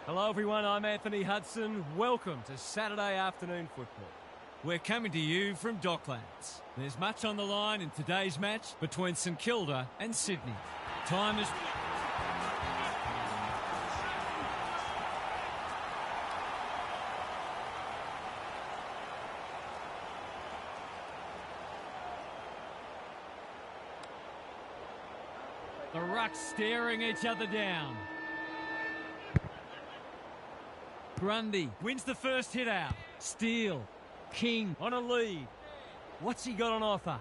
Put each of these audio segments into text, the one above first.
Hello everyone, I'm Anthony Hudson. Welcome to Saturday afternoon football. We're coming to you from Docklands. There's much on the line in today's match between St Kilda and Sydney. Time is... The rucks staring each other down. Grundy wins the first hit out. Steele. King on a lead. What's he got on offer?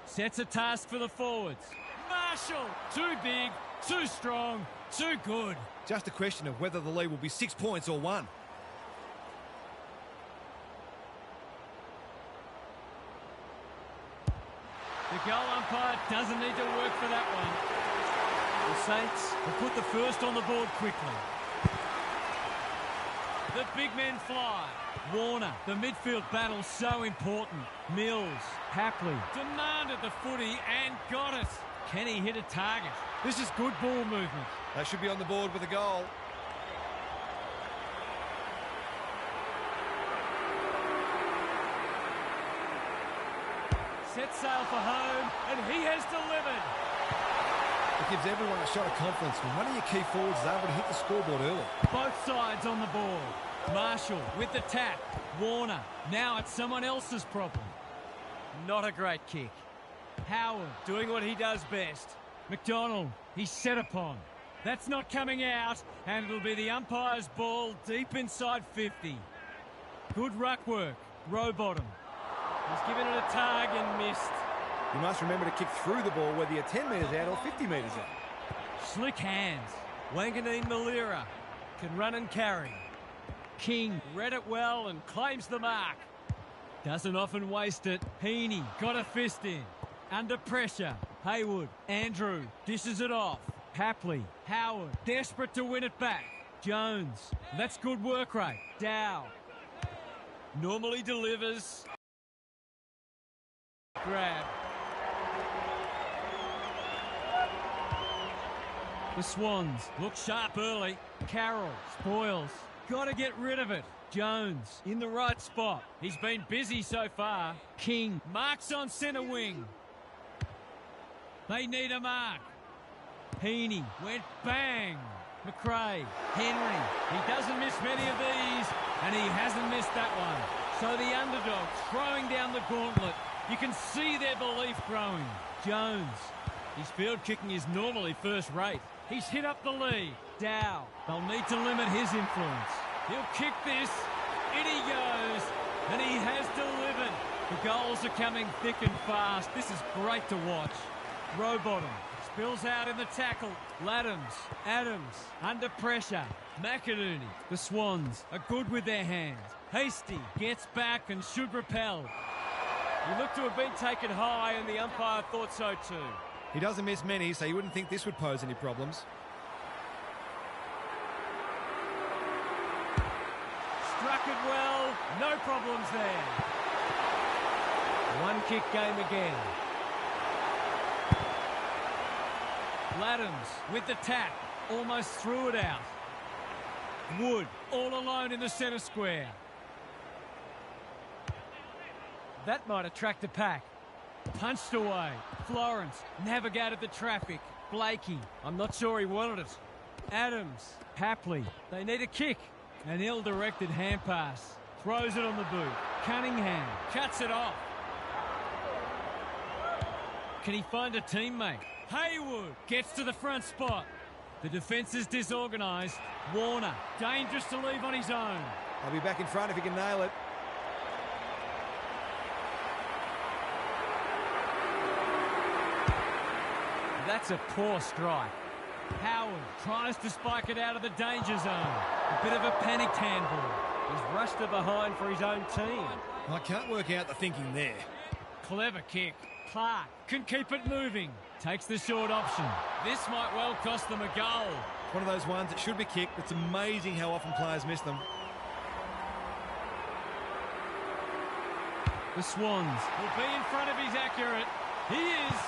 Sets a task for the forwards. Marshall! Too big, too strong, too good. Just a question of whether the lead will be 6 points or 1. The goal umpire doesn't need to work for that one. The Saints have put the first on the board quickly. The big men fly. Warner, the midfield battle so important. Mills, Hapley, demanded the footy and got it. Can he hit a target? This is good ball movement. They should be on the board with a goal. Set sail for home, and he has delivered. It gives everyone a shot of confidence when one of your key forwards is able to hit the scoreboard early. Both sides on the board. Marshall with the tap. Warner, now it's someone else's problem. Not a great kick. Howard doing what he does best. McDonald, he's set upon. That's not coming out, and it'll be the umpire's ball deep inside 50. Good ruck work. Rowbottom. He's given it a tug and missed. You must remember to kick through the ball whether you're 10 metres out or 50 metres out. Slick hands. Wanganeen Malira can run and carry. King read it well and claims the mark. Doesn't often waste it. Heaney got a fist in. Under pressure. Haywood. Andrew dishes it off. Hapley. Howard desperate to win it back. Jones. That's good work rate. Dow. Normally delivers. Grab. The Swans look sharp early. Carroll spoils. Got to get rid of it. Jones in the right spot. He's been busy so far. King marks on centre wing. They need a mark. Heaney went bang. McRae. Henry. He doesn't miss many of these, and he hasn't missed that one. So the underdog throwing down the gauntlet. You can see their belief growing. Jones. His field kicking is normally first rate. He's hit up the lead. Dow. They'll need to limit his influence. He'll kick this. In he goes. And he has delivered. The goals are coming thick and fast. This is great to watch. Rowbottom spills out in the tackle. Laddams. Adams. Under pressure. McInerney. The Swans are good with their hands. Hasty gets back and should repel. He looked to have been taken high, and the umpire thought so too. He doesn't miss many, so you wouldn't think this would pose any problems. Struck it well, no problems there. One kick game again. Laddams with the tap, almost threw it out. Wood all alone in the centre square. That might attract a pack. Punched away. Florence navigated the traffic. Blakey, I'm not sure he wanted it. Adams, Hapley, they need a kick. An ill-directed hand pass. Throws it on the boot. Cunningham cuts it off. Can he find a teammate? Haywood gets to the front spot. The defence is disorganised. Warner, dangerous to leave on his own. I'll be back in front if he can nail it. That's a poor strike. Howard tries to spike it out of the danger zone. A bit of a panicked handball. He's rushed to behind for his own team. I can't work out the thinking there. Clever kick. Clark can keep it moving. Takes the short option. This might well cost them a goal. One of those ones that should be kicked. It's amazing how often players miss them. The Swans will be in front if he's accurate. He is.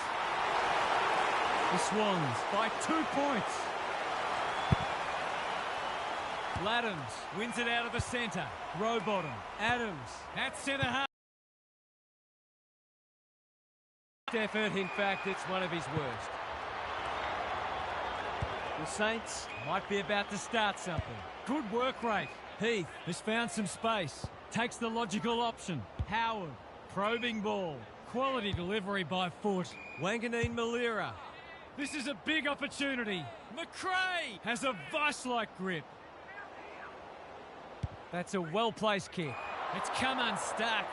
The Swans by 2 points. Laddams wins it out of the centre. Rowbottom. Adams at centre half. Effort, in fact, it's one of his worst. The Saints might be about to start something. Good work rate. Heath has found some space. Takes the logical option. Howard. Probing ball. Quality delivery by foot. Wanganeen Malira. This is a big opportunity. McRae has a vice-like grip. That's a well-placed kick. It's come unstuck.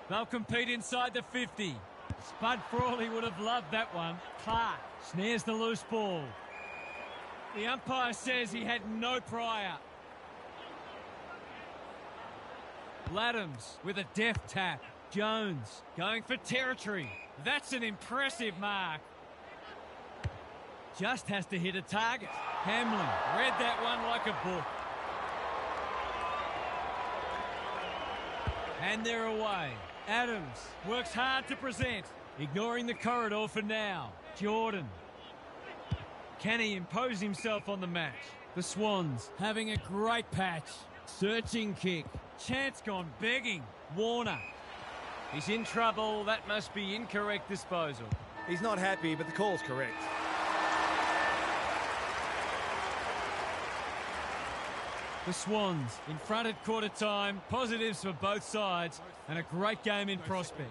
They'll compete inside the 50. Spud Frawley would have loved that one. Clark snares the loose ball. The umpire says he had no prior. Laddams with a deft tap. Jones going for territory. That's an impressive mark. Just has to hit a target. Hamlin read that one like a book. And they're away. Adams works hard to present. Ignoring the corridor for now. Jordan. Can he impose himself on the match? The Swans having a great patch. Searching kick. Chance gone begging. Warner. He's in trouble. That must be incorrect disposal. He's not happy, but the call's correct. The Swans in front at quarter time. Positives for both sides and a great game in prospect.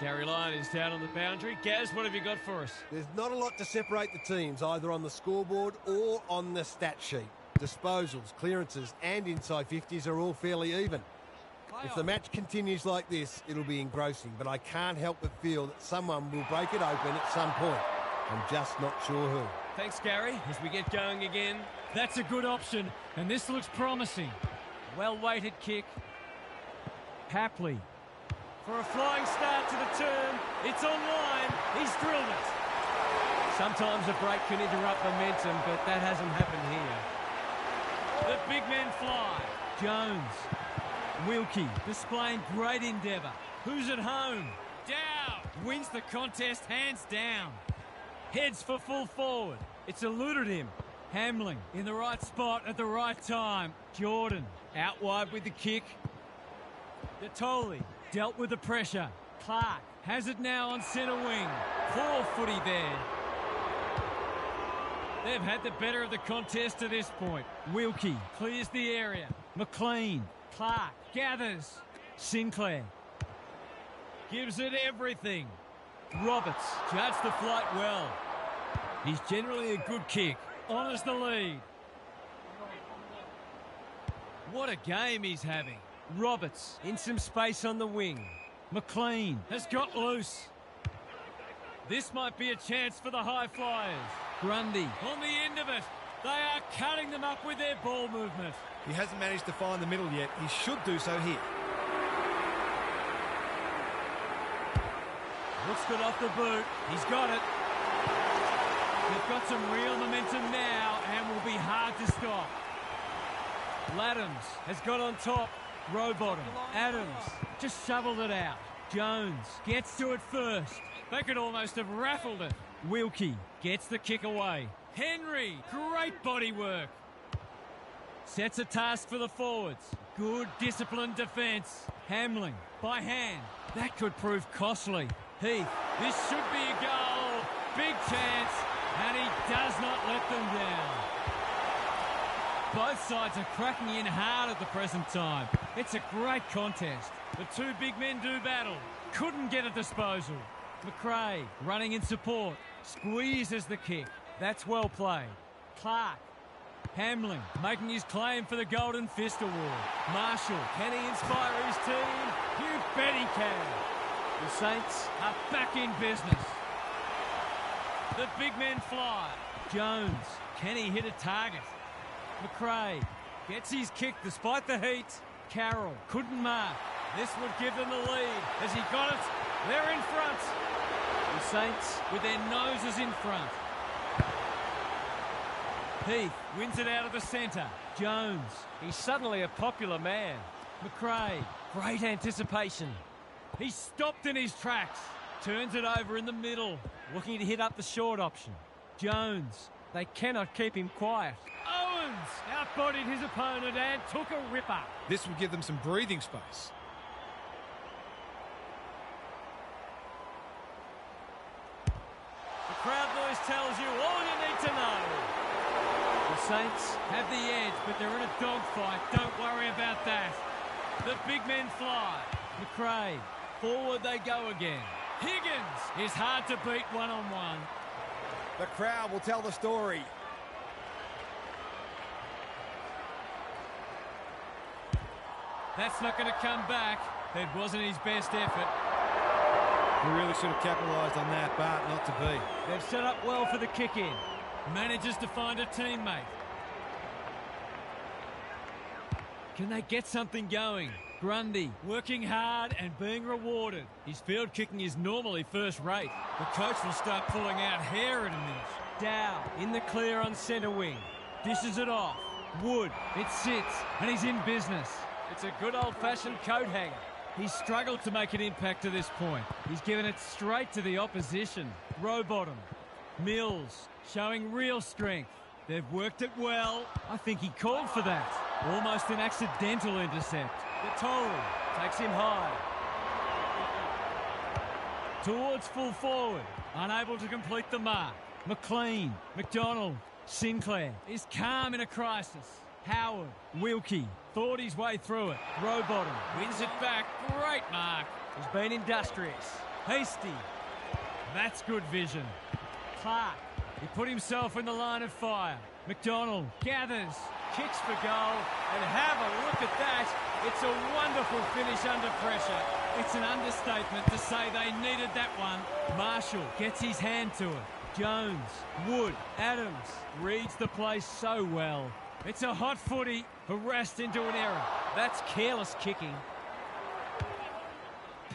Gary Lyon is down on the boundary. Gaz, what have you got for us? There's not a lot to separate the teams, either on the scoreboard or on the stat sheet. Disposals, clearances and inside 50s are all fairly even. If the match continues like this, it'll be engrossing, but I can't help but feel that someone will break it open at some point. I'm just not sure who. Thanks, Gary. As we get going again. That's a good option, and this looks promising. Well-weighted kick. Hapley. For a flying start to the turn. It's online. He's drilled it. Sometimes a break can interrupt momentum, but that hasn't happened here. The big men fly. Jones. Wilkie displaying great endeavour. Who's at home? Dow wins the contest hands down. Heads for full forward. It's eluded him. Hamling in the right spot at the right time. Jordan out wide with the kick. Detoli dealt with the pressure. Clark has it now on centre wing. Poor footy there. They've had the better of the contest to this point. Wilkie clears the area. McLean. Clark gathers. Sinclair gives it everything. Roberts judged the flight well. He's generally a good kick. Honours the lead. What a game he's having. Roberts in some space on the wing. McLean has got loose. This might be a chance for the high flyers. Grundy on the end of it. They are cutting them up with their ball movement. He hasn't managed to find the middle yet. He should do so here. Looks good off the boot. He's got it. They've got some real momentum now and will be hard to stop. Laddams has got on top. Rowbottom. Adams just shoveled it out. Jones gets to it first. They could almost have raffled it. Wilkie gets the kick away. Henry, great body work. Sets a task for the forwards. Good disciplined defence. Hamling by hand. That could prove costly. Heath, this should be a goal. Big chance, and he does not let them down. Both sides are cracking in hard at the present time. It's a great contest. The two big men do battle. Couldn't get a disposal. McRae running in support. Squeezes the kick. That's well played. Clark. Hamling making his claim for the Golden Fist Award. Marshall, can he inspire his team? You bet he can. The Saints are back in business. The big men fly. Jones, can he hit a target? McRae gets his kick despite the heat. Carroll couldn't mark. This would give them the lead. Has he got it? They're in front. The Saints with their noses in front. Heath wins it out of the centre. Jones. He's suddenly a popular man. McRae. Great anticipation. He's stopped in his tracks. Turns it over in the middle. Looking to hit up the short option. Jones. They cannot keep him quiet. Owens outbodied his opponent and took a ripper. This will give them some breathing space. The crowd noise tells you all you need to know. The Saints have the edge, but they're in a dogfight. Don't worry about that. The big men fly. McRae, forward they go again. Higgins is hard to beat one-on-one. The crowd will tell the story. That's not going to come back. That wasn't his best effort. He really should have capitalised on that, but not to be. They've set up well for the kick-in. Manages to find a teammate. Can they get something going? Grundy working hard and being rewarded. His field kicking is normally first rate. The coach will start pulling out hair in a minute. Dow in the clear on centre wing. Dishes it off. Wood, it sits and he's in business. It's a good old-fashioned coat hanger. He's struggled to make an impact to this point. He's given it straight to the opposition. Rowbottom. Mills showing real strength. They've worked it well. I think he called for that. Almost an accidental intercept. Gattori takes him high. Towards full forward. Unable to complete the mark. McLean, McDonald, Sinclair is calm in a crisis. Howard, Wilkie, thought his way through it. Rowbottom wins it back. Great mark. He's been industrious. Hasty. That's good vision. Clark, he put himself in the line of fire. McDonald gathers, kicks for goal, and have a look at that. It's a wonderful finish under pressure. It's an understatement to say they needed that one. Marshall gets his hand to it. Jones, Wood, Adams reads the play so well. It's a hot footy, harassed into an error. That's careless kicking.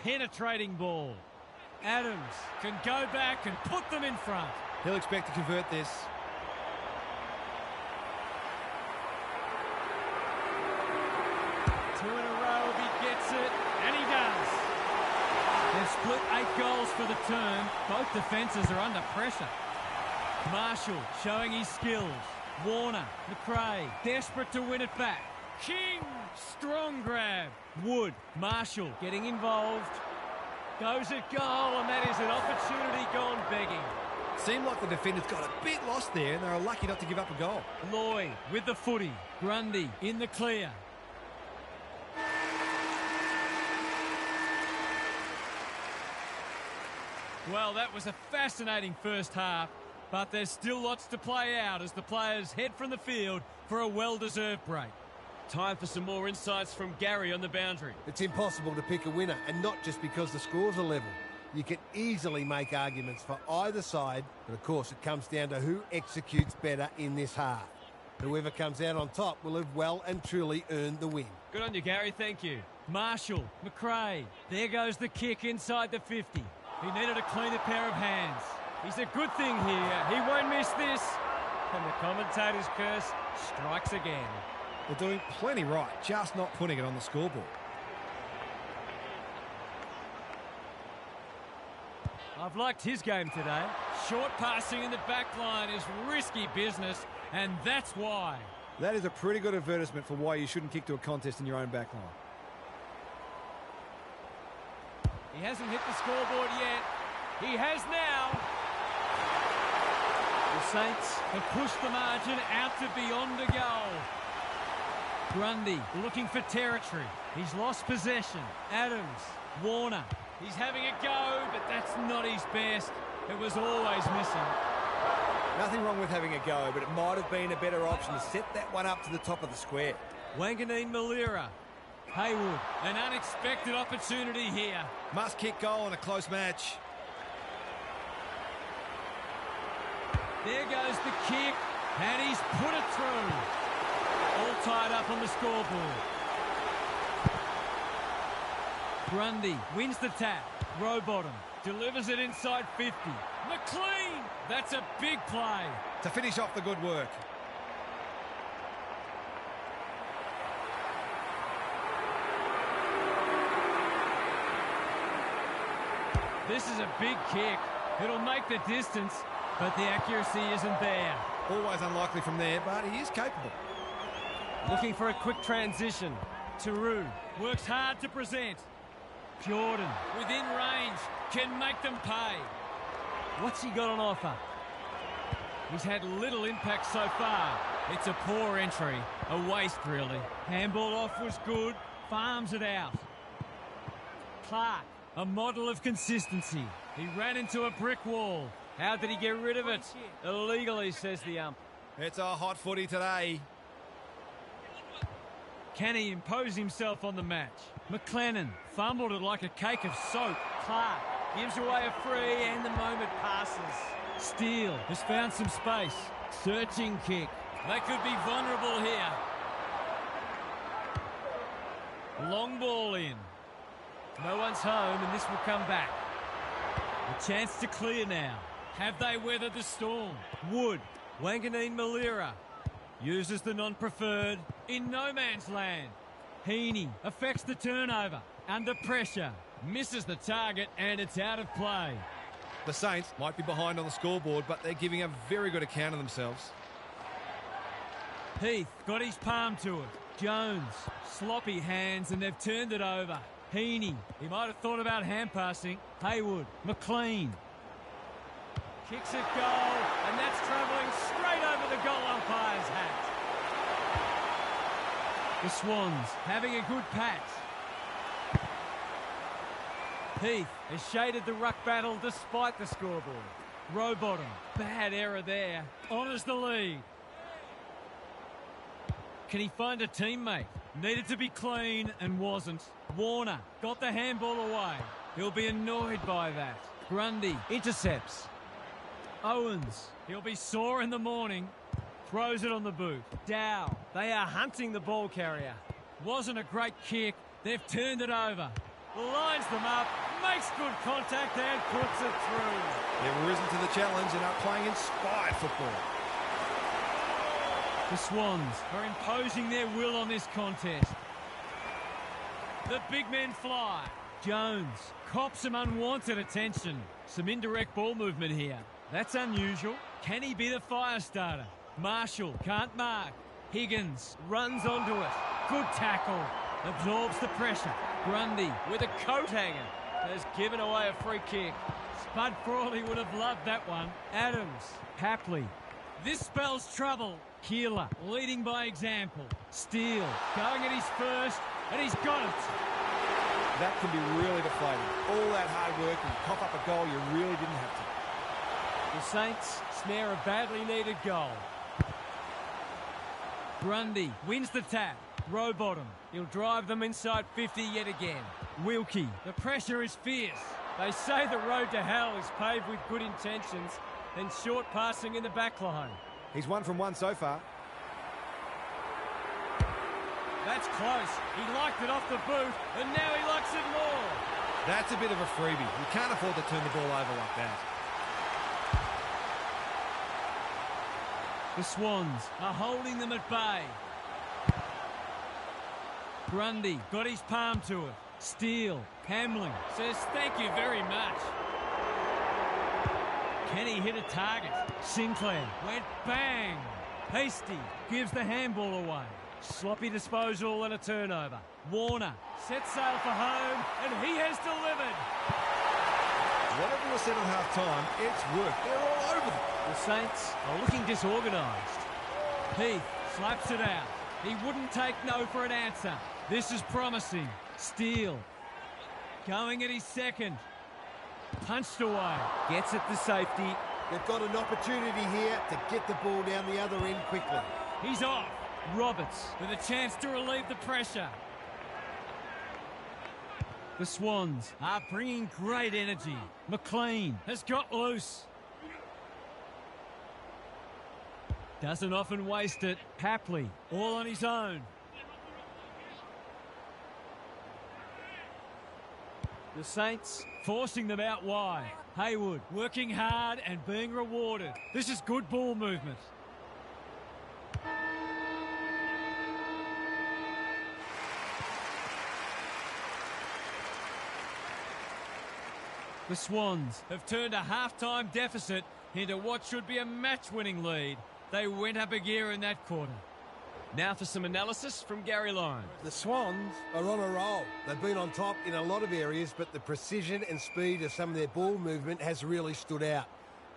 Penetrating ball. Adams can go back and put them in front. He'll expect to convert this. 2 in a row if he gets it, and he does. They've split 8 goals for the term. Both defences are under pressure. Marshall showing his skills. Warner, McRae, desperate to win it back. King, strong grab. Wood, Marshall getting involved. Goes at goal, and that is an opportunity gone begging. Seemed like the defenders got a bit lost there, and they were lucky not to give up a goal. Lloyd with the footy. Grundy in the clear. Well, that was a fascinating first half, but there's still lots to play out as the players head from the field for a well-deserved break. Time for some more insights from Gary on the boundary. It's impossible to pick a winner, and not just because the scores are level. You can easily make arguments for either side, but of course it comes down to who executes better in this half. Whoever comes out on top will have well and truly earned the win. Good on you, Gary, thank you. Marshall, McRae, there goes the kick inside the 50. He needed a cleaner pair of hands. He's a good thing here. He won't miss this. And the commentator's curse strikes again. They're doing plenty right, just not putting it on the scoreboard. I've liked his game today. Short passing in the back line is risky business, and that's why. That is a pretty good advertisement for why you shouldn't kick to a contest in your own back line. He hasn't hit the scoreboard yet. He has now. The Saints have pushed the margin out to beyond a goal. Grundy looking for territory. He's lost possession. Adams, Warner. He's having a go, but that's not his best. It was always missing. Nothing wrong with having a go, but it might have been a better option to set that one up to the top of the square. Wanganeen Malira. Haywood, an unexpected opportunity here. Must kick goal in a close match. There goes the kick, and he's put it through. All tied up on the scoreboard. Grundy wins the tap. Rowbottom delivers it inside 50. McLean, that's a big play. To finish off the good work. This is a big kick. It'll make the distance. but the accuracy isn't there. Always unlikely from there, but he is capable. Looking for a quick transition. Taru works hard to present. Jordan, within range, can make them pay. What's he got on offer? He's had little impact so far. It's a poor entry. A waste, really. Handball off was good. Farms it out. Clark, a model of consistency. He ran into a brick wall. How did he get rid of it? Illegally, says the ump. It's a hot footy today. Can he impose himself on the match? McLennan fumbled it like a cake of soap. Clark gives away a free and the moment passes. Steele has found some space. Searching kick. They could be vulnerable here. Long ball in. No one's home and this will come back. A chance to clear now. Have they weathered the storm? Wood. Wanganeen Malira. Uses the non-preferred in no man's land. Heaney affects the turnover. Under pressure. Misses the target and it's out of play. The Saints might be behind on the scoreboard, but they're giving a very good account of themselves. Heath got his palm to it. Jones, sloppy hands and they've turned it over. Heaney, he might have thought about hand passing. Haywood, McLean. Kicks it goal, and that's travelling straight over the goal umpire's hat. The Swans having a good patch. Heath has shaded the ruck battle despite the scoreboard. Rowbottom, bad error there. Honours the lead. Can he find a teammate? Needed to be clean and wasn't. Warner got the handball away. He'll be annoyed by that. Grundy Intercepts. Owens, he'll be sore in the morning. Throws it on the boot. Dow, they are hunting the ball carrier. Wasn't a great kick. They've turned it over. Lines them up, makes good contact and puts it through. They've risen to the challenge and are playing inspired football. The Swans are imposing their will on this contest. The big men fly. Jones cops some unwanted attention. Some indirect ball movement here. That's unusual. Can he be the fire starter? Marshall can't mark. Higgins runs onto it. Good tackle. Absorbs the pressure. Grundy with a coat hanger has given away a free kick. Spud Frawley would have loved that one. Adams, Hapley. This spells trouble. Keeler leading by example. Steele going at his first, and he's got it. That can be really deflating. All that hard work and cough up a goal you really didn't have to. The Saints snare a badly needed goal. Grundy wins the tap. Rowbottom. He'll drive them inside 50 yet again. Wilkie. The pressure is fierce. They say the road to hell is paved with good intentions and short passing in the back line. He's 1 from 1 so far. That's close. He liked it off the boot, and now he likes it more. That's a bit of a freebie. You can't afford to turn the ball over like that. The Swans are holding them at bay. Grundy got his palm to it. Steele, Hamling says thank you very much. Can he hit a target? Sinclair went bang. Hasty gives the handball away. Sloppy disposal and a turnover. Warner sets sail for home, and he has delivered. Whatever was said at half-time, it's worked. They're all over them. The Saints are looking disorganised. Heath slaps it out. He wouldn't take no for an answer. This is promising. Steele going at his second. Punched away. Gets it to safety. They've got an opportunity here to get the ball down the other end quickly. He's off. Roberts with a chance to relieve the pressure. The Swans are bringing great energy. McLean has got loose. Doesn't often waste it. Hapley all on his own. The Saints Forcing them out wide. Haywood working hard and being rewarded. This is good ball movement. The Swans have turned a half-time deficit into what should be a match-winning lead. They went up a gear in that quarter. Now for some analysis from Gary Lyons. The Swans are on a roll. They've been on top in a lot of areas, but the precision and speed of some of their ball movement has really stood out.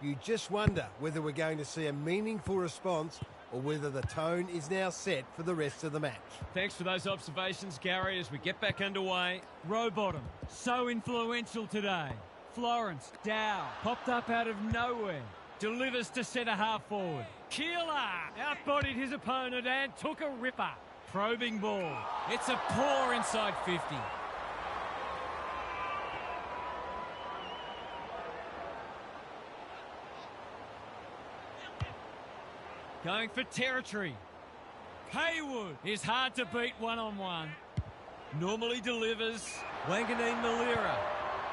You just wonder whether we're going to see a meaningful response or whether the tone is now set for the rest of the match. Thanks for those observations, Gary, as we get back underway. Rowbottom, so influential today. Florence, Dow, popped up out of nowhere. Delivers to centre half forward. Keeler outbodied his opponent and took a ripper. Probing ball. It's a poor inside 50. Going for territory. Haywood is hard to beat one-on-one. Normally delivers. Wanganeen Malira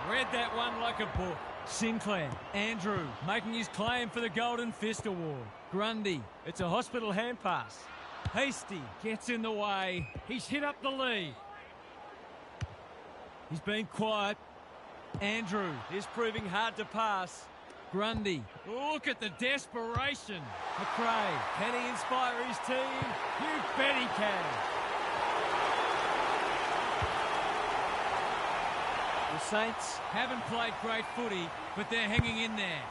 read that one like a book. Sinclair, Andrew, making his claim for the Golden Fist Award. Grundy, it's a hospital hand pass. Hasty gets in the way. He's hit up the lead. He's been quiet. Andrew is proving hard to pass. Grundy, look at the desperation. McRae, can he inspire his team? You bet he can. The Saints haven't played great footy, but they're hanging in there.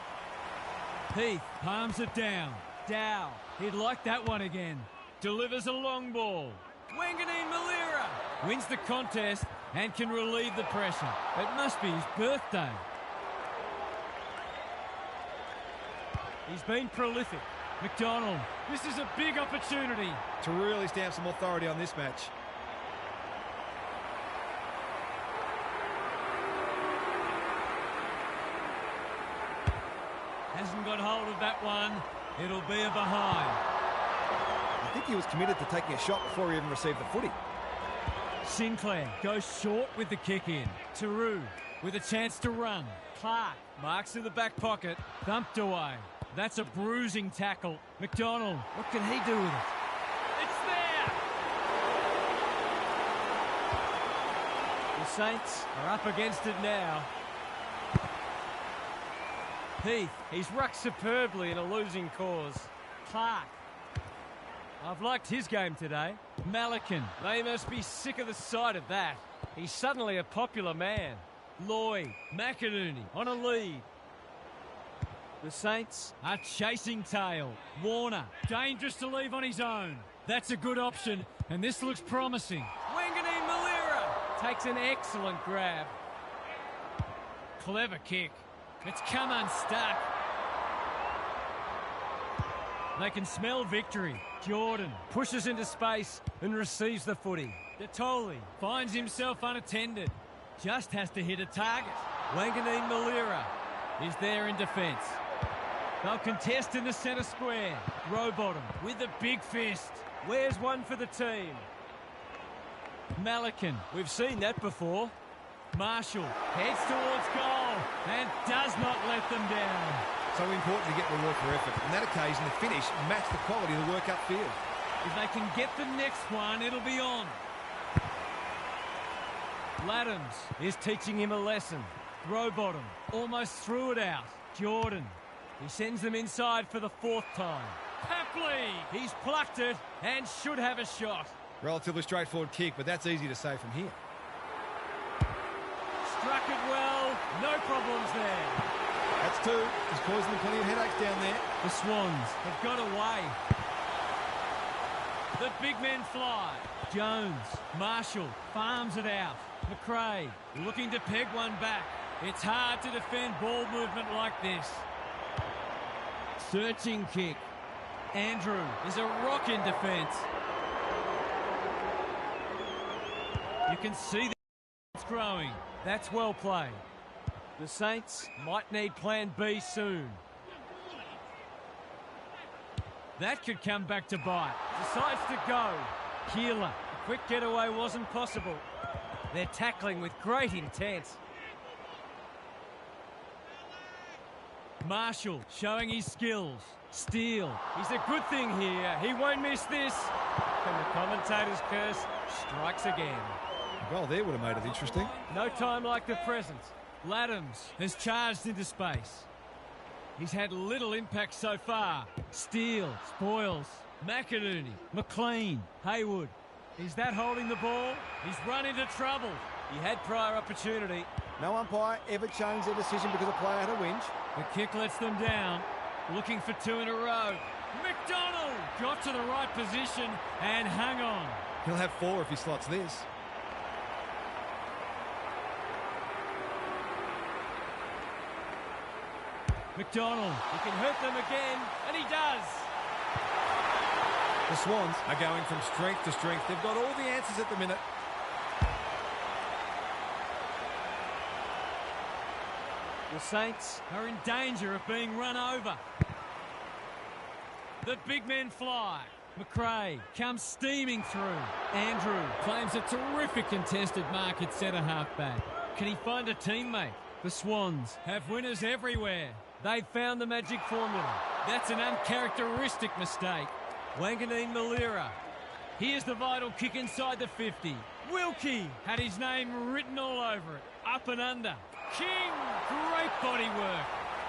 Heath palms it down. Dow, he'd like that one again. Delivers a long ball. Wanganeen Malira wins the contest and can relieve the pressure. It must be his birthday. He's been prolific. McDonald, this is a big opportunity. To really stamp some authority on this match. Hasn't got hold of that one. It'll be a behind. I think he was committed to taking a shot before he even received the footy. Sinclair goes short with the kick in. Taru with a chance to run. Clark marks in the back pocket. Thumped away. That's a bruising tackle. McDonald, what can he do with it? It's there! The Saints are up against it now. Heath, he's rucked superbly in a losing cause. Clark. I've liked his game today. Malikan, they must be sick of the sight of that. He's suddenly a popular man. Lloyd, McInerney on a lead. The Saints are chasing tail. Warner, dangerous to leave on his own. That's a good option, and this looks promising. Wanganeen Malira takes an excellent grab. Clever kick. It's come unstuck. They can smell victory. Jordan pushes into space and receives the footy. Detoli finds himself unattended. Just has to hit a target. Wanganeen Malira is there in defence. They'll contest in the centre square. Rowbottom with a big fist. Where's one for the team? Malikan, we've seen that before. Marshall heads towards goal and does not let them down. So important to get reward for effort. On that occasion, the finish matched the quality of the work upfield. If they can get the next one, it'll be on. Laddams is teaching him a lesson. Rowbottom almost threw it out. Jordan, he sends them inside for the fourth time. Papley, he's plucked it and should have a shot. Relatively straightforward kick, but that's easy to say from here. Struck it well, no problems there. That's two. He's causing them plenty of headaches down there. The Swans have got away. The big men fly. Jones, Marshall farms it out. McRae looking to peg one back. It's hard to defend ball movement like this. Searching kick. Andrew is a rock in defence. You can see that it's growing. That's well played. The Saints might need plan B soon. That could come back to bite. Decides to go. Keeler, a quick getaway wasn't possible. They're tackling with great intent. Marshall showing his skills. Steele, he's a good thing here. He won't miss this. And the commentator's curse strikes again. Well, there would have made it interesting. No time like the present. Laddams has charged into space. He's had little impact so far. Steele, Spoils, McInerney, McLean, Haywood. Is that holding the ball? He's run into trouble. He had prior opportunity. No umpire ever changed their decision because a player had a whinge. The kick lets them down. Looking for two in a row. McDonald got to the right position and hung on. He'll have 4 if he slots this. McDonald. He can hurt them again, and he does. The Swans are going from strength to strength. They've got all the answers at the minute. The Saints Are in danger of being run over. The big men fly. McRae comes steaming through. Andrew claims a terrific contested mark at centre half-back. Can he find a teammate? The Swans have winners everywhere. They've found the magic formula. That's an uncharacteristic mistake. Wanganeen Malira. Here's the vital kick inside the 50. Wilkie had his name written all over it. Up and under. King, great body work.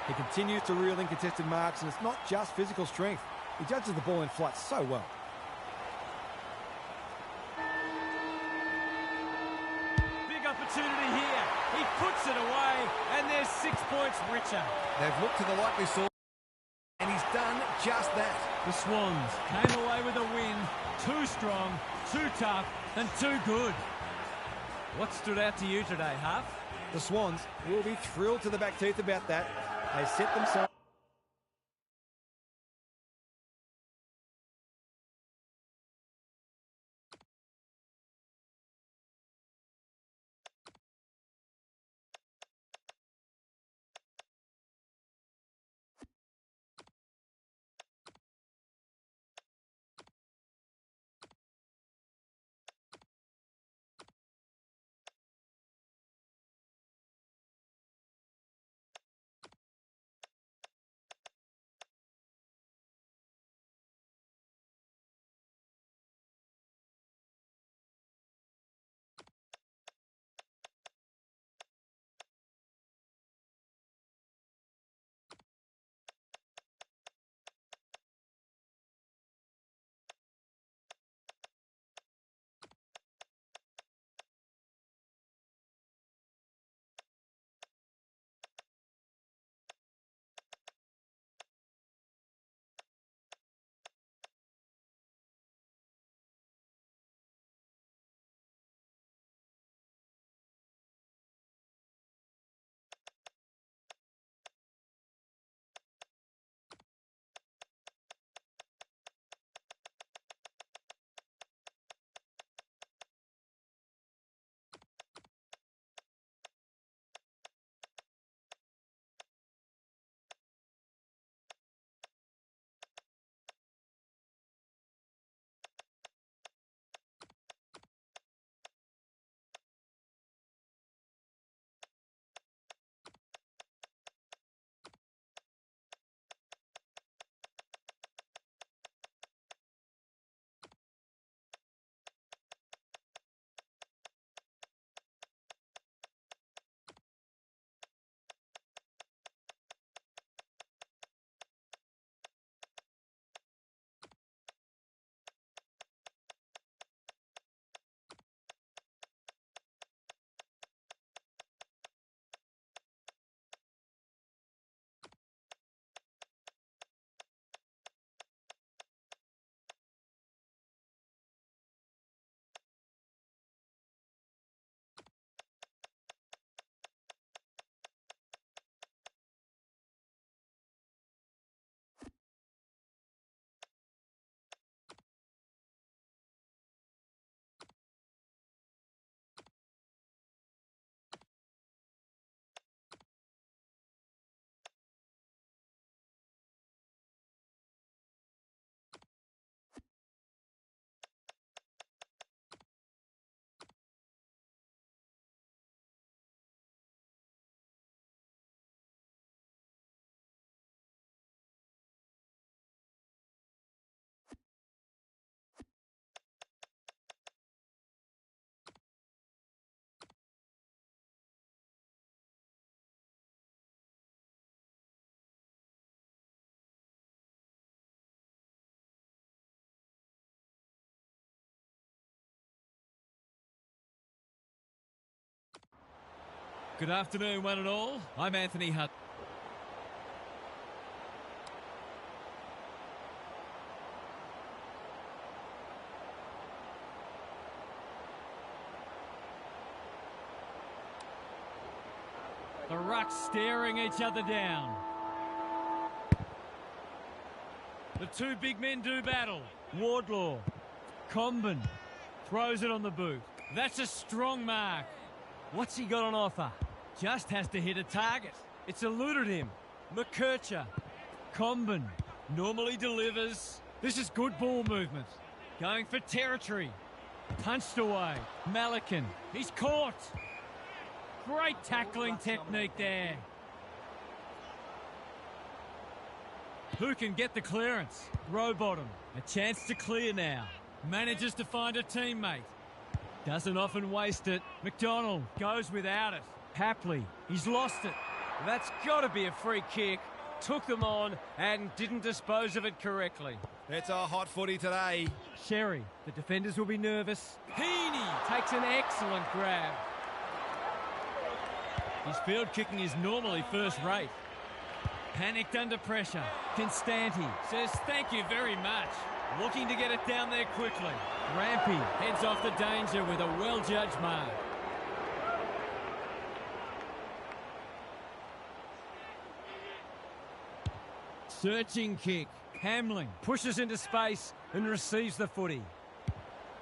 He continues to reel in contested marks, and it's not just physical strength. He judges the ball in flight so well. Big opportunity here. He puts it away, and they're 6 points richer. They've looked to the likely source, And he's done just that. The Swans came away with a win. Too strong, too tough, and too good. What stood out to you today, Huff? The Swans will be thrilled to the back teeth about that. They set themselves Good afternoon, one and all. I'm Anthony Hunt. The rucks staring each other down. The two big men do battle. Wardlaw, Comben, throws it on the boot. That's a strong mark. What's he got on offer? Just has to hit a target. It's eluded him. McKercher, Comben, normally delivers. This is good ball movement. Going for territory. Punched away. Malikan, he's caught. Great tackling technique there. Who can get the clearance? Rowbottom, a chance to clear now. Manages to find a teammate. Doesn't often waste it. McDonald goes without it. Hapley, he's lost it. That's got to be a free kick. Took them on and didn't dispose of it correctly. It's a hot footy today. Sherry, the defenders will be nervous. Heaney Takes an excellent grab. His field kicking is normally first rate. Panicked under pressure. Constanti says thank you very much. Looking to get it down there quickly. Rampy heads off the danger with a well-judged mark. Searching kick. Hamling pushes into space and receives the footy.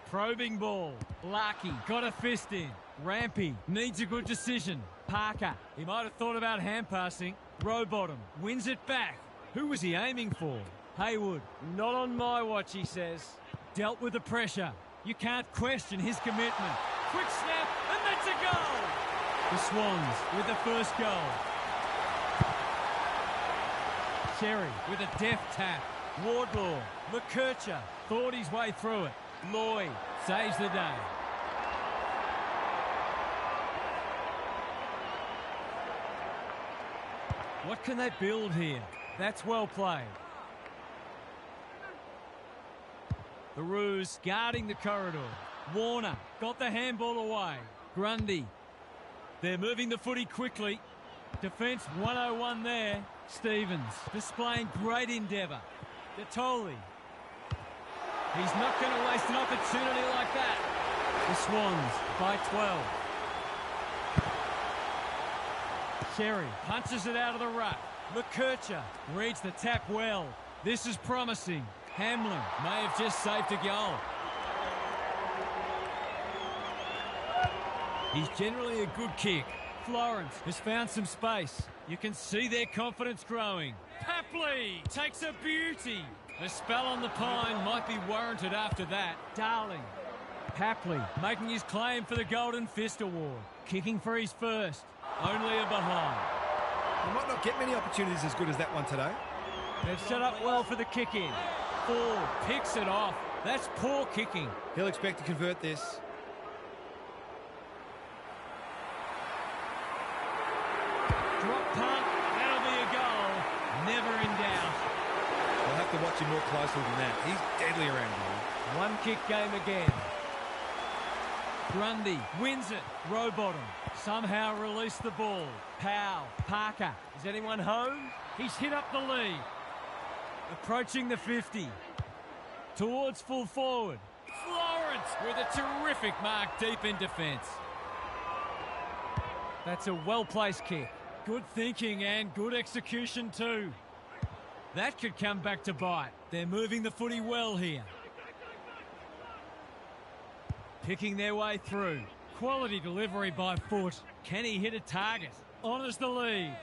Probing ball. Larky got a fist in. Rampy needs a good decision. Parker, he might have thought about hand passing. Rowbottom wins it back. Who was he aiming for? Haywood. Not on my watch, he says. Dealt with the pressure. You can't question his commitment. Quick snap, and that's a goal! The Swans with the first goal. Sherry with a deft tap. Wardlaw, McKercher thought his way through it. Lloyd saves the day. What can they build here? That's well played. The Roos guarding the corridor. Warner got the handball away. Grundy. They're moving the footy quickly. Defence 101 there. Stevens displaying great endeavour. Detoli. He's not going to waste an opportunity like that. The Swans by 12. Sherry punches it out of the ruck. McKercher reads the tap well. This is promising. Hamlin may have just saved a goal. He's generally a good kick. Florence has found some space. You can see their confidence growing. Papley takes a beauty. A spell on the pine might be warranted after that. Darling. Papley making his claim for the Golden Fist Award. Kicking for his first. Only a behind. You might not get many opportunities as good as that one today. They've set up well for the kick-in. Ford picks it off. That's poor kicking. He'll expect to convert this. Drop punt. That'll be a goal. Never in doubt. They'll have to watch him more closely than that. He's deadly around here. One kick game again. Grundy wins it. Rowbottom somehow released the ball. Powell, Parker. Is anyone home? He's hit up the lead. Approaching the 50. Towards full forward. Florence with a terrific mark deep in defence. That's a well-placed kick. Good thinking and good execution too. That could come back to bite. They're moving the footy well here. Picking their way through. Quality delivery by foot. Can he hit a target? Honours the lead.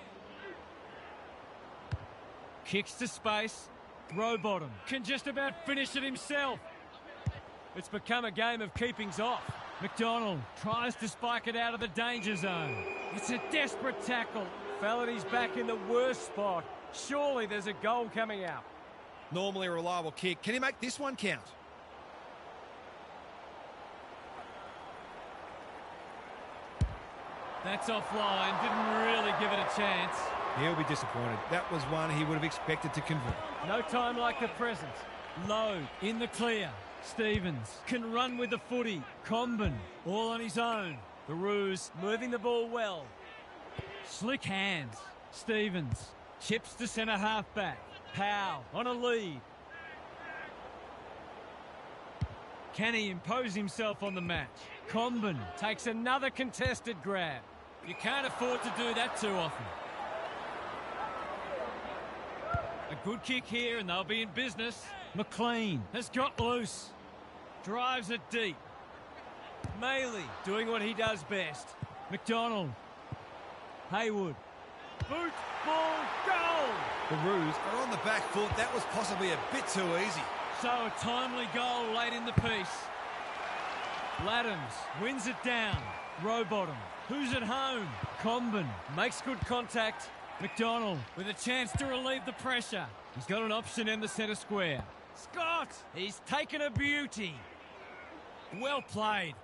Kicks to space. Rowbottom can just about finish it himself. It's become a game of keepings off. McDonald tries to spike it out of the danger zone. It's a desperate tackle. Fallady's back in the worst spot. Surely there's a goal coming out. Normally a reliable kick. Can he make this one count? That's offline. Didn't really give it a chance. He'll be disappointed. That was one he would have expected to convert. No time like the present. Low in the clear. Stevens can run with the footy. Comben all on his own. The Roos moving the ball well. Slick hands. Stevens chips to centre half-back. Powell on a lead. Can he impose himself on the match? Comben takes another contested grab. You can't afford to do that too often. A good kick here and they'll be in business. McLean has got loose. Drives it deep. Maley doing what he does best. McDonald. Haywood. Boot, ball, goal! The Roos are on the back foot. That was possibly a bit too easy. So a timely goal late in the piece. Laddams wins it down. Rowbottom. Who's at home? Comben makes good contact. McDonald with a chance to relieve the pressure. He's got an option in the centre square. Scott! He's taken a beauty. Well played.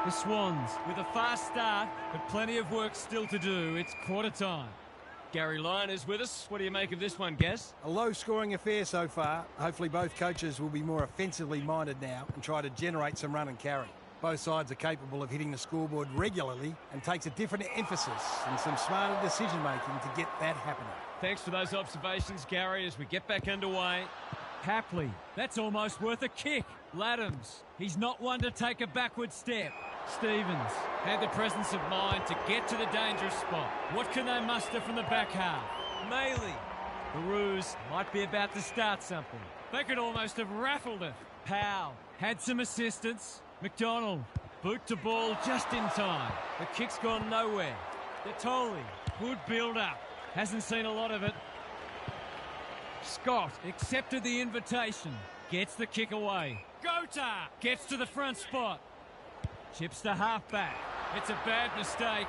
The Swans with a fast start, but plenty of work still to do. It's quarter time. Gary Lyon is with us. What do you make of this one, Gaz? A low-scoring affair so far. Hopefully both coaches will be more offensively minded now and try to generate some run and carry. Both sides are capable of hitting the scoreboard regularly and takes a different emphasis and some smarter decision-making to get that happening. Thanks for those observations, Gary, as we get back underway. Hapley, that's almost worth a kick. Laddams, he's not one to take a backward step. Stevens had the presence of mind to get to the dangerous spot. What can they muster from the back half? Maley. The Roos might be about to start something. They could almost have raffled it. Powell had some assistance. McDonald, boot to ball just in time. The kick's gone nowhere. Detoli, good build-up. Hasn't seen a lot of it. Scott accepted the invitation. Gets the kick away. Gota gets to the front spot. Chips to half-back. It's a bad mistake.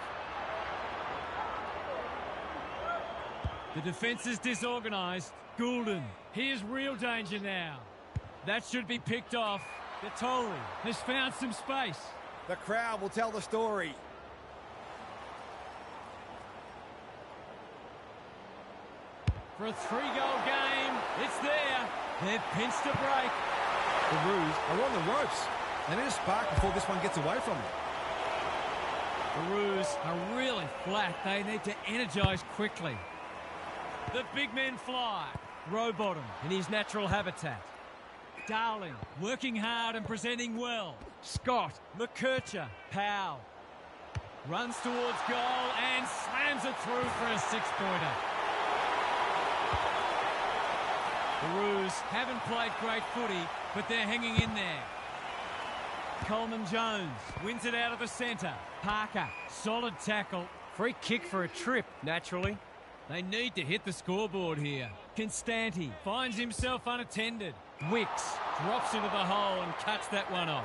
The defence is disorganised. Goulden, here's real danger now. That should be picked off. Detoli has found some space. The crowd will tell the story. For a 3-goal game, it's there. They've pinched a break. The Roos are on the ropes. They need a spark before this one gets away from them. The Roos are really flat. They need to energise quickly. The big men fly. Rowbottom in his natural habitat. Darling working hard and presenting well. Scott, McKercher, Powell. Runs towards goal and slams it through for a 6-pointer. The Roos haven't played great footy, but they're hanging in there. Coleman Jones wins it out of the centre. Parker, solid tackle. Free kick for a trip, naturally. They need to hit the scoreboard here. Constanti finds himself unattended. Wicks drops into the hole and cuts that one off.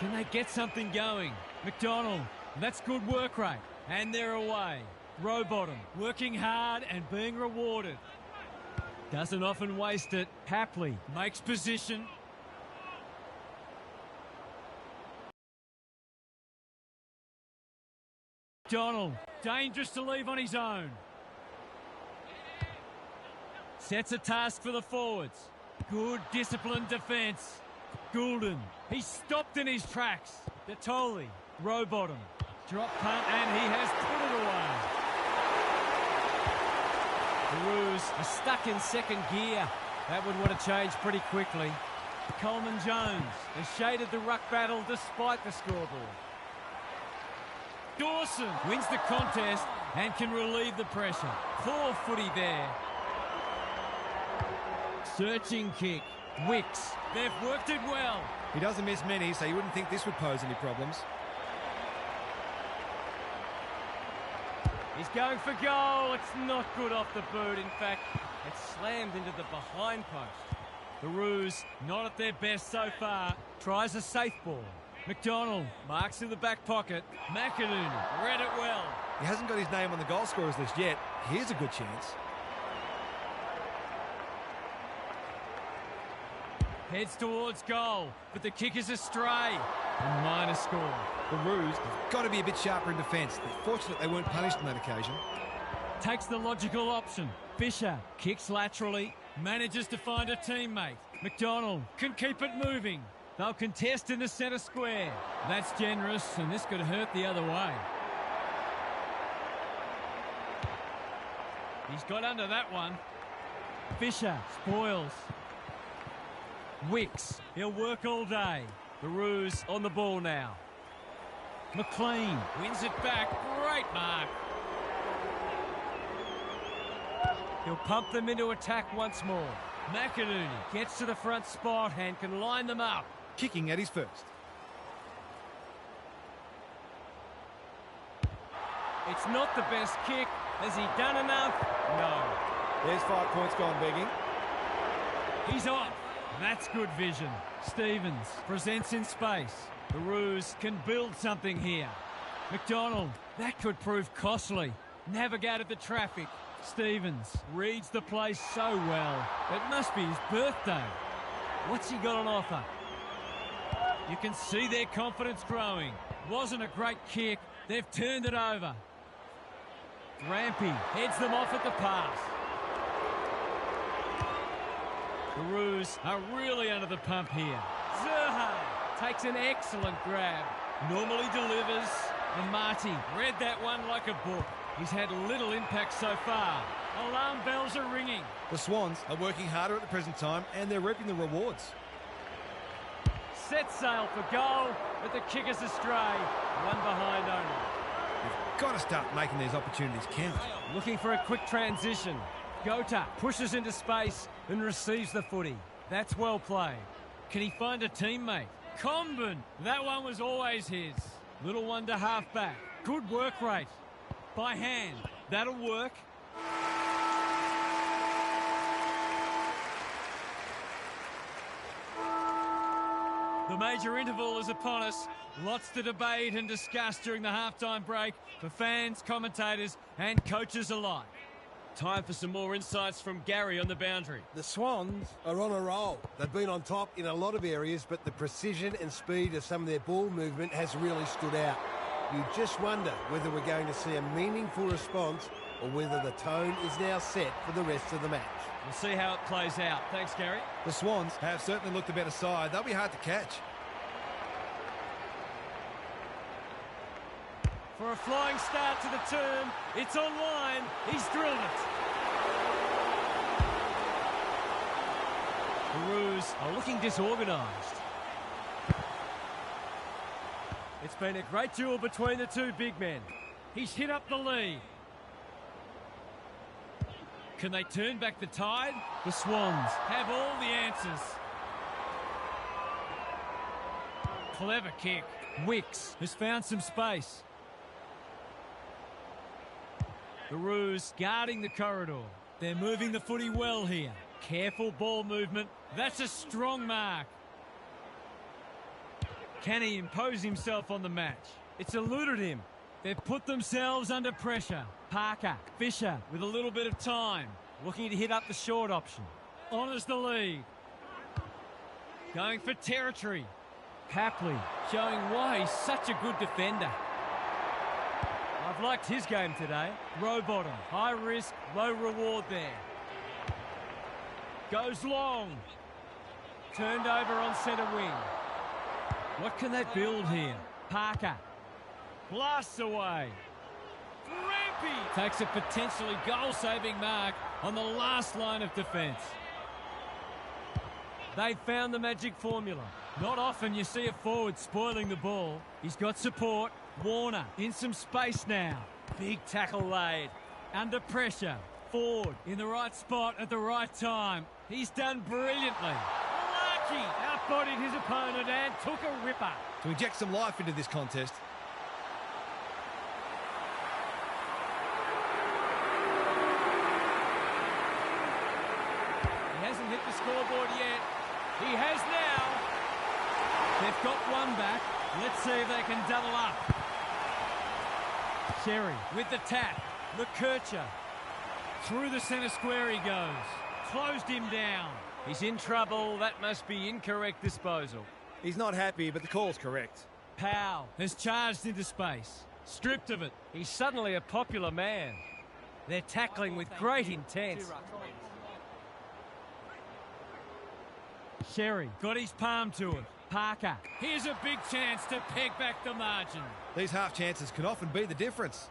Can they get something going? McDonald, that's good work rate. And they're away. Rowbottom working hard and being rewarded. Doesn't often waste it. Hapley makes position. Donald, dangerous to leave on his own. Sets a task for the forwards. Good disciplined defence. Goulden, he's stopped in his tracks. Detoli, Rowbottom. Drop punt and he has put it away. The Roos are stuck in second gear. That would want to change pretty quickly. Coleman Jones has shaded the ruck battle despite the scoreboard. Dawson wins the contest and can relieve the pressure. Poor footy there. Searching kick. Wicks. They've worked it well. He doesn't miss many, so you wouldn't think this would pose any problems. He's going for goal. It's not good off the boot. In fact, it's slammed into the behind post. The Roos, not at their best so far, tries a safe ball. McDonald marks in the back pocket. McInerney read it well. He hasn't got his name on the goal scorers list yet. Here's a good chance. Heads towards goal, but the kick is astray. A minor score. The Roos have got to be a bit sharper in defence. They're fortunate they weren't punished on that occasion. Takes the logical option. Fisher kicks laterally, manages to find a teammate. McDonald can keep it moving. They'll contest in the centre square. That's generous, and this could hurt the other way. He's got under that one. Fisher spoils. Wicks, he'll work all day. The Roos on the ball now. McLean wins it back. Great mark. He'll pump them into attack once more. McInerney gets to the front spot and can line them up. Kicking at his first. It's not the best kick. Has he done enough? No. There's 5 points gone begging. He's off. That's good vision. Stevens presents in space. The Roos can build something here. McDonald, that could prove costly. Navigated the traffic. Stevens reads the place so well. It must be his birthday. What's he got on offer? You can see their confidence growing. Wasn't a great kick. They've turned it over. Rampy heads them off at the pass. The Roos are really under the pump here. Zerha takes an excellent grab. Normally delivers. And Marty read that one like a book. He's had little impact so far. Alarm bells are ringing. The Swans are working harder at the present time, and they're reaping the rewards. Set sail for goal, but the kick is astray. One behind only. You've got to start making these opportunities count. Looking for a quick transition. Gota pushes into space and receives the footy. That's well played. Can he find a teammate? Comben, that one was always his. Little one to half back. Good work rate. By hand, that'll work. The major interval is upon us. Lots to debate and discuss during the halftime break for fans, commentators and coaches alike. Time for some more insights from Gary on the boundary. The Swans are on a roll. They've been on top in a lot of areas, but the precision and speed of some of their ball movement has really stood out. You just wonder whether we're going to see a meaningful response or whether the tone is now set for the rest of the match. We'll see how it plays out. Thanks, Gary. The Swans have certainly looked the better side. They'll be hard to catch. For a flying start to the term, it's online. He's drilled it. The Roos are looking disorganised. It's been a great duel between the two big men. He's hit up the lead. Can they turn back the tide? The Swans have all the answers. Clever kick. Wicks has found some space. The Roos guarding the corridor. They're moving the footy well here. Careful ball movement. That's a strong mark. Can he impose himself on the match? It's eluded him. They've put themselves under pressure. Parker, Fisher with a little bit of time. Looking to hit up the short option. Honours the lead. Going for territory. Papley showing why he's such a good defender. I've liked his game today. Row bottom, high risk, low reward there. Goes long. Turned over on centre wing. What can they build here? Parker. Blasts away. Rampy takes a potentially goal-saving mark on the last line of defence. They've found the magic formula. Not often you see a forward spoiling the ball. He's got support. Warner in some space now. Big tackle laid. Under pressure. Ford in the right spot at the right time. He's done brilliantly. Lucky outbodied his opponent and took a ripper. To inject some life into this contest. He hasn't hit the scoreboard yet. He has now. They've got one back. Let's see if they can double up. Sherry with the tap. Lecurcha. Through the centre square he goes. Closed him down. He's in trouble. That must be incorrect disposal. He's not happy, but the call's correct. Powell has charged into space. Stripped of it. He's suddenly a popular man. They're tackling with great intent. Sherry got his palm to it. Parker. Here's a big chance to peg back the margin. These half chances can often be the difference.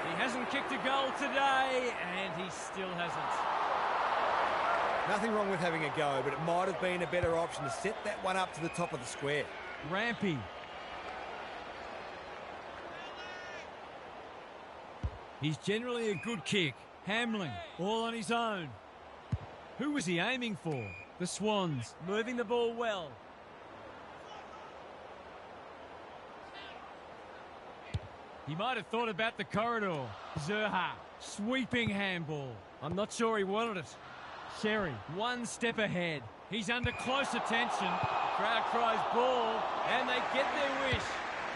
He hasn't kicked a goal today, and he still hasn't. Nothing wrong with having a go, but it might have been a better option to set that one up to the top of the square. Rampy. He's generally a good kick. Hamling, all on his own. Who was he aiming for? The Swans. Moving the ball well. He might have thought about the corridor. Zerha, sweeping handball. I'm not sure he wanted it. Sherry, one step ahead. He's under close attention. Crowd cries ball, and they get their wish.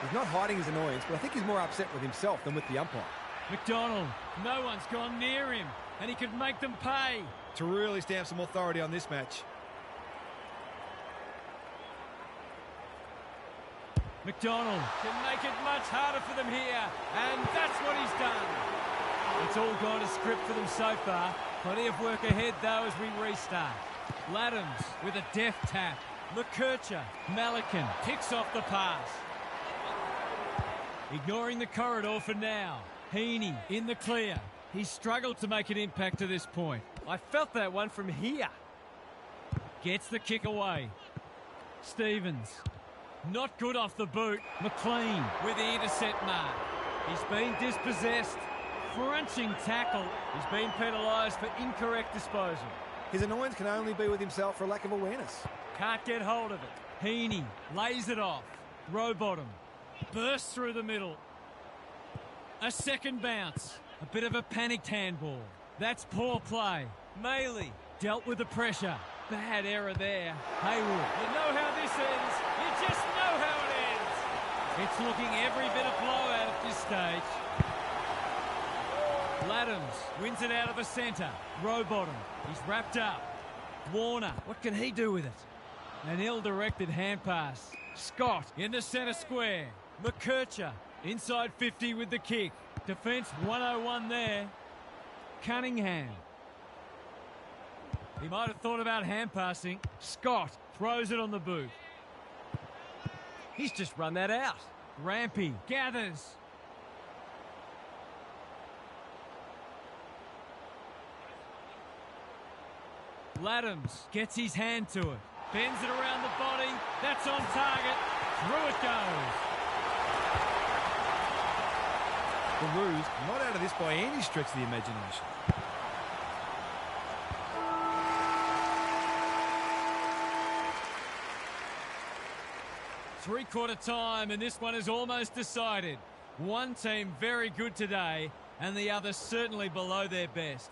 He's not hiding his annoyance, but I think he's more upset with himself than with the umpire. McDonald, no one's gone near him, and he could make them pay. To really stamp some authority on this match. McDonald Can make it much harder for them here, and that's what he's done. It's all gone to script for them so far. Plenty of work ahead, though, as we restart. Laddams with a deft tap. McKercher, Malikan picks off the pass. Ignoring the corridor for now. Heaney in the clear. He's struggled to make an impact to this point. I felt that one from here. Gets the kick away. Stevens. Not good off the boot. McLean with the intercept mark. He's been dispossessed. Crunching tackle. He's been penalised for incorrect disposal. His annoyance can only be with himself for a lack of awareness. Can't get hold of it. Heaney lays it off. Rowbottom bursts through the middle. A second bounce. A bit of a panicked handball. That's poor play. Maley. Dealt with the pressure. Bad error there. Hayward. You know how this ends. You just know how it ends. It's looking every bit of blowout at this stage. Laddams wins it out of the centre. Rowbottom. He's wrapped up. Warner. What can he do with it? An ill-directed hand pass. Scott in the centre square. McKercher inside 50 with the kick. Defence 101 there. Cunningham. He might have thought about hand passing. Scott throws it on the boot. He's just run that out. Rampy gathers. Laddams gets his hand to it. Bends it around the body. That's on target. Through it goes. The Roos not out of this by any stretch of the imagination. Three-quarter time, and this one is almost decided. One team very good today, and the other certainly below their best.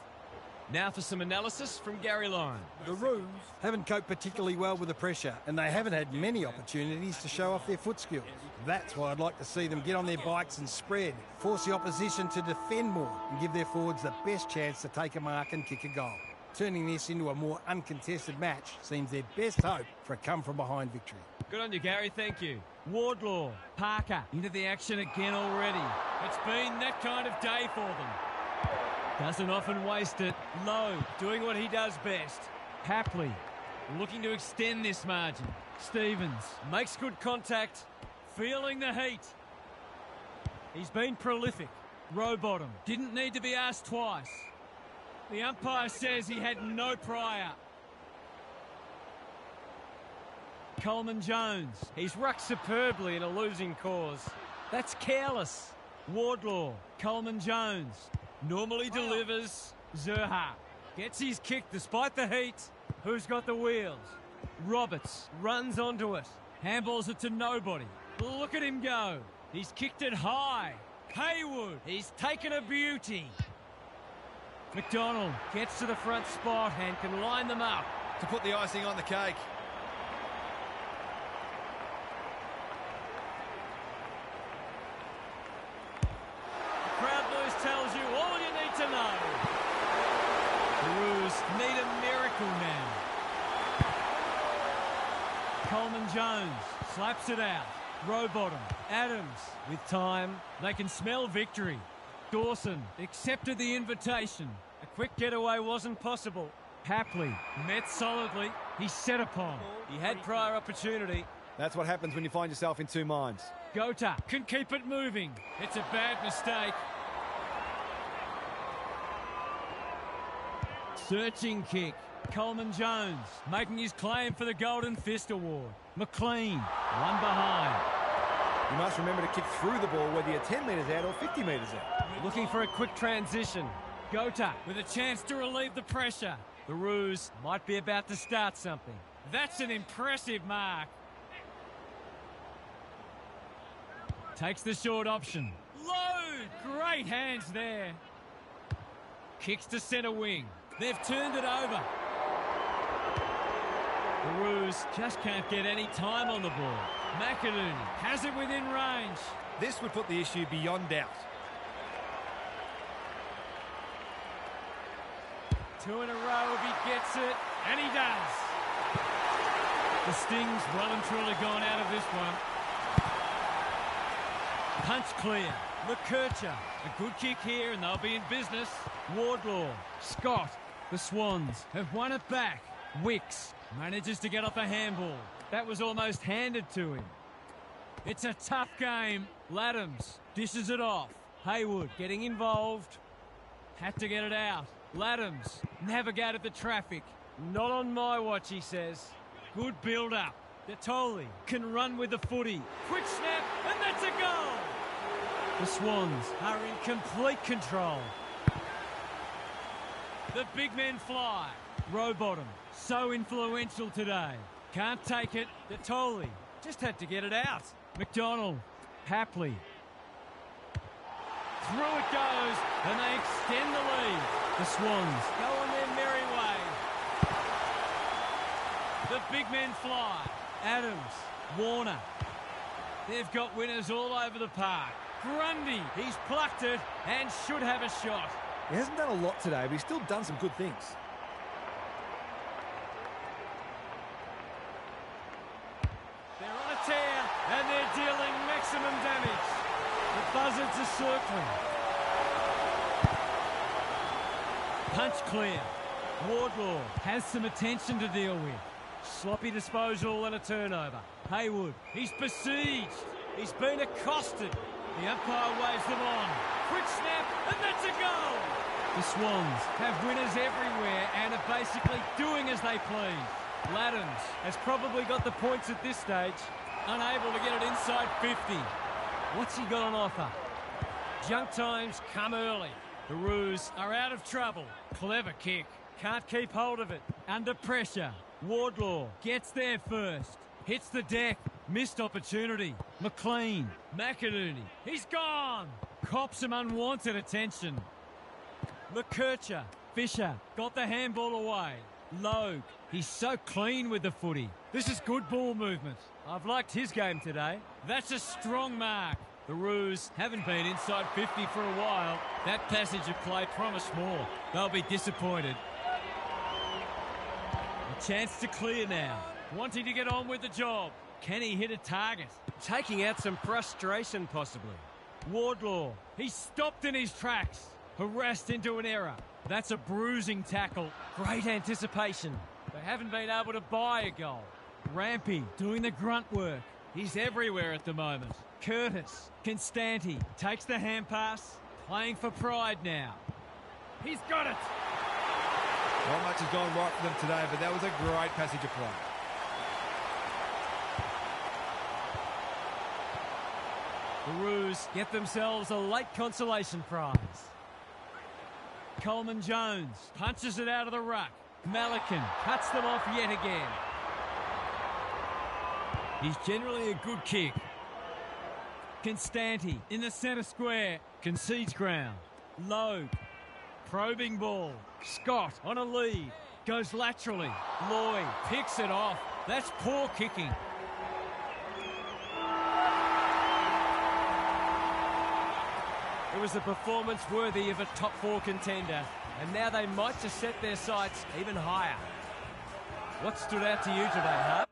Now for some analysis from Gary Lyon. The Roos haven't coped particularly well with the pressure, and they haven't had many opportunities to show off their foot skills. That's why I'd like to see them get on their bikes and spread, force the opposition to defend more, and give their forwards the best chance to take a mark and kick a goal. Turning this into a more uncontested match seems their best hope for a come-from-behind victory. Good on you, Gary. Thank you. Wardlaw, Parker into the action again already. It's been that kind of day for them. Doesn't often waste it. Lowe doing what he does best. Hapley looking to extend this margin. Stevens Makes good contact. feeling the heat. He's been prolific. Rowbottom didn't need to be asked twice. The umpire says he had no prior. Coleman Jones. He's rucked superbly in a losing cause. That's careless. Wardlaw. Coleman Jones. Normally delivers. Zerha gets his kick despite the heat. Who's got the wheels? Roberts runs onto it. Handballs it to nobody. Look at him go. He's kicked it high. Haywood. He's taken a beauty. McDonald gets to the front spot and can line them up. To put the icing on the cake. Slaps it out. Rowbottom. Adams with time. They can smell victory. Dawson accepted the invitation. A quick getaway wasn't possible. Hapley met solidly. He's set upon. He had prior opportunity. That's what happens when you find yourself in two minds. Gota can keep it moving. It's a bad mistake. Searching kick. Coleman Jones making his claim for the Golden Fist Award. McLean, one behind. You must remember to kick through the ball whether you're 10 metres out or 50 metres out. Looking for a quick transition. Gota with a chance to relieve the pressure. The Roos might be about to start something. That's an impressive mark. Takes the short option. Load! Great hands there. Kicks to centre wing. They've turned it over. The Roos just can't get any time on the ball. McInerney has it within range. This would put the issue beyond doubt. Two in a row if he gets it, and he does. The Sting's well and truly gone out of this one. Punch clear. McKercher. A good kick here and they'll be in business. Wardlaw. Scott. The Swans have won it back. Wicks manages to get off a handball. That was almost handed to him. It's a tough game. Laddams dishes it off. Haywood getting involved. Had to get it out. Laddams navigated the traffic. Not on my watch, he says. Good build-up. Detoli can run with the footy. Quick snap, and that's a goal! The Swans are in complete control. The big men fly. Rowbottom, so influential today. Can't take it. Detoli just had to get it out. McDonald, Hapley. Through it goes, and they extend the lead. The Swans go on their merry way. The big men fly. Adams, Warner. They've got winners all over the park. Grundy, he's plucked it and should have a shot. He hasn't done a lot today, but he's still done some good things. They're on a tear and they're dealing maximum damage. The buzzards are circling. Punch clear. Wardlaw has some attention to deal with. Sloppy disposal and a turnover. Haywood, he's besieged. He's been accosted. The umpire waves them on. Quick snap, and that's a goal! The Swans have winners everywhere and are basically doing as they please. Laddams has probably got the points at this stage. Unable to get it inside 50. What's he got on offer? Junk times come early. The Roos are out of trouble. Clever kick. Can't keep hold of it. Under pressure. Wardlaw gets there first. Hits the deck. Missed opportunity. McLean. McInerney. He's gone. Cops some unwanted attention. McKercher. Fisher got the handball away. Logue. He's so clean with the footy. This is good ball movement. I've liked his game today. That's a strong mark. The Roos haven't been inside 50 for a while. That passage of play promised more. They'll be disappointed. A chance to clear now. Wanting to get on with the job. Can he hit a target? Taking out some frustration, possibly. Wardlaw. He's stopped in his tracks. Harassed into an error. That's a bruising tackle. Great anticipation. They haven't been able to buy a goal. Rampy doing the grunt work. He's everywhere at the moment. Curtis. Constanti takes the hand pass. Playing for pride now. He's got it. Not much has gone right for them today, but that was a great passage of play. The Roos get themselves a late consolation prize. Coleman Jones punches it out of the ruck. Malikan cuts them off yet again. He's generally a good kick. Constanti in the centre square. Concedes ground. Logue. Probing ball. Scott on a lead. Goes laterally. Lloyd picks it off. That's poor kicking. It was a performance worthy of a top 4 contender, and now they might just set their sights even higher. What stood out to you today, Hart?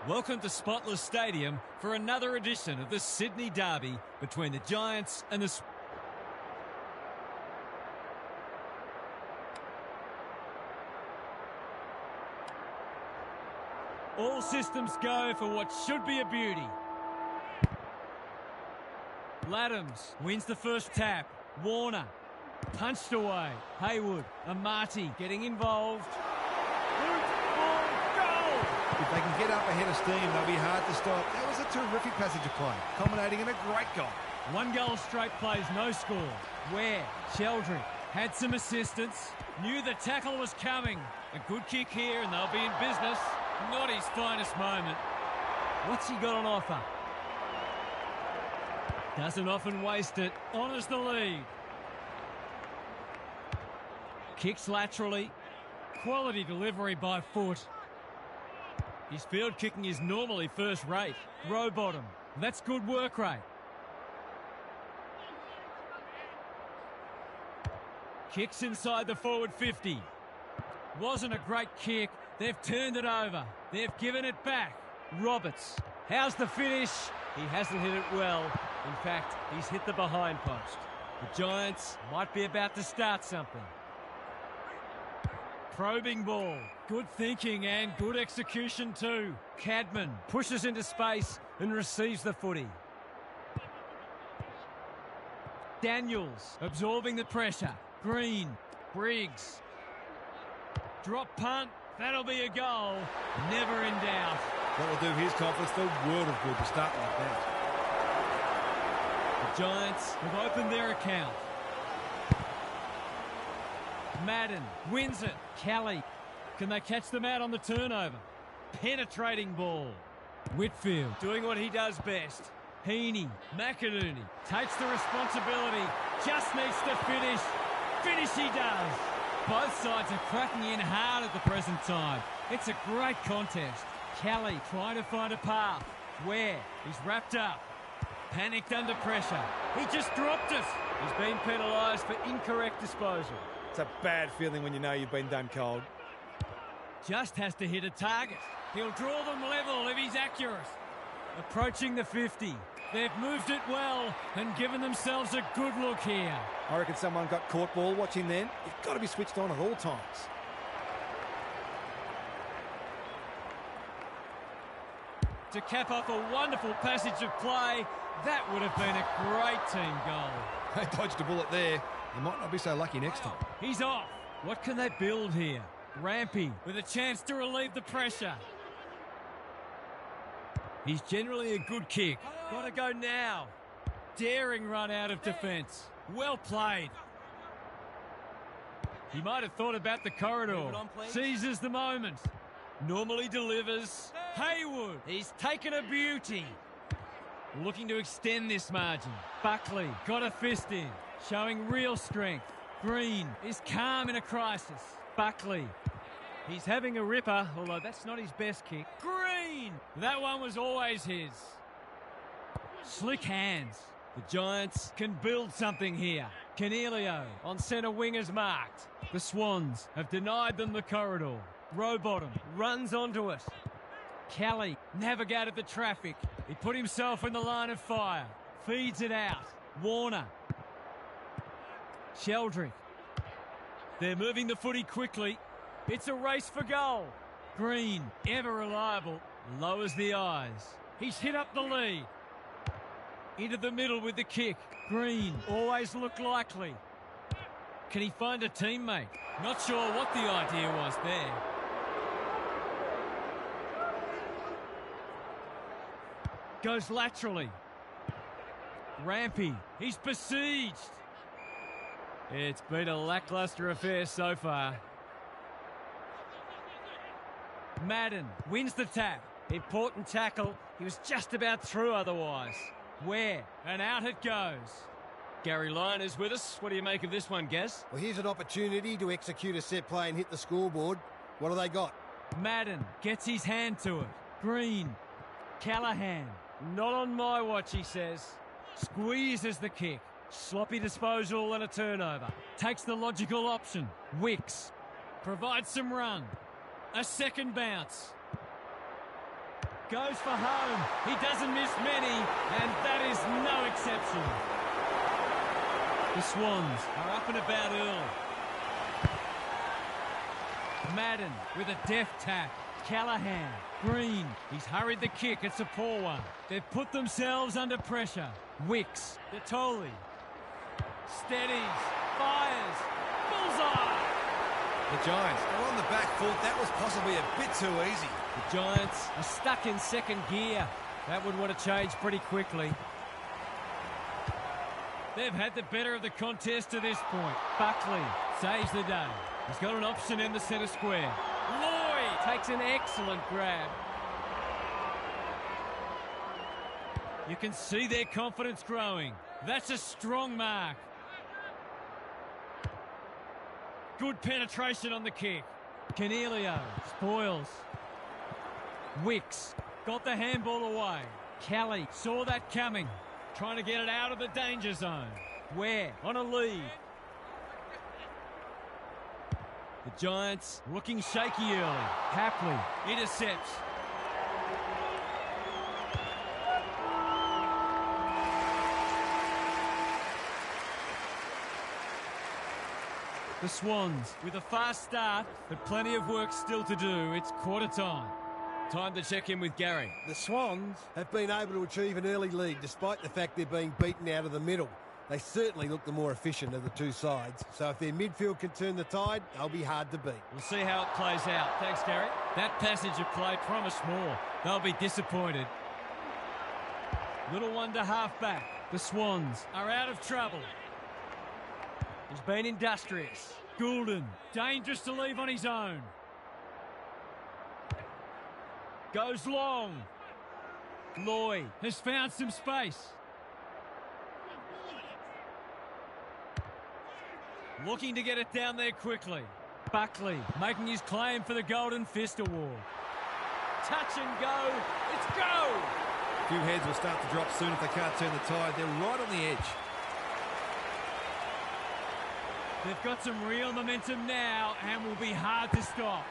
Welcome to Spotless Stadium for another edition of the Sydney Derby between the Giants and the Swans. All systems go for what should be a beauty. Laddams wins the first tap. Warner punched away. Haywood, Amati getting involved. If they can get up ahead of steam, they'll be hard to stop. That was a terrific passage of play, culminating in a great goal. 1 goal straight plays, no score. Where Sheldrick had some assistance, knew the tackle was coming. A good kick here and they'll be in business. Not his finest moment. What's he got on offer? Doesn't often waste it. Honours the lead. Kicks laterally. Quality delivery by foot. His field kicking is normally first rate. Row bottom. That's good work rate. Kicks inside the forward 50. Wasn't a great kick. They've turned it over. They've given it back. Roberts. How's the finish? He hasn't hit it well. In fact, he's hit the behind post. The Giants might be about to start something. Probing ball. Good thinking and good execution too. Cadman pushes into space and receives the footy. Daniels absorbing the pressure. Green. Briggs. Drop punt. That'll be a goal. Never in doubt. That will do his confidence the world of good to start like that. The Giants have opened their account. Madden wins it. Kelly. Can they catch them out on the turnover? Penetrating ball. Whitfield doing what he does best. Heaney. McInerney takes the responsibility. Just needs to finish. Finish he does. Both sides are cracking in hard at the present time. It's a great contest. Kelly trying to find a path. Where? He's wrapped up. Panicked under pressure. He just dropped it. He's been penalised for incorrect disposal. It's a bad feeling when you know you've been done cold. Just has to hit a target. He'll draw them level if he's accurate. Approaching the 50. They've moved it well and given themselves a good look here. I reckon someone got caught ball watching then. You've got to be switched on at all times. To cap off a wonderful passage of play, that would have been a great team goal. They dodged a bullet there. They might not be so lucky next time. He's off. What can they build here? Rampy with a chance to relieve the pressure. He's generally a good kick. Got to go now. Daring run out of defence. Well played. He might have thought about the corridor. Seizes the moment. Normally delivers. Haywood. He's taken a beauty. Looking to extend this margin. Buckley got a fist in. Showing real strength. Green is calm in a crisis. Buckley. He's having a ripper, although that's not his best kick. Green! That one was always his. Slick hands. The Giants can build something here. Canelio on centre wing is marked. The Swans have denied them the corridor. Rowbottom runs onto it. Kelly navigated the traffic. He put himself in the line of fire. Feeds it out. Warner. Sheldrick. They're moving the footy quickly. It's a race for goal. Green, ever reliable, lowers the eyes. He's hit up the lead. Into the middle with the kick. Green, always looked likely. Can he find a teammate? Not sure what the idea was there. Goes laterally. Rampy, he's besieged. It's been a lacklustre affair so far. Madden wins the tap. Important tackle. He was just about through otherwise. Where? And out it goes. Gary Lyon is with us. What do you make of this one, Gaz? Well, here's an opportunity to execute a set play and hit the scoreboard. What do they got? Madden gets his hand to it. Green. Callahan. Not on my watch, he says. Squeezes the kick. Sloppy disposal and a turnover. Takes the logical option. Wicks. Provides some run. A second bounce. Goes for home. He doesn't miss many, and that is no exception. The Swans are up and about early. Madden with a deft tap. Callahan. Green. He's hurried the kick. It's a poor one. They've put themselves under pressure. Wicks. Vitoli. Steadies. Fires. Bullseye. The Giants are on the back foot. That was possibly a bit too easy. The Giants are stuck in second gear. That would want to change pretty quickly. They've had the better of the contest to this point. Buckley saves the day. He's got an option in the centre square. Lloyd takes an excellent grab. You can see their confidence growing. That's a strong mark. Good penetration on the kick. Canelio spoils. Wicks got the handball away. Kelly saw that coming. Trying to get it out of the danger zone. Ware on a lead. The Giants looking shaky early. Hapley intercepts. The Swans with a fast start, but plenty of work still to do. It's quarter time. Time to check in with Gary. The Swans have been able to achieve an early lead despite the fact they're being beaten out of the middle. They certainly look the more efficient of the two sides. So if their midfield can turn the tide, they'll be hard to beat. We'll see how it plays out. Thanks, Gary. That passage of play promised more. They'll be disappointed. Little one to half back. The Swans are out of trouble. He's been industrious. Goulden, dangerous to leave on his own. Goes long. Lloyd has found some space. Looking to get it down there quickly. Buckley making his claim for the Golden Fist Award. Touch and go. It's go! A few heads will start to drop soon if they can't turn the tide. They're right on the edge. They've got some real momentum now and will be hard to stop.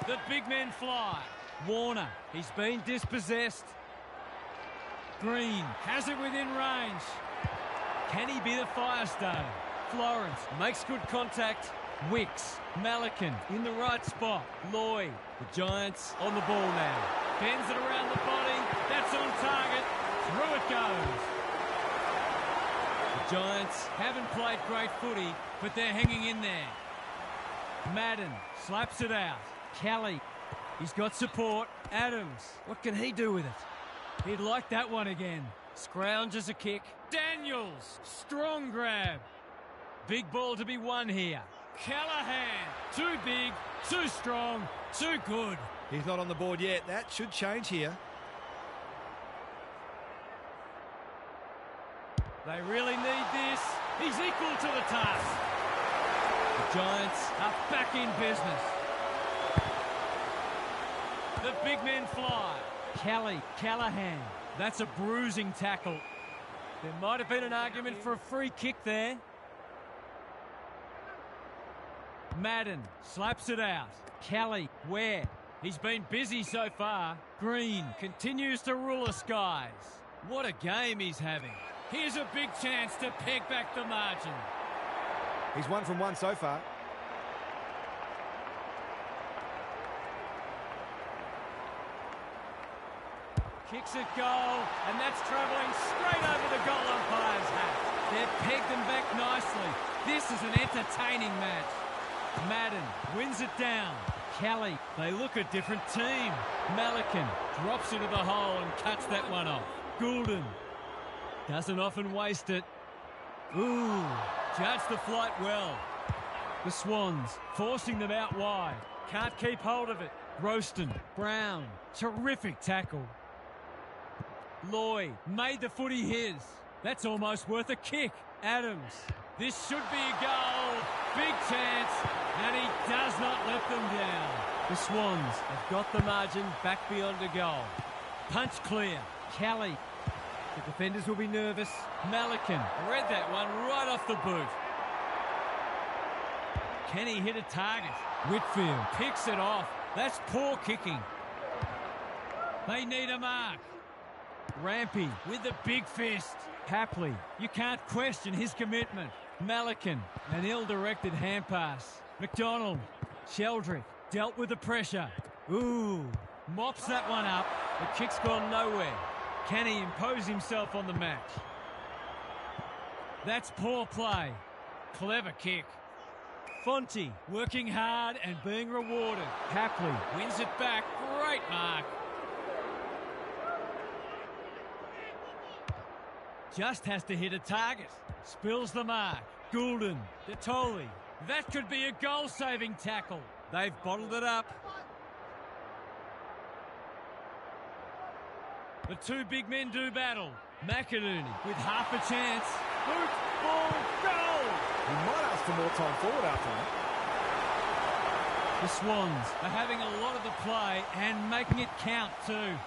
The big men fly. Warner, he's been dispossessed. Green has it within range. Can he be the Firestone? Florence makes good contact. Wicks, Malikan in the right spot. Lloyd, the Giants on the ball now. Bends it around the body. That's on target. Through it goes. The Giants haven't played great footy, but they're hanging in there. Madden slaps it out. Kelly, he's got support. Adams, what can he do with it? He'd like that one again. Scrounges a kick. Daniels, strong grab. Big ball to be won here. Callahan, too big, too strong, too good. He's not on the board yet. That should change here. They really need this. He's equal to the task. The Giants are back in business. The big men fly. Kelly, Callahan. That's a bruising tackle. There might have been an argument for a free kick there. Madden slaps it out. Kelly, Ware. He's been busy so far. Green continues to rule the skies. What a game he's having. Here's a big chance to peg back the margin. He's 1 from 1 so far. Kicks it goal, and that's travelling straight over the goal umpire's hat. They've pegged them back nicely. This is an entertaining match. Madden wins it down. Kelly, they look a different team. Malikan drops into the hole and cuts that one off. Goulden doesn't often waste it. Ooh, judged the flight well. The Swans forcing them out wide. Can't keep hold of it. Roaston, Brown, terrific tackle. Lloyd made the footy his. That's almost worth a kick. Adams, this should be a goal. Big chance, and he does not let them down. The Swans have got the margin back beyond a goal. Punch clear. Kelly. The defenders will be nervous. Malikan read that one right off the boot. Can he hit a target? Whitfield picks it off. That's poor kicking. They need a mark. Rampy with the big fist. Hapley, you can't question his commitment. Malikan, an ill-directed hand pass. McDonald, Sheldrick, dealt with the pressure. Ooh, mops that one up. The kick's gone nowhere. Can he impose himself on the match? That's poor play. Clever kick. Fonte working hard and being rewarded. Hapley wins it back. Great mark. Just has to hit a target. Spills the mark. Goulden. Detoli. That could be a goal-saving tackle. They've bottled it up. The two big men do battle. McInerney with half a chance. Boot, ball, goal! He might ask for more time forward after that. The Swans are having a lot of the play and making it count too.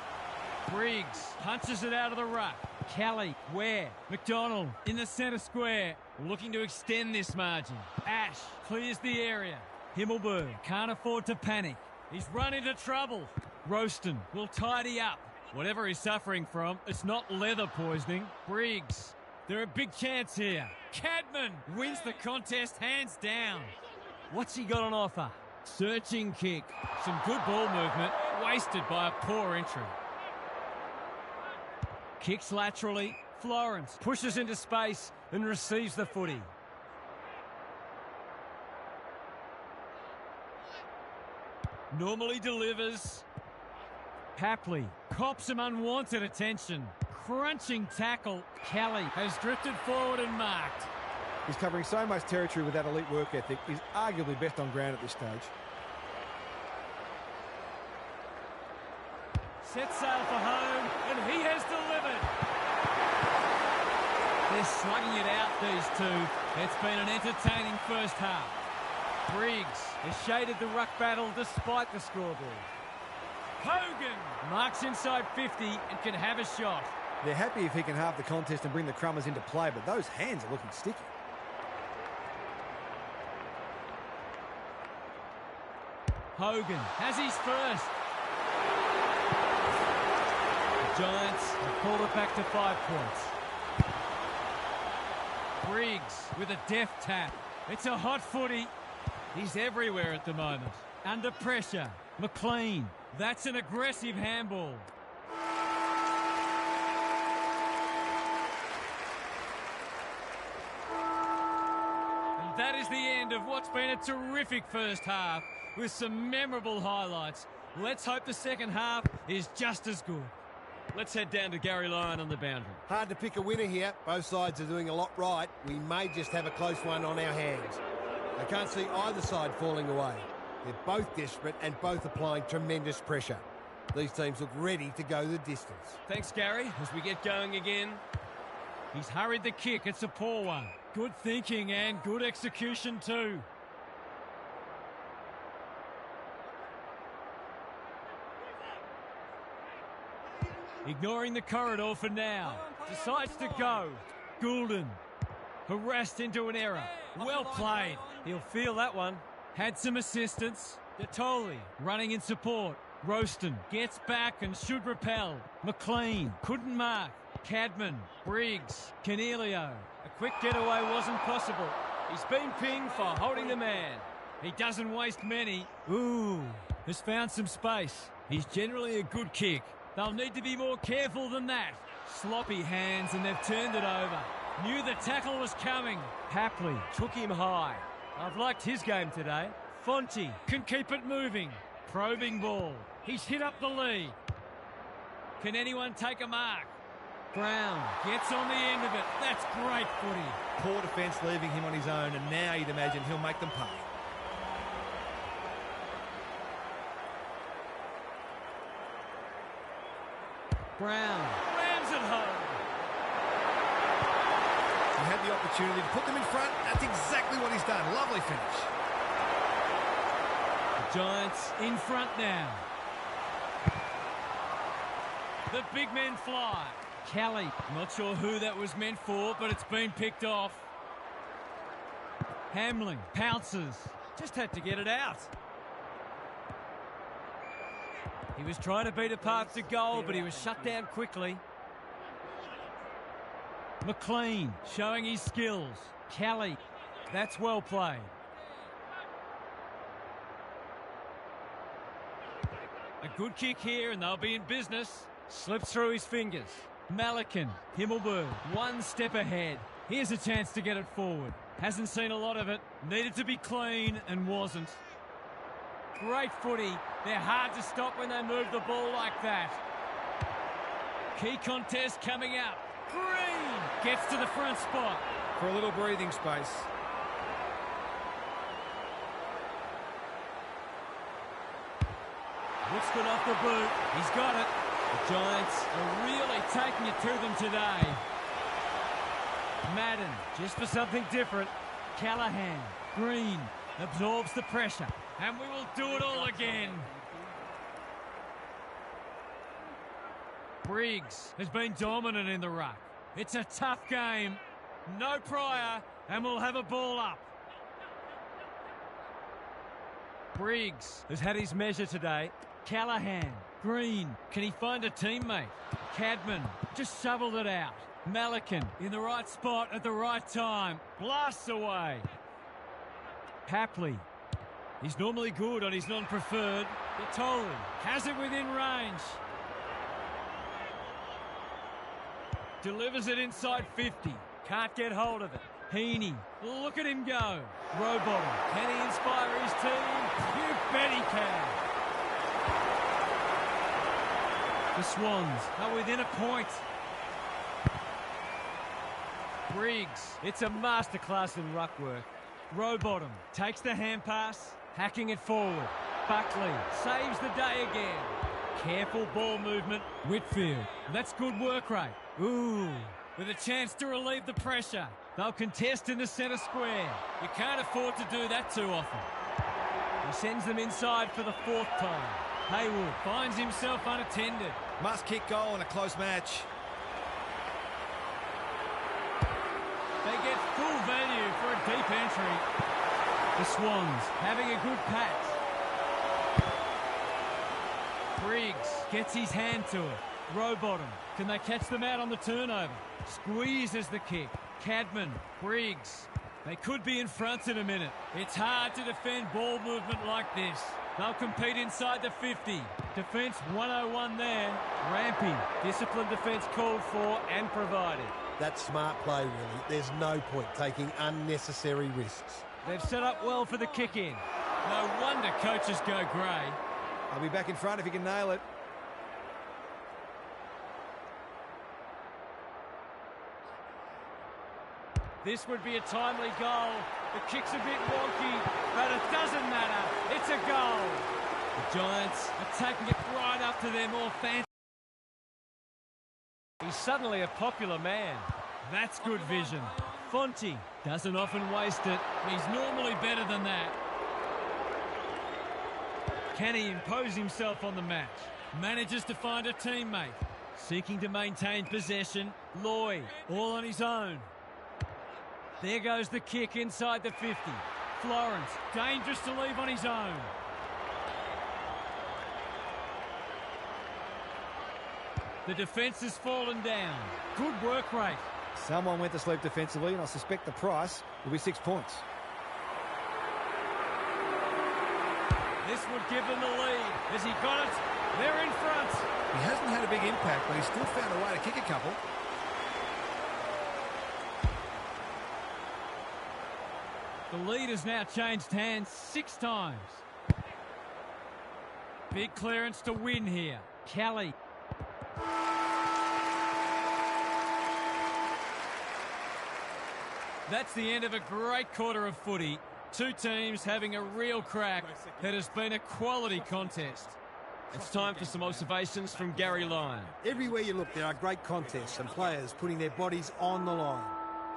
Briggs punches it out of the ruck. Kelly, Ware, McDonald in the centre square, looking to extend this margin. Ash clears the area. Himmelberg can't afford to panic. He's run into trouble. Roaston will tidy up. Whatever he's suffering from, it's not leather poisoning. Briggs, they're a big chance here. Cadman wins the contest hands down. What's he got on offer? Searching kick. Some good ball movement, wasted by a poor entry. Kicks laterally. Florence pushes into space and receives the footy. Normally delivers. Hapley cops some unwanted attention. Crunching tackle. Kelly has drifted forward and marked. He's covering so much territory with that elite work ethic. He's arguably best on ground at this stage. Set sail for home, and he has delivered. They're slugging it out, these two. It's been an entertaining first half. Briggs has shaded the ruck battle despite the scoreboard. Hogan marks inside 50 and can have a shot. They're happy if he can halve the contest and bring the Crummers into play, but those hands are looking sticky. Hogan has his first. The Giants have pulled it back to 5 points. Briggs with a deft tap. It's a hot footy. He's everywhere at the moment. Under pressure. McLean. That's an aggressive handball. And that is the end of what's been a terrific first half with some memorable highlights. Let's hope the second half is just as good. Let's head down to Gary Lyon on the boundary. Hard to pick a winner here. Both sides are doing a lot right. We may just have a close one on our hands. I can't see either side falling away. They're both desperate and both applying tremendous pressure. These teams look ready to go the distance. Thanks, Gary. As we get going again, he's hurried the kick. It's a poor one. Good thinking and good execution too. Ignoring the corridor for now. Decides to go. Goulden. Harassed into an error. Well played. He'll feel that one. Had some assistance. Detoli running in support. Roaston gets back and should repel. McLean couldn't mark. Cadman. Briggs. Cornelio. A quick getaway wasn't possible. He's been pinged for holding the man. He doesn't waste many. Ooh. Has found some space. He's generally a good kick. They'll need to be more careful than that. Sloppy hands and they've turned it over. Knew the tackle was coming. Hapley took him high. I've liked his game today. Fonte can keep it moving. Probing ball. He's hit up the lead. Can anyone take a mark? Brown gets on the end of it. That's great footy. Poor defence leaving him on his own, and now you'd imagine he'll make them pay. Brown rams it home. He had the opportunity to put them in front. That's exactly what he's done. Lovely finish. The Giants in front now. The big men fly. Kelly, not sure who that was meant for, but it's been picked off. Hamling pounces. Just had to get it out. He was trying to beat a path to goal, but he was shut down quickly. McLean showing his skills. Kelly, that's well played. A good kick here and they'll be in business. Slips through his fingers. Malikan, Himmelberg, one step ahead. Here's a chance to get it forward. Hasn't seen a lot of it. Needed to be clean and wasn't. Great footy. They're hard to stop when they move the ball like that. Key contest coming up. Green gets to the front spot. For a little breathing space. Looks good off the boot. He's got it. The Giants are really taking it to them today. Madden, just for something different. Callahan, Green, absorbs the pressure. And we will do it all again. Briggs has been dominant in the ruck. It's a tough game. No prior, and we'll have a ball up. Briggs has had his measure today. Callahan, Green, can he find a teammate? Cadman just shoveled it out. Malikan in the right spot at the right time. Blasts away. Hapley. He's normally good on his non-preferred. Vittori has it within range. Delivers it inside 50. Can't get hold of it. Heaney, look at him go. Rowbottom, can he inspire his team? You bet he can. The Swans are within a point. Briggs, it's a masterclass in ruck work. Rowbottom takes the hand pass, hacking it forward. Buckley saves the day again. Careful ball movement. Whitfield, that's good work rate. Ooh, with a chance to relieve the pressure. They'll contest in the centre square. You can't afford to do that too often. He sends them inside for the fourth time. Haywood finds himself unattended. Must kick goal in a close match. They get full value for a deep entry. The Swans having a good patch. Briggs gets his hand to it. Rowbottom, can they catch them out on the turnover? Squeezes the kick. Cadman, Briggs. They could be in front in a minute. It's hard to defend ball movement like this. They'll compete inside the 50. Defence 101 there. Rampy, disciplined defence called for and provided. That's smart play, really. There's no point taking unnecessary risks. They've set up well for the kick-in. No wonder coaches go grey. I'll be back in front if he can nail it. This would be a timely goal. The kick's a bit wonky, but it doesn't matter. It's a goal. The Giants are taking it right up to their more fancy. He's suddenly a popular man. That's good vision. Fonte doesn't often waste it. He's normally better than that. Can he impose himself on the match? Manages to find a teammate. Seeking to maintain possession. Lloyd, all on his own. There goes the kick inside the 50. Florence, dangerous to leave on his own. The defence has fallen down. Good work rate. Someone went to sleep defensively, and I suspect the price will be 6 points. This would give them the lead. Has he got it? They're in front. He hasn't had a big impact, but he's still found a way to kick a couple. The lead has now changed hands 6 times. Big clearance to win here. Kelly. That's the end of a great quarter of footy. Two teams having a real crack. It has been a quality contest. It's time for some observations from Gary Lyon. Everywhere you look, there are great contests and players putting their bodies on the line.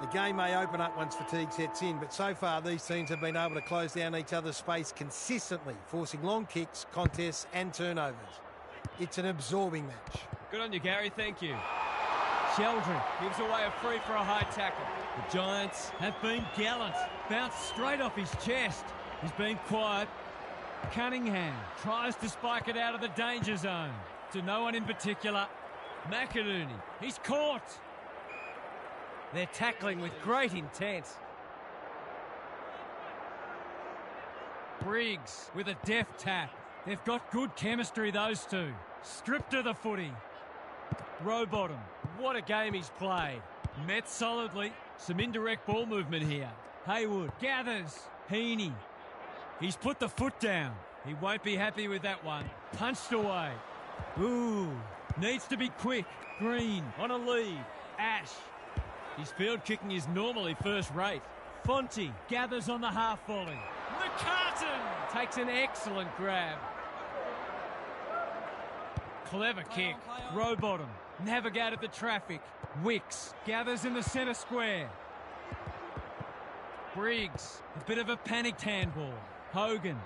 The game may open up once fatigue sets in, but so far these teams have been able to close down each other's space consistently, forcing long kicks, contests and turnovers. It's an absorbing match. Good on you, Gary. Thank you. Sheldrick gives away a free for a high tackle. The Giants have been gallant. Bounced straight off his chest. He's been quiet. Cunningham tries to spike it out of the danger zone. To no one in particular. McInerney, he's caught. They're tackling with great intent. Briggs with a deft tap. They've got good chemistry, those two. Stripped of the footy. Rowbottom. What a game he's played. Met solidly. Some indirect ball movement here. Haywood gathers. Heaney. He's put the foot down. He won't be happy with that one. Punched away. Ooh. Needs to be quick. Green on a lead. Ash. His field kicking is normally first rate. Fonte gathers on the half volley. McCartan takes an excellent grab. Clever kick. Rowbottom navigated the traffic. Wicks gathers in the centre square. Briggs, a bit of a panicked handball. Hogan.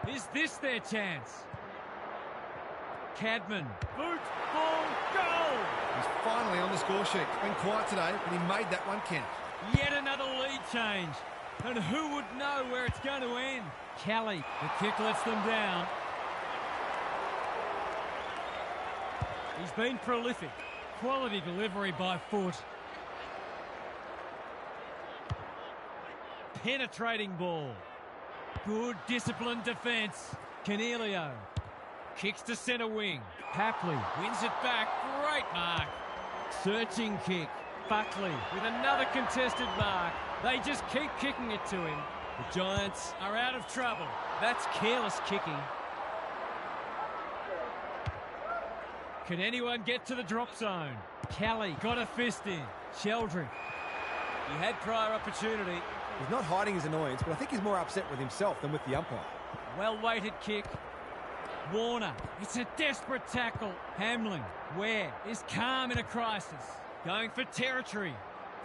Is this their chance? Cadman. Boot, ball, goal! He's finally on the score sheet. It's been quiet today, but he made that one count. Yet another lead change. And who would know where it's going to end? Kelly. The kick lets them down. He's been prolific. Quality delivery by foot. Penetrating ball. Good disciplined defence. Canelio. Kicks to centre wing. Papley wins it back. Great mark. Searching kick. Buckley with another contested mark. They just keep kicking it to him. The Giants are out of trouble. That's careless kicking. Can anyone get to the drop zone? Kelly got a fist in. Sheldrick. He had prior opportunity. He's not hiding his annoyance, but I think he's more upset with himself than with the umpire. Well-weighted kick. Warner. It's a desperate tackle. Hamling. Ware is calm in a crisis. Going for territory.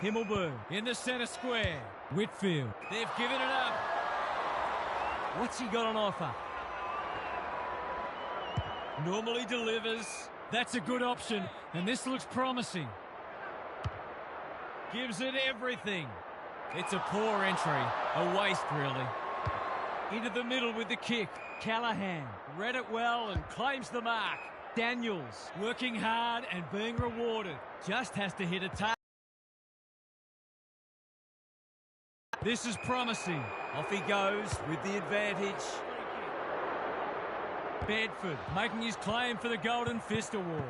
Himmelberg in the centre square. Whitfield. They've given it up. What's he got on offer? Normally delivers. That's a good option, and this looks promising. Gives it everything. It's a poor entry. A waste, really. Into the middle with the kick. Callahan read it well and claims the mark. Daniels working hard and being rewarded. Just has to hit a target. This is promising. Off he goes with the advantage. Bedford making his claim for the Golden Fist Award.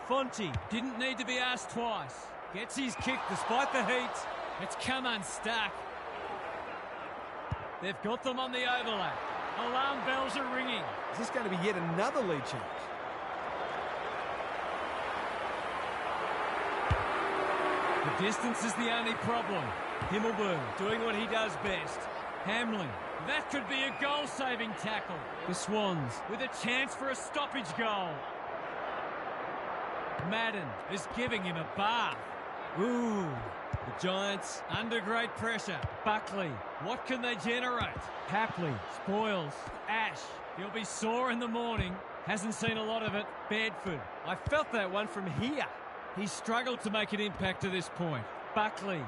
Fonte didn't need to be asked twice. Gets his kick despite the heat. It's come unstuck. They've got them on the overlap. Alarm bells are ringing. Is this going to be yet another lead change? The distance is the only problem. Himmelberg doing what he does best. Hamling. That could be a goal-saving tackle. The Swans with a chance for a stoppage goal. Madden is giving him a bath. Ooh. The Giants under great pressure. Buckley. What can they generate? Papley. Spoils. Ash. He'll be sore in the morning. Hasn't seen a lot of it. Bedford. I felt that one from here. He's struggled to make an impact to this point. Buckley.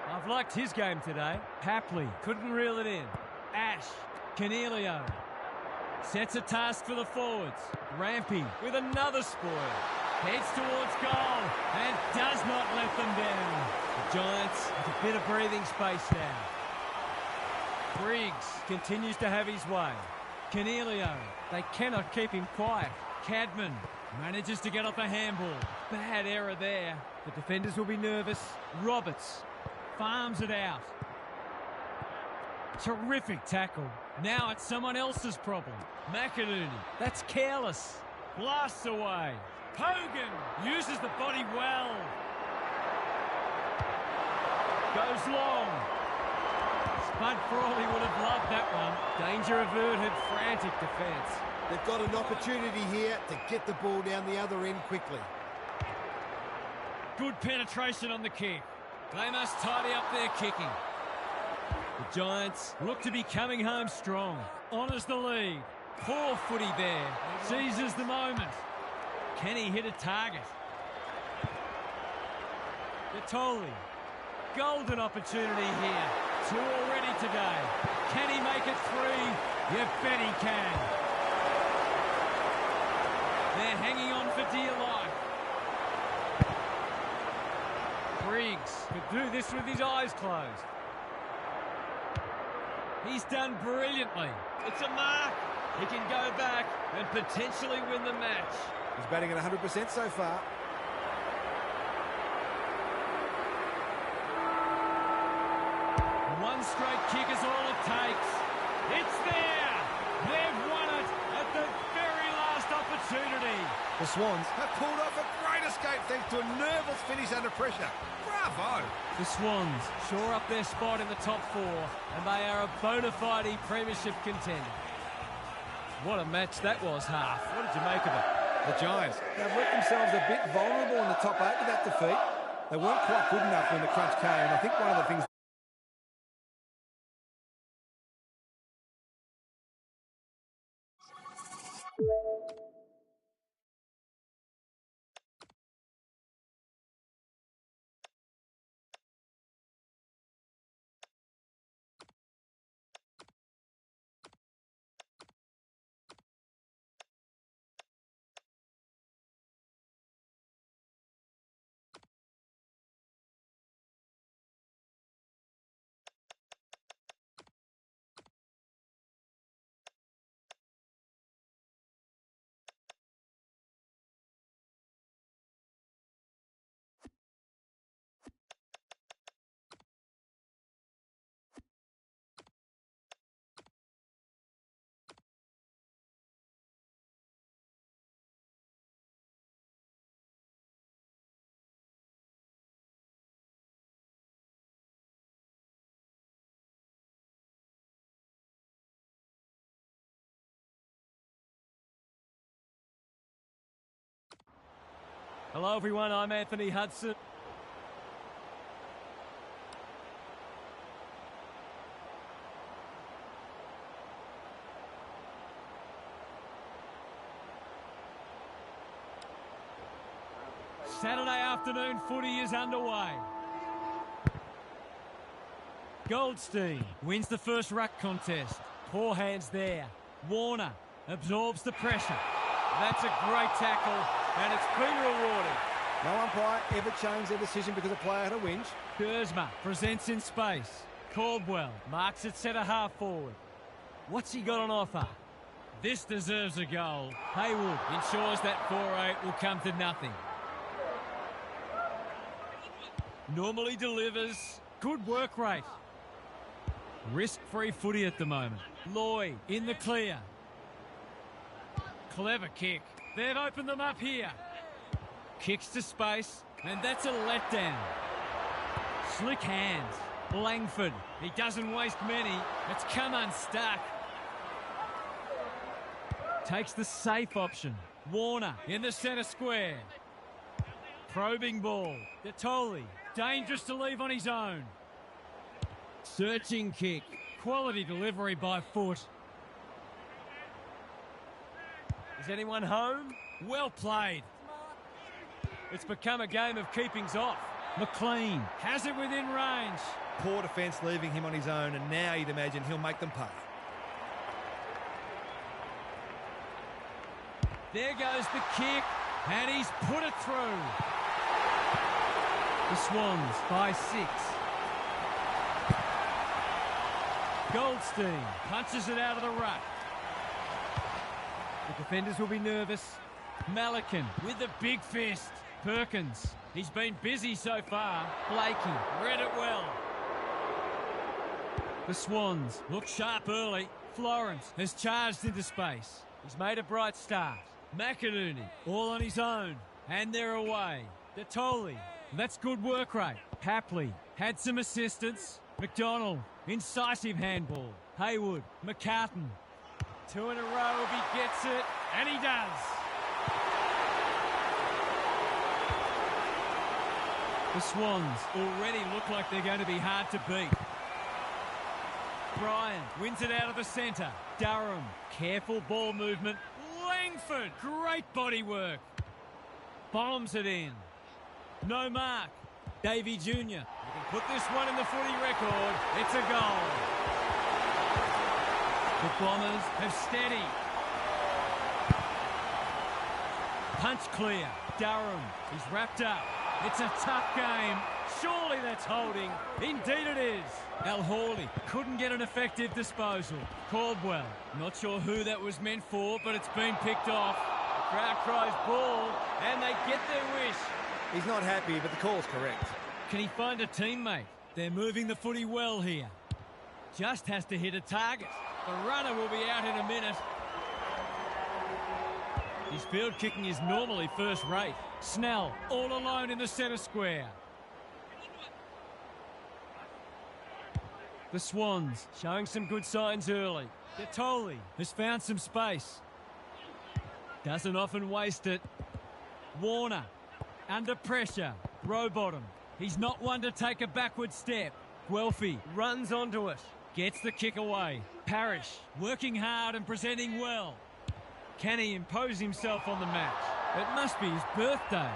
I've liked his game today. Papley. Couldn't reel it in. Ash. Canelio. Sets a task for the forwards. Rampy with another spoil. Heads towards goal and does not let them down. The Giants with a bit of breathing space now. Briggs continues to have his way. Canelio. They cannot keep him quiet. Cadman manages to get off a handball. Bad error there. The defenders will be nervous. Roberts farms it out. Terrific tackle. Now it's someone else's problem. McInerney. That's careless. Blasts away. Hogan uses the body well. Goes long. Spud Frawley would have loved that one. Danger averted, frantic defence. They've got an opportunity here to get the ball down the other end quickly. Good penetration on the kick. They must tidy up their kicking. The Giants look to be coming home strong. Honours the lead. Poor footy there. Seizes the moment. Can he hit a target? Gatoli golden opportunity here. 2 already today. Can he make it 3? You bet he can. They're hanging on for dear life. Briggs could do this with his eyes closed. He's done brilliantly. It's a mark. He can go back and potentially win the match. He's batting at 100% so far. One straight kick is all it takes. It's there. They've won it at the very last opportunity. The Swans have pulled off a great escape thanks to a nervous finish under pressure. Bravo! The Swans shore up their spot in the top 4, and they are a bona fide premiership contender. What a match that was, Half. What did you make of it? The Giants. They've left themselves a bit vulnerable in the top 8 with that defeat. They weren't quite good enough when the crunch came, and I think one of the things... Hello, everyone. I'm Anthony Hudson. Saturday afternoon footy is underway. Goldstein wins the first ruck contest. Poor hands there. Warner absorbs the pressure. That's a great tackle, and it's been rewarded. No umpire ever changed their decision because a player had a whinge. Kurzma presents in space. Caldwell marks it centre half forward. What's he got on offer? This deserves a goal. Haywood ensures that 4-8 will come to nothing. Normally delivers. Good work rate. Risk-free footy at the moment. Lloyd in the clear. Clever kick. They've opened them up here. Kicks to space, and that's a letdown. Slick hands. Langford. He doesn't waste many. It's come unstuck. Takes the safe option. Warner in the centre square. Probing ball. Detoli. Dangerous to leave on his own. Searching kick. Quality delivery by foot. Is anyone home? Well played. It's become a game of keepings off. McLean has it within range. Poor defence leaving him on his own, and now you'd imagine he'll make them pay. There goes the kick, and he's put it through. The Swans by 6. Goldstein punches it out of the ruck. The defenders will be nervous. Malikan with the big fist. Perkins, he's been busy so far. Blakey read it well. The Swans look sharp early. Florence has charged into space. He's made a bright start. McInerney all on his own. And they're away. Detoli, that's good work rate. Hapley had some assistance. McDonald, incisive handball. Haywood, McCartan. 2 in a row if he gets it, and he does. The Swans already look like they're going to be hard to beat. Bryan wins it out of the centre. Durham, careful ball movement. Langford, great body work. Bombs it in. No mark. Davey Jr. can put this one in the footy record. It's a goal. The Bombers have steady. Punch clear. Durham, he's wrapped up. It's a tough game. Surely that's holding. Indeed it is. Al Hawley couldn't get an effective disposal. Caldwell, not sure who that was meant for, but it's been picked off. The crowd cries ball, and they get their wish. He's not happy, but the call's correct. Can he find a teammate? They're moving the footy well here. Just has to hit a target. The runner will be out in a minute. His field kicking is normally first rate. Snell all alone in the centre square. The Swans showing some good signs early. Detoli has found some space. Doesn't often waste it. Warner under pressure. Rowbottom. He's not one to take a backward step. Guelphy runs onto it. Gets the kick away. Parrish working hard and presenting well. Can he impose himself on the match? It must be his birthday.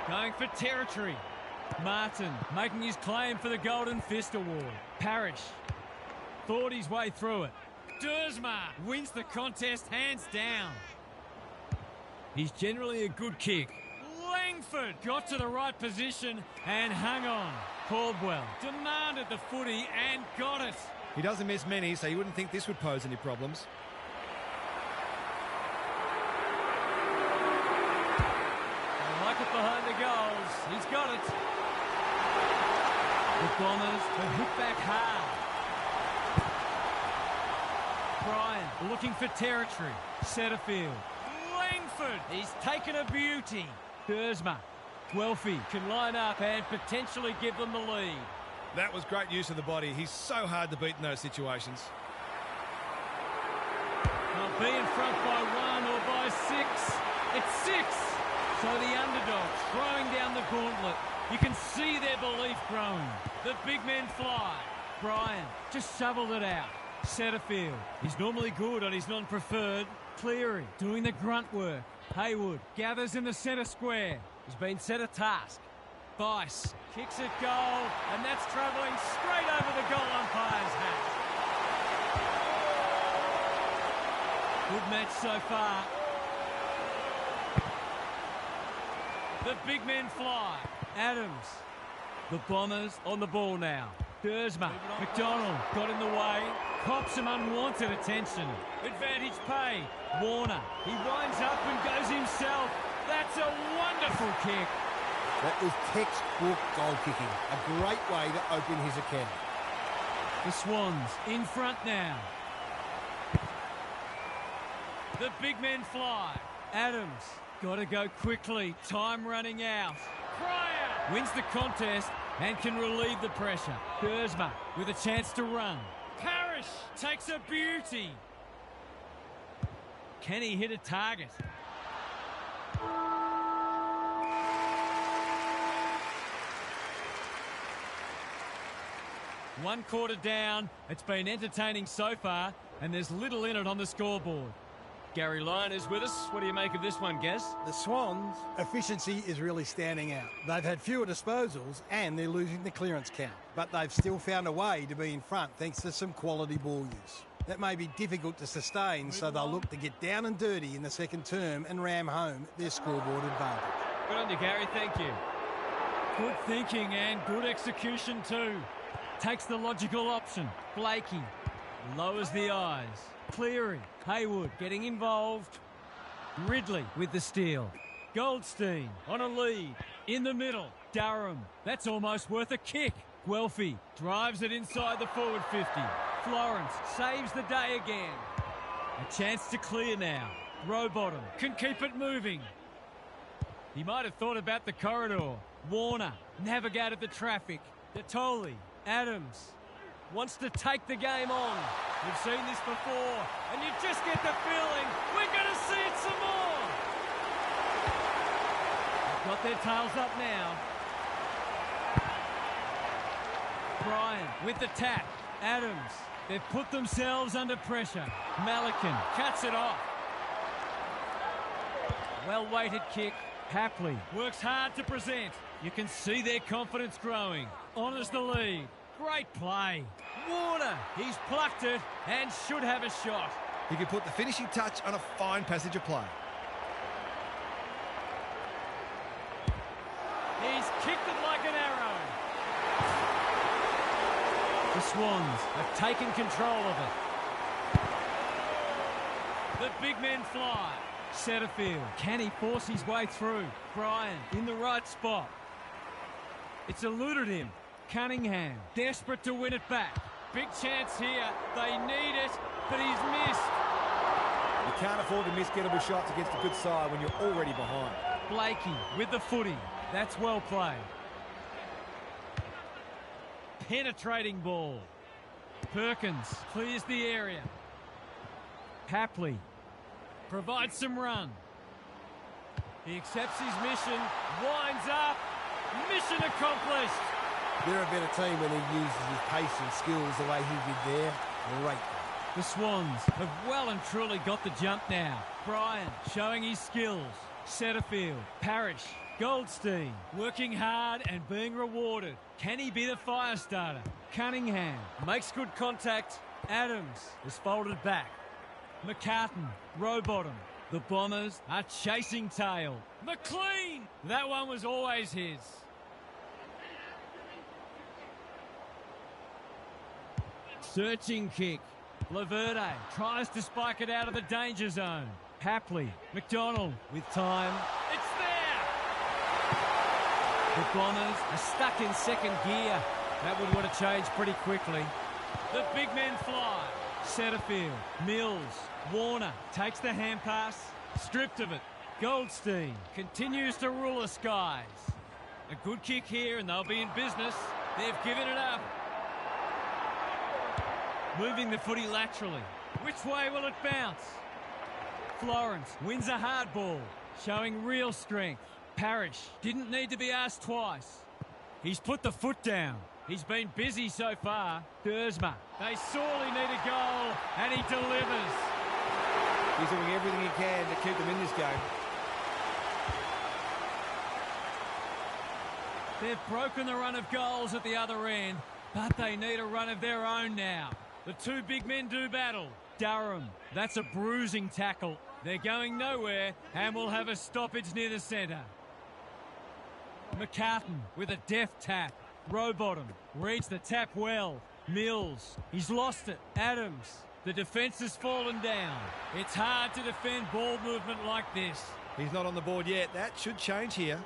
Going for territory. Martin making his claim for the Golden Fist Award. Parrish thought his way through it. Dersma wins the contest hands down. He's generally a good kick. Langford got to the right position and hung on. Caldwell demanded the footy and got it. He doesn't miss many, so you wouldn't think this would pose any problems. It behind the goals. He's got it. The Bombers have hit back hard. Bryan looking for territory. Setterfield. Langford. He's taken a beauty. Dersma. Guelphy can line up and potentially give them the lead. That was great use of the body. He's so hard to beat in those situations. They'll be in front by 1 or by 6. It's 6. So the underdog throwing down the gauntlet. You can see their belief growing. The big men fly. Bryan just shoveled it out. Setterfield. He's normally good on his non-preferred. Cleary doing the grunt work. Haywood gathers in the centre square. He's been set a task. Bice kicks it goal, and that's travelling straight over the goal umpire's hat. Good match so far. The big men fly. Adams. The Bombers on the ball now. Dersma. McDonald got in the way. Cops some unwanted attention. Advantage pay. Warner. He winds up and goes himself. That's a wonderful kick. That was textbook goal kicking. A great way to open his account. The Swans in front now. The big men fly. Adams. Got to go quickly. Time running out. Cryer wins the contest and can relieve the pressure. Dersma with a chance to run. Parrish takes a beauty. Can he hit a target? One quarter down. It's been entertaining so far, and there's little in it on the scoreboard. Gary Lyon is with us. What do you make of this one, Gaz? The Swans' efficiency is really standing out. They've had fewer disposals and they're losing the clearance count. But they've still found a way to be in front thanks to some quality ball use. That may be difficult to sustain, so they'll look to get down and dirty in the second term and ram home their scoreboard advantage. Good on you, Gary. Thank you. Good thinking and good execution too. Takes the logical option. Blakey lowers the eyes. Cleary, Haywood getting involved. Ridley with the steal. Goldstein on a lead. In the middle, Durham. That's almost worth a kick. Guelphy drives it inside the forward 50. Florence saves the day again. A chance to clear now. Rowbottom can keep it moving. He might have thought about the corridor. Warner navigated the traffic. Detoli, Adams wants to take the game on. We've seen this before, and you just get the feeling we're going to see it some more. They've got their tails up now. Bryan with the tap. Adams, they've put themselves under pressure. Malikan cuts it off. Well-weighted kick. Hapley works hard to present. You can see their confidence growing. Honours the lead. Great play. Warner, he's plucked it and should have a shot. He could put the finishing touch on a fine passage of play. He's kicked it like an arrow. The Swans have taken control of it. The big men fly. Setterfield, can he force his way through? Bryan in the right spot. It's eluded him. Cunningham, desperate to win it back. Big chance here. They need it, but he's missed. You can't afford to miss gettable shots against a good side when you're already behind. Blakey with the footy. That's well played. Penetrating ball. Perkins clears the area. Hapley provides some run. He accepts his mission, winds up, mission accomplished. They're a better team when he uses his pace and skills the way he did there. Great. The Swans have well and truly got the jump now. Bryan showing his skills. Setterfield, Parrish, Goldstein working hard and being rewarded. Can he be the fire starter? Cunningham makes good contact. Adams is folded back. McCartan, row bottom. The Bombers are chasing tail. McLean! That one was always his. Searching kick. Laverde tries to spike it out of the danger zone. Hapley, McDonald with time. It's there! The Bombers are stuck in second gear. That would want to change pretty quickly. The big men fly. Setterfield, Mills, Warner takes the hand pass, stripped of it. Goldstein continues to rule the skies. A good kick here and they'll be in business. They've given it up. Moving the footy laterally. Which way will it bounce? Florence wins a hard ball, showing real strength. Parrish didn't need to be asked twice. He's put the foot down. He's been busy so far. Dersma, they sorely need a goal, and he delivers. He's doing everything he can to keep them in this game. They've broken the run of goals at the other end, but they need a run of their own now. The two big men do battle. Durham, that's a bruising tackle. They're going nowhere, and will have a stoppage near the centre. McCartan with a deft tap. Rowbottom reads the tap well. Mills, he's lost it. Adams, the defence has fallen down. It's hard to defend ball movement like this. He's not on the board yet. That should change here.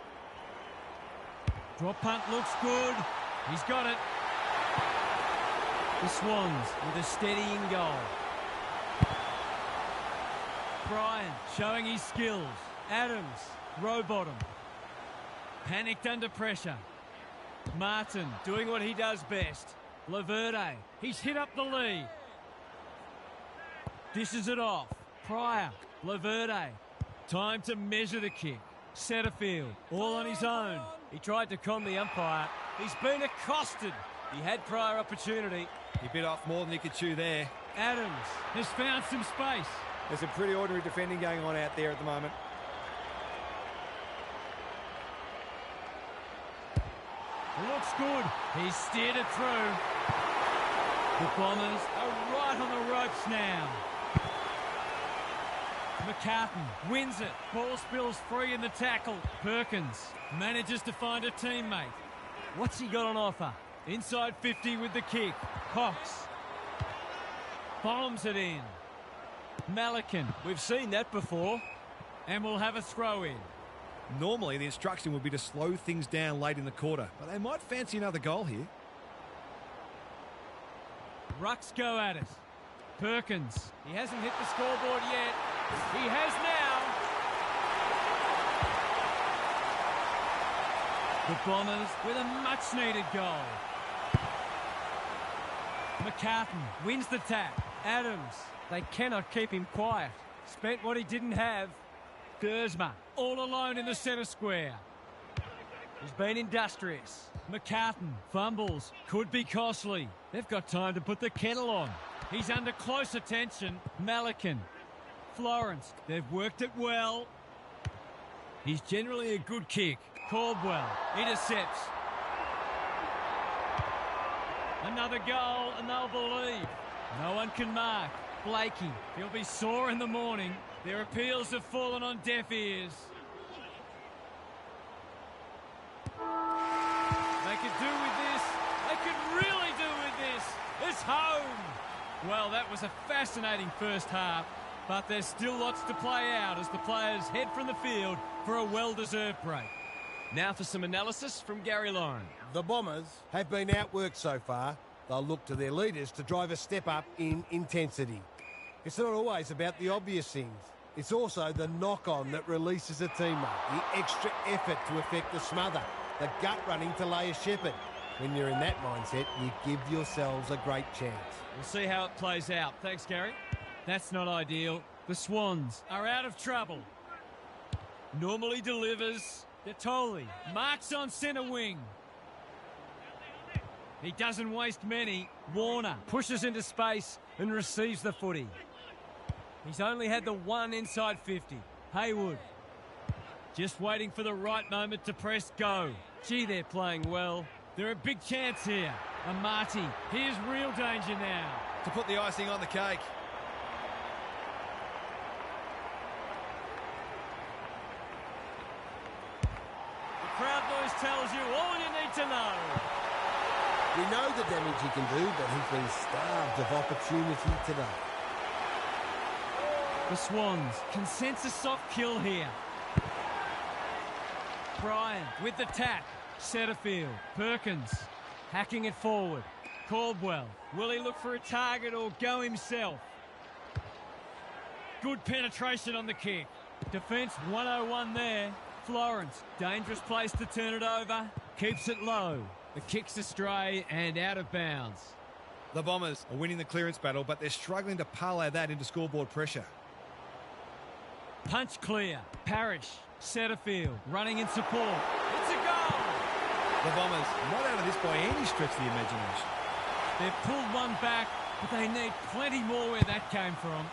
Drop punt looks good. He's got it. The Swans with a steadying goal. Bryan showing his skills. Adams, Rowbottom. Panicked under pressure. Martin doing what he does best. Laverde, he's hit up the lead. Dishes it off. Pryor, Laverde. Time to measure the kick. Setterfield, all on his own. He tried to con the umpire. He's been accosted. He had prior opportunity. He bit off more than he could chew there. Adams has found some space. There's some pretty ordinary defending going on out there at the moment. Looks good. He steered it through. The Bombers are right on the ropes now. McCartan wins it. Ball spills free in the tackle. Perkins manages to find a teammate. What's he got on offer? Inside 50 with the kick. Cox bombs it in. Malikan, we've seen that before. And we'll have a throw in. Normally, the instruction would be to slow things down late in the quarter, but they might fancy another goal here. Rucks go at it. Perkins, he hasn't hit the scoreboard yet. He has now. The Bombers with a much-needed goal. McCartan wins the tap. Adams, they cannot keep him quiet. Spent what he didn't have. Dersma, all alone in the centre square. He's been industrious. McCartan fumbles, could be costly. They've got time to put the kettle on. He's under close attention. Malikan, Florence, they've worked it well. He's generally a good kick. Caldwell intercepts. Another goal and they'll believe. No one can mark. Blakey, he'll be sore in the morning. Their appeals have fallen on deaf ears. They could do with this. They could really do with this. It's home. Well, that was a fascinating first half, but there's still lots to play out as the players head from the field for a well-deserved break. Now for some analysis from Gary Lyon. The Bombers have been outworked so far. They'll look to their leaders to drive a step up in intensity. It's not always about the obvious things. It's also the knock-on that releases a teammate, the extra effort to effect the smother, the gut running to lay a shepherd. When you're in that mindset, you give yourselves a great chance. We'll see how it plays out. Thanks, Gary. That's not ideal. The Swans are out of trouble. Normally delivers. Gatoli marks on centre wing. He doesn't waste many. Warner pushes into space and receives the footy. He's only had the one inside 50. Haywood just waiting for the right moment to press go. Gee, they're playing well. They're a big chance here. Amati, here's real danger now. To put the icing on the cake. The crowd noise tells you all you need to know. We know the damage he can do, but he's been starved of opportunity today. The Swans can sense a soft kill here. Bryan with the tap. Setterfield. Perkins hacking it forward. Caldwell. Will he look for a target or go himself? Good penetration on the kick. Defence 101 there. Florence. Dangerous place to turn it over. Keeps it low. The kick's astray and out of bounds. The Bombers are winning the clearance battle, but they're struggling to parlay that into scoreboard pressure. Punch clear. Parrish. Setterfield running in support. It's a goal! The Bombers not out of this by any stretch of the imagination. They've pulled one back, but they need plenty more where that came from.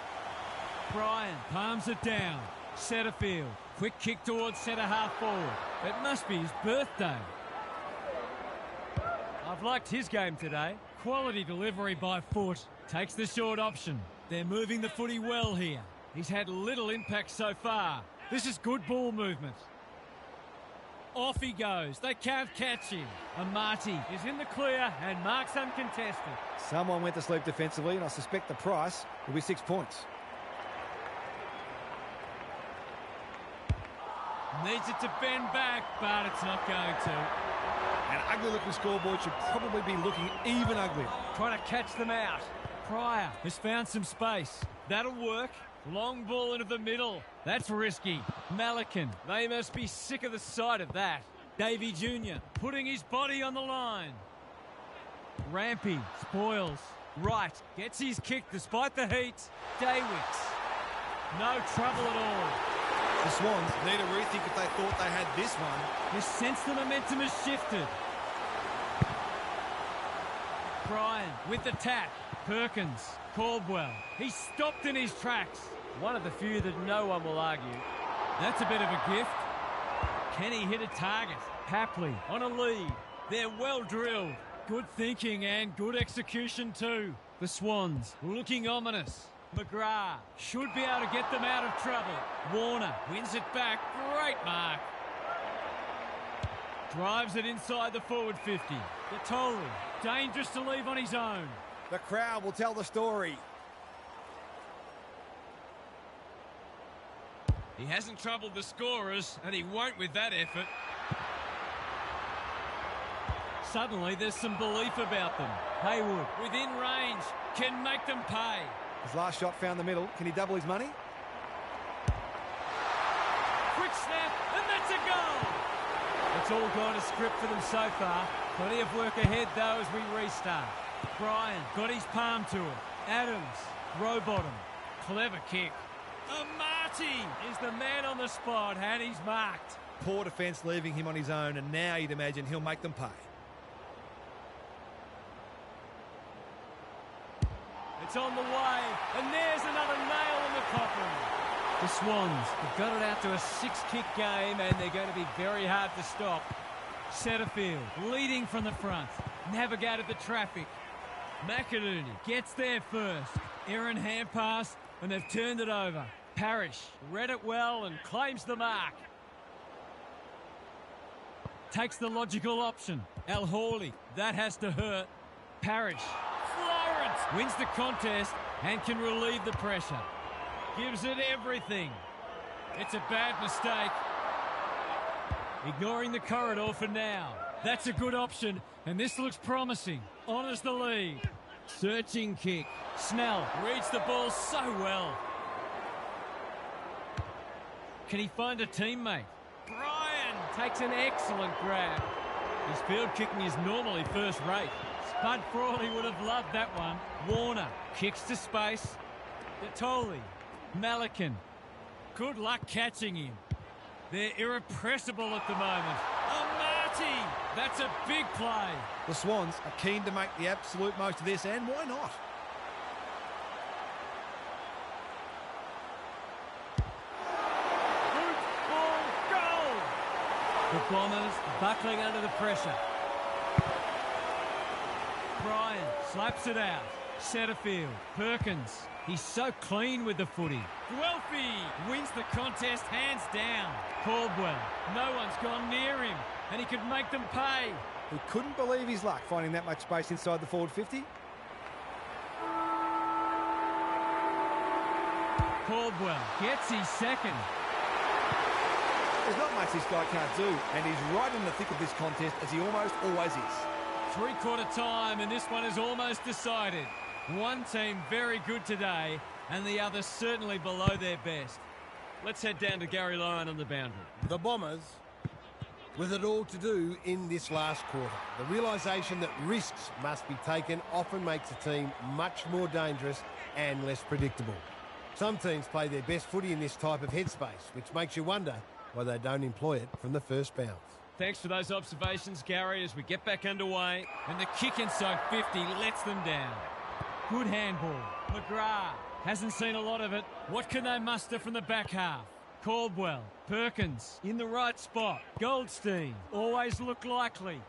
Bryan palms it down. Setterfield. Quick kick towards centre half forward. It must be his birthday. I've liked his game today. Quality delivery by foot. Takes the short option. They're moving the footy well here. He's had little impact so far. This is good ball movement. Off he goes. They can't catch him. Amati is in the clear and marks uncontested. Someone went to sleep defensively, and I suspect the price will be 6 points. Needs it to bend back, but it's not going to. An ugly-looking scoreboard should probably be looking even uglier. Trying to catch them out. Pryor has found some space. That'll work. Long ball into the middle. That's risky. Malikan, they must be sick of the sight of that. Davey Jr. putting his body on the line. Rampy spoils. Right, gets his kick despite the heat. Daywicks. No trouble at all. The Swans need a rethink if they thought they had this one. You sense the momentum has shifted. Bryan with the tap. Perkins. Caldwell. He's stopped in his tracks. One of the few that no one will argue. That's a bit of a gift. Can he hit a target? Hapley on a lead. They're well drilled. Good thinking and good execution too. The Swans looking ominous. McGrath should be able to get them out of trouble. Warner wins it back. Great mark. Drives it inside the forward 50. Gatoli, dangerous to leave on his own. The crowd will tell the story. He hasn't troubled the scorers, and he won't with that effort. Suddenly, there's some belief about them. Haywood, within range, can make them pay. His last shot found the middle. Can he double his money? Quick snap, and that's a goal! It's all gone to script for them so far. Plenty of work ahead, though, as we restart. Bryan got his palm to it. Adams, row bottom. Clever kick. Amati is the man on the spot, and he's marked. Poor defence leaving him on his own, and now you'd imagine he'll make them pay. It's on the way, and there's another nail in the coffin. The Swans have got it out to a 6-kick game, and they're going to be very hard to stop. Setterfield leading from the front. Navigated the traffic. McInerney gets there first. Aaron hand pass, and they've turned it over. Parrish read it well and claims the mark. Takes the logical option. Al Hawley, that has to hurt. Parrish. Florence wins the contest and can relieve the pressure. Gives it everything. It's a bad mistake. Ignoring the corridor for now. That's a good option, and this looks promising. Honours the lead. Searching kick. Snell reads the ball so well. Can he find a teammate? Bryan takes an excellent grab. His field kicking is normally first rate. Spud Frawley would have loved that one. Warner kicks to space. Gatoli. Malikan. Good luck catching him. They're irrepressible at the moment. Marty! That's a big play. The Swans are keen to make the absolute most of this, and why not? Goal! The Bombers buckling under the pressure. Bryan slaps it out. Setterfield. Perkins. He's so clean with the footy. Guelphy wins the contest hands down. Caldwell. No one's gone near him, and he could make them pay. He couldn't believe his luck finding that much space inside the forward 50. Caldwell gets his second. There's not much this guy can't do, and he's right in the thick of this contest, as he almost always is. Three-quarter time, and this one is almost decided. One team very good today, and the other certainly below their best. Let's head down to Gary Lyon on the boundary. The Bombers with it all to do in this last quarter. The realisation that risks must be taken often makes a team much more dangerous and less predictable. Some teams play their best footy in this type of headspace, which makes you wonder why they don't employ it from the first bounce. Thanks for those observations, Gary, as we get back underway. And the kick inside 50 lets them down. Good handball. McGrath hasn't seen a lot of it. What can they muster from the back half? Caldwell. Perkins in the right spot. Goldstein always look likely.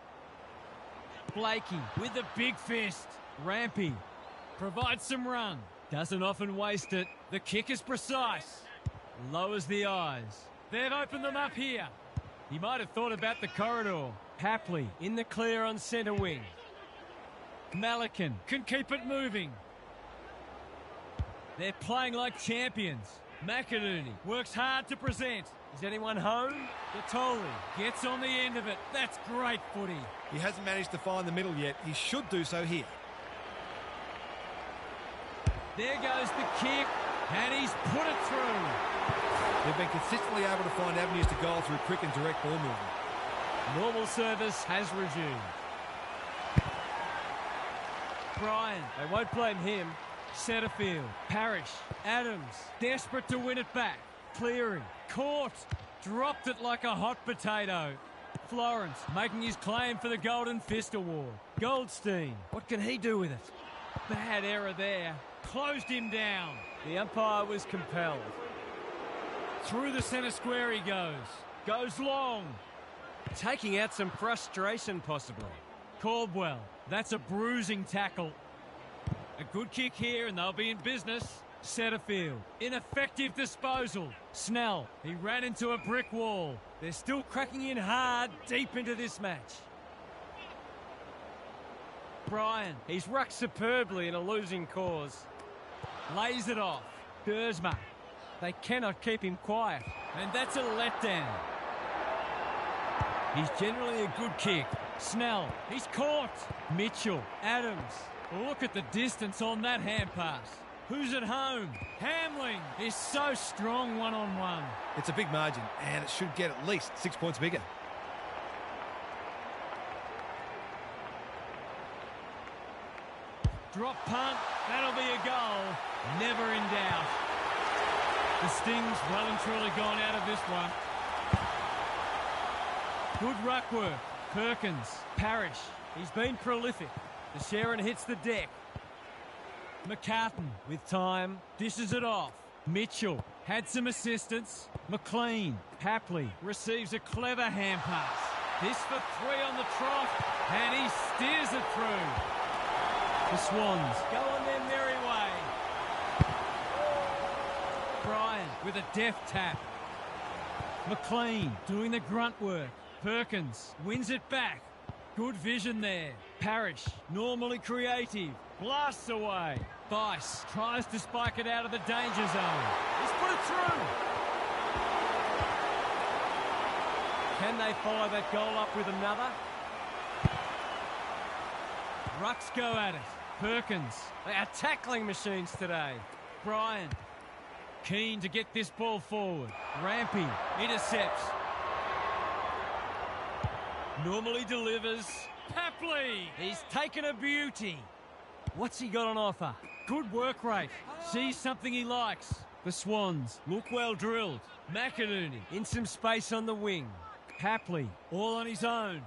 Blakey with the big fist. Rampy provides some run. Doesn't often waste it. The kick is precise. Lowers the eyes. They've opened them up here. He might have thought about the corridor. Hapley in the clear on centre wing. Malikan can keep it moving. They're playing like champions. McInerney works hard to present. Is anyone home? Gatoli gets on the end of it. That's great footy. He hasn't managed to find the middle yet. He should do so here. There goes the kick, and he's put it through. They've been consistently able to find avenues to goal through quick and direct ball movement. Normal service has resumed. Bryan, they won't blame him. Setterfield, Parrish, Adams, desperate to win it back. Cleary, caught, dropped it like a hot potato. Florence making his claim for the Golden Fist Award. Goldstein, what can he do with it? Bad error there. Closed him down. The umpire was compelled. Through the centre square he goes. Goes long. Taking out some frustration possibly. Caldwell, that's a bruising tackle. A good kick here and they'll be in business. Setterfield, ineffective disposal. Snell, he ran into a brick wall. They're still cracking in hard deep into this match. Bryan, he's rucked superbly in a losing cause. Lays it off. Dersma, they cannot keep him quiet. And that's a letdown. He's generally a good kick. Snell, he's caught. Mitchell, Adams. Look at the distance on that hand pass. Who's at home? Hamling is so strong one-on-one. It's a big margin, and it should get at least 6 points bigger. Drop punt, that'll be a goal. Never in doubt. The sting's well and truly gone out of this one. Good ruck work. Perkins, Parrish, he's been prolific. The Sharon hits the deck. McCartan with time, dishes it off. Mitchell Had some assistance. McLean, Hapley receives a clever hand pass. This for 3 on the trot, and he steers it through. The Swans go on their merry way. Bryan with a deft tap. McLean doing the grunt work. Perkins wins it back. Good vision there. Parrish, normally creative, blasts away. Bice tries to spike it out of the danger zone. He's put it through. Can they follow that goal up with another? Rucks go at it. Perkins. They are tackling machines today. Bryan. Keen to get this ball forward. Rampy intercepts. Normally delivers. Hapley. He's taken a beauty. What's he got on offer? Good work rate. Sees something he likes. The Swans look well drilled. McInerney in some space on the wing. Hapley all on his own.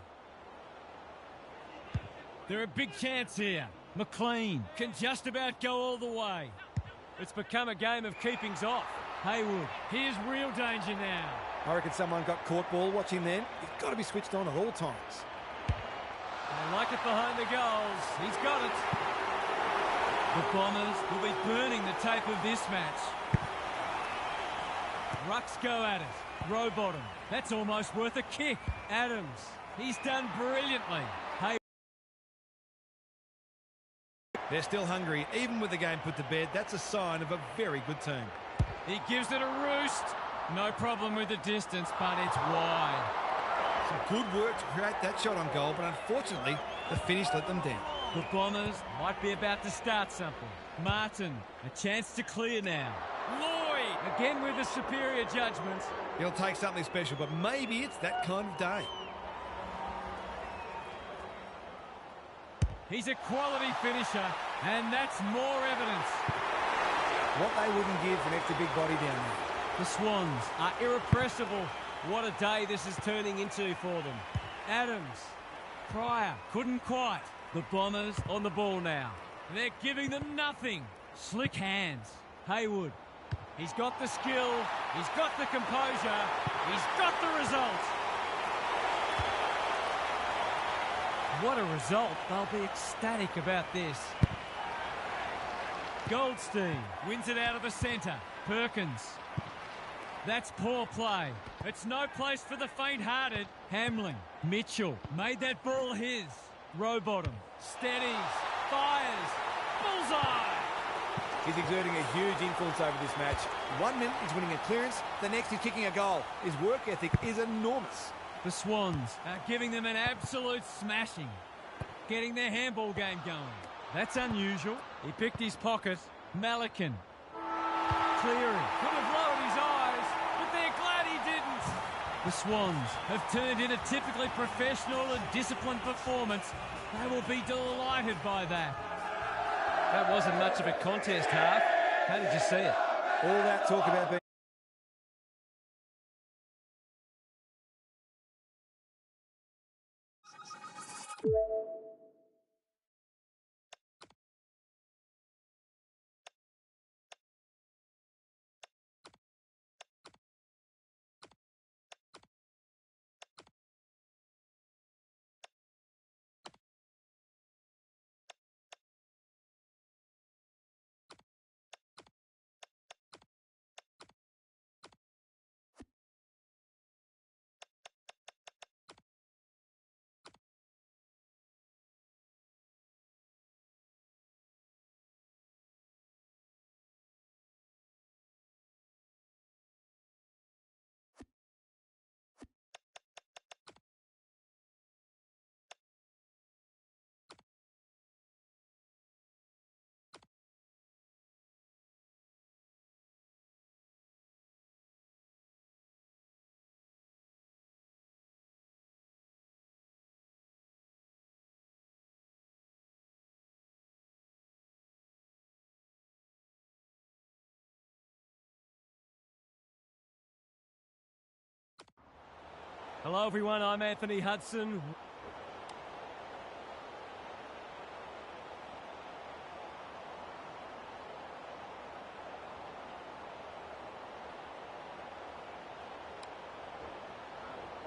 They're a big chance here. McLean can just about go all the way. It's become a game of keepings off. Haywood, here's real danger now. I reckon someone got caught ball watching then. He's got to be switched on at all times. They like it behind the goals. He's got it. The Bombers will be burning the tape of this match. Rucks go at it. Rowbottom. That's almost worth a kick. Adams. He's done brilliantly. They're still hungry, even with the game put to bed. That's a sign of a very good team. He gives it a roost. No problem with the distance, but it's wide. Some good work to create that shot on goal, but unfortunately, the finish let them down. The Bombers might be about to start something. Martin, a chance to clear now. Lloyd, again with the superior judgment. He'll take something special, but maybe it's that kind of day. He's a quality finisher, and that's more evidence. What they wouldn't give for an extra big body down there. The Swans are irrepressible. What a day this is turning into for them. Adams, Pryor, couldn't quite. The Bombers on the ball now. They're giving them nothing. Slick hands. Haywood. He's got the skill. He's got the composure. He's got the result. What a result. They'll be ecstatic about this. Goldstein wins it out of the centre. Perkins. That's poor play. It's no place for the faint-hearted. Hamling. Mitchell made that ball his. Rowbottom. Steadies. Fires. Bullseye. He's exerting a huge influence over this match. 1 minute he's winning a clearance, the next he's kicking a goal. His work ethic is enormous. The Swans are giving them an absolute smashing. Getting their handball game going. That's unusual. He picked his pocket. Malikan. Cleary could have lowered his eyes, but they're glad he didn't. The Swans have turned in a typically professional and disciplined performance. They will be delighted by that. That wasn't much of a contest, Half. How did you see it? All that talk about being... Hello, everyone. I'm Anthony Hudson.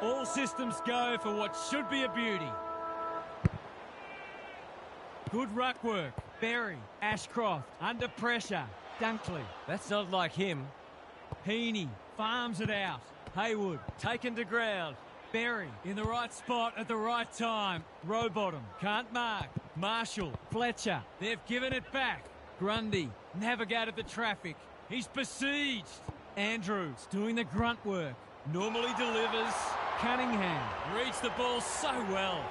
All systems go for what should be a beauty. Good ruck work. Berry, Ashcroft, under pressure. Dunkley, that's not like him. Heaney farms it out. Haywood, taken to ground. Berry, in the right spot at the right time. Rowbottom, can't mark. Marshall, Fletcher, they've given it back. Grundy, navigated the traffic. He's besieged. Andrews, doing the grunt work. Normally delivers. Cunningham, reads the ball so well.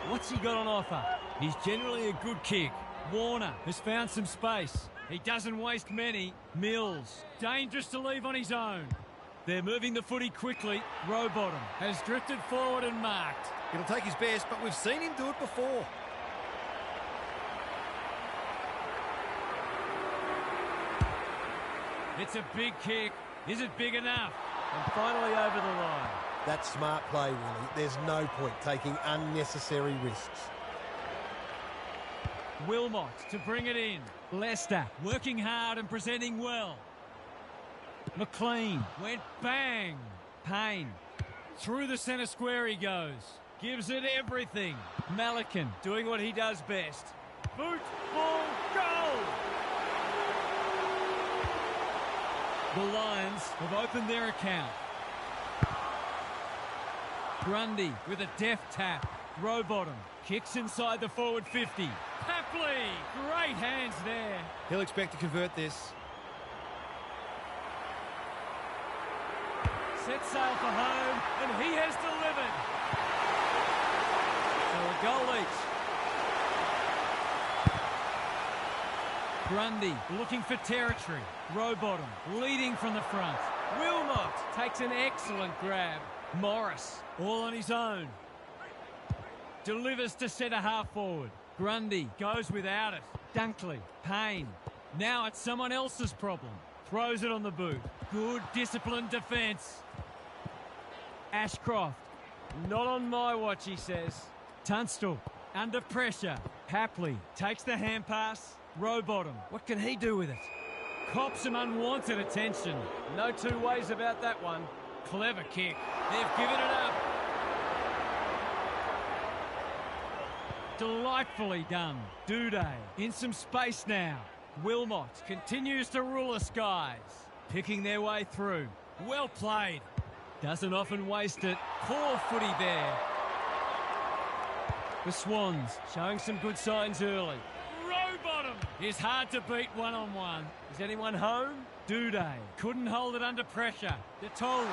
What's he got on offer? He's generally a good kick. Warner has found some space. He doesn't waste many. Mills, dangerous to leave on his own. They're moving the footy quickly. Rowbottom has drifted forward and marked. It'll take his best, but we've seen him do it before. It's a big kick. Is it big enough? And finally over the line. That's smart play, really. There's no point taking unnecessary risks. Wilmot to bring it in. Leicester working hard and presenting well. McLean went bang. Payne through the centre square he goes. Gives it everything. Malikan doing what he does best. Boot, ball, goal! The Lions have opened their account. Grundy with a deft tap. Rowbottom kicks inside the forward 50. Papley, great hands there. He'll expect to convert this. Set sail for home, and he has delivered. So a goal each. Grundy looking for territory. Rowbottom leading from the front. Wilmot takes an excellent grab. Morris all on his own. Delivers to centre half forward. Grundy goes without it. Dunkley, Payne. Now it's someone else's problem. Throws it on the boot. Good disciplined defence. Ashcroft. Not on my watch, he says. Tunstall under pressure. Papley takes the hand pass. Rowbottom. What can he do with it? Cops some unwanted attention. No two ways about that one. Clever kick. They've given it up. Delightfully done. Duday in some space now. Wilmot continues to rule the skies. Picking their way through. Well played. Doesn't often waste it. Poor footy there. The Swans showing some good signs early. Rowbottom is hard to beat one-on-one. Is anyone home? Duday couldn't hold it under pressure. Detoli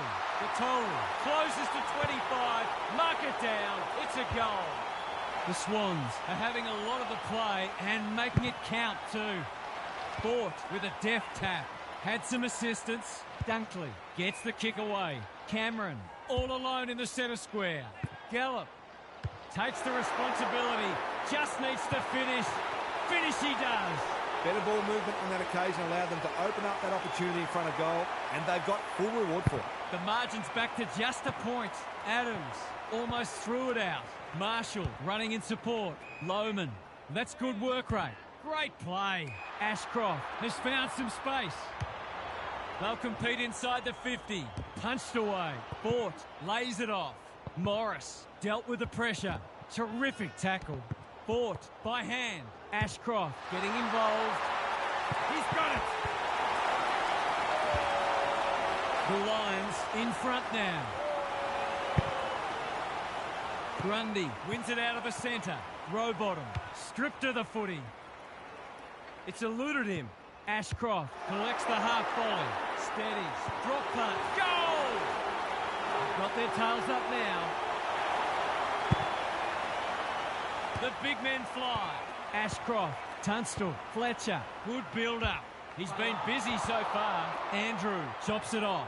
closes to 25. Mark it down. It's a goal. The Swans are having a lot of the play and making it count too. Fort with a deft tap. Had some assistance. Dunkley gets the kick away. Cameron all alone in the centre square. Gallup takes the responsibility. Just needs to finish. Finish he does. Better ball movement on that occasion allowed them to open up that opportunity in front of goal, and they've got full reward for it. The margin's back to just a point. Adams almost threw it out. Marshall running in support. Lohman, that's good work rate. Great play. Ashcroft has found some space. They'll compete inside the 50. Punched away. Fort lays it off. Morris dealt with the pressure. Terrific tackle. Fort by hand. Ashcroft getting involved. He's got it. The Lions in front now. Grundy wins it out of the centre. Rowbottom stripped of the footy. It's eluded him. Ashcroft collects the half volley. Steadies. Drop punt. Goal! They've got their tails up now. The big men fly. Ashcroft, Tunstall, Fletcher. Good build-up. He's been busy so far. Andrew chops it off.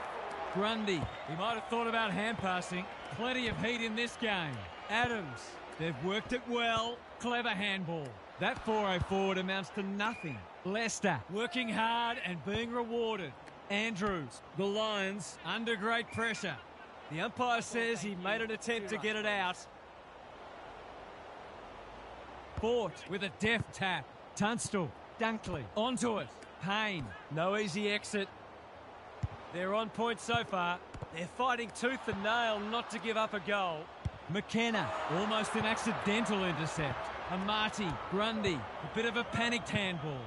Grundy, he might have thought about hand passing. Plenty of heat in this game. Adams, they've worked it well. Clever handball. That 4-0 forward amounts to nothing. Leicester working hard and being rewarded. Andrews, the Lions under great pressure. The umpire says he made an attempt to get it out. Fort with a deft tap. Tunstall, Dunkley onto it. Payne, no easy exit. They're on point so far. They're fighting tooth and nail not to give up a goal. McKenna, almost an accidental intercept. Amati, Grundy, a bit of a panicked handball.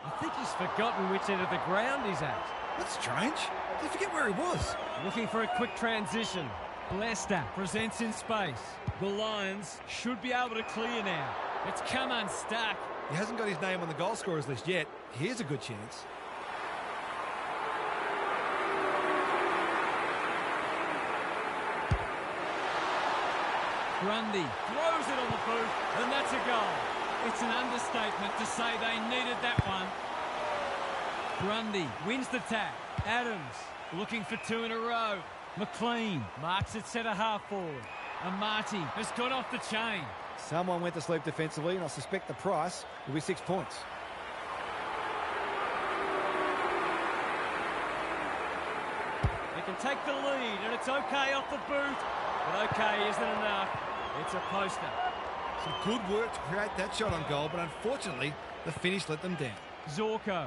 I think he's forgotten which end of the ground he's at. That's strange. Did he forget where he was? Looking for a quick transition. Leicester presents in space. The Lions should be able to clear now. It's come unstuck. He hasn't got his name on the goal scorers list yet. Here's a good chance. Grundy throws it on the boot, and that's a goal. It's an understatement to say they needed that one. Grundy wins the tap. Adams looking for 2 in a row. McLean marks it centre half forward. Amati has got off the chain. Someone went to sleep defensively, and I suspect the price will be 6 points. They can take the lead, and it's okay off the boot. But okay isn't enough. It's a poster. Some good work to create that shot on goal, but unfortunately, the finish let them down. Zorko,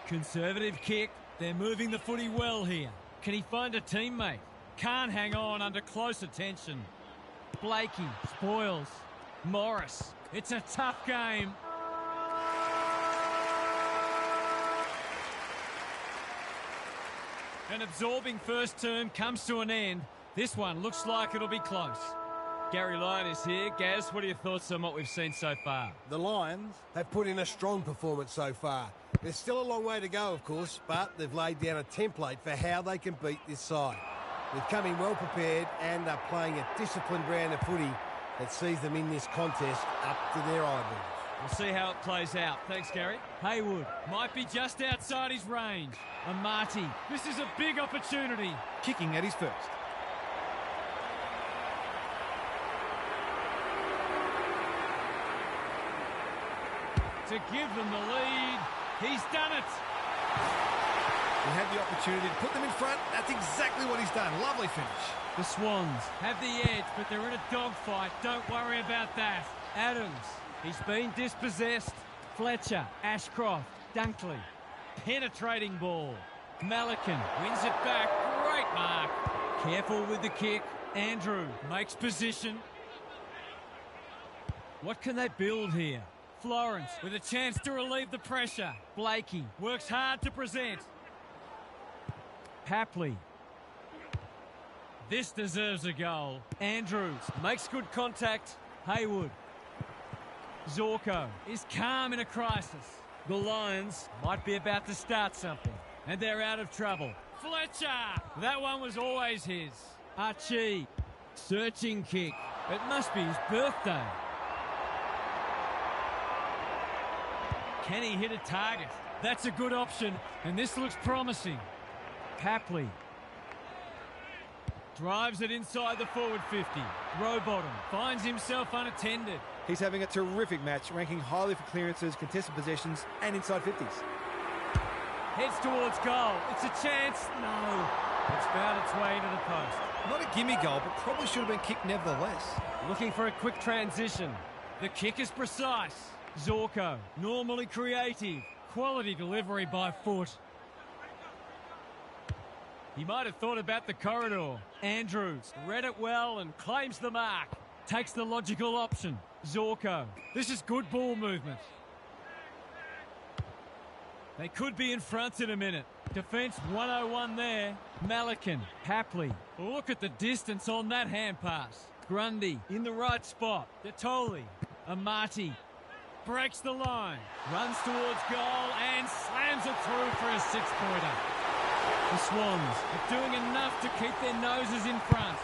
conservative kick. They're moving the footy well here. Can he find a teammate? Can't hang on under close attention. Blakey spoils. Morris, it's a tough game. An absorbing first term comes to an end. This one looks like it'll be close. Gary Lyon is here. Gaz, what are your thoughts on what we've seen so far? The Lions have put in a strong performance so far. There's still a long way to go, of course, but they've laid down a template for how they can beat this side. They've come in well prepared and are playing a disciplined brand of footy that sees them in this contest up to their eyeballs. We'll see how it plays out. Thanks, Gary. Haywood might be just outside his range. Amati, this is a big opportunity. Kicking at his first. To give them the lead. He's done it. He had the opportunity to put them in front. That's exactly what he's done. Lovely finish. The Swans have the edge, but they're in a dogfight. Don't worry about that. Adams, he's been dispossessed. Fletcher, Ashcroft, Dunkley. Penetrating ball. Malikan wins it back. Great mark. Careful with the kick. Andrew makes position. What can they build here? Florence with a chance to relieve the pressure. Blakey works hard to present. Papley. This deserves a goal. Andrews makes good contact. Haywood. Zorko is calm in a crisis. The Lions might be about to start something, and they're out of trouble. Fletcher! That one was always his. Archie. Searching kick. It must be his birthday. Can he hit a target? That's a good option, and this looks promising. Papley drives it inside the forward 50. Rowbottom finds himself unattended. He's having a terrific match, ranking highly for clearances, contested possessions, and inside 50s. Heads towards goal. It's a chance. No. It's found its way into the post. Not a gimme goal, but probably should have been kicked nevertheless. Looking for a quick transition. The kick is precise. Zorko, normally creative. Quality delivery by foot. He might have thought about the corridor. Andrews read it well and claims the mark. Takes the logical option. Zorko. This is good ball movement. They could be in front in a minute. Defence 101 there. Malikan. Papley. Look at the distance on that hand pass. Grundy in the right spot. Detoli. Amati. Breaks the line. Runs towards goal and slams it through for a 6-pointer. The Swans are doing enough to keep their noses in front.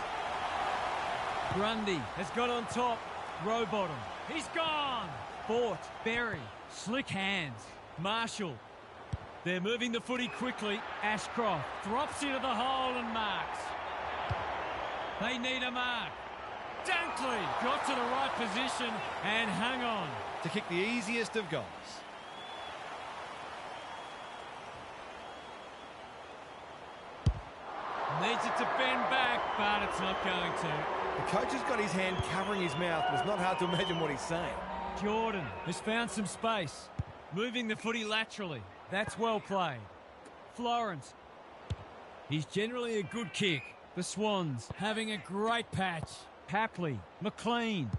Grundy has got on top. Rowbottom. He's gone. Fort. Berry. Slick hands. Marshall. They're moving the footy quickly. Ashcroft drops into the hole and marks. They need a mark. Dunkley got to the right position and hung on. To kick the easiest of goals. Needs it to bend back, but it's not going to. The coach has got his hand covering his mouth, but it's not hard to imagine what he's saying. Jordan has found some space. Moving the footy laterally. That's well played. Florence. He's generally a good kick. The Swans having a great patch. Papley, McLean,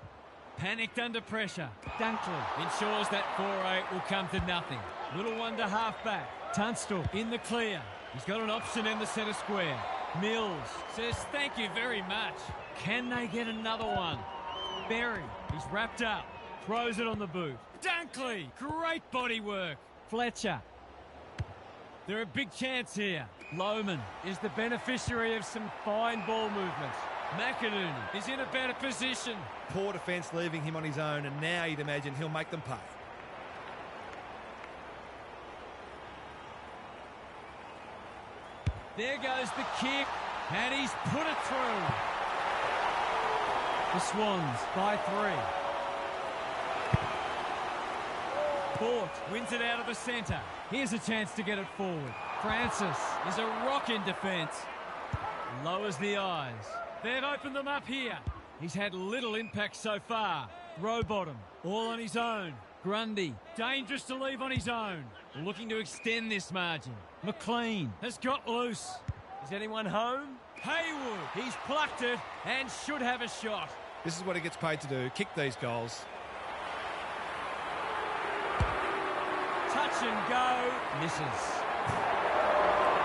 panicked under pressure. Dunkley ensures that 4-8 will come to nothing. Little one to half back. Tunstall in the clear. He's got an option in the centre square. Mills says thank you very much. Can they get another one? Berry, he's wrapped up. Throws it on the boot. Dunkley, great body work. Fletcher. They're a big chance here. Lohman is the beneficiary of some fine ball movement. McInerney is in a better position. Poor defence leaving him on his own, and now you'd imagine he'll make them pay. There goes the kick, and he's put it through. The Swans by 3. Bort wins it out of the centre. Here's a chance to get it forward. Francis is a rock in defence. Lowers the eyes. They've opened them up here. He's had little impact so far. Rowbottom, all on his own. Grundy, dangerous to leave on his own. Looking to extend this margin. McLean has got loose. Is anyone home? Haywood, he's plucked it and should have a shot. This is what he gets paid to do, kick these goals. Touch and go, misses.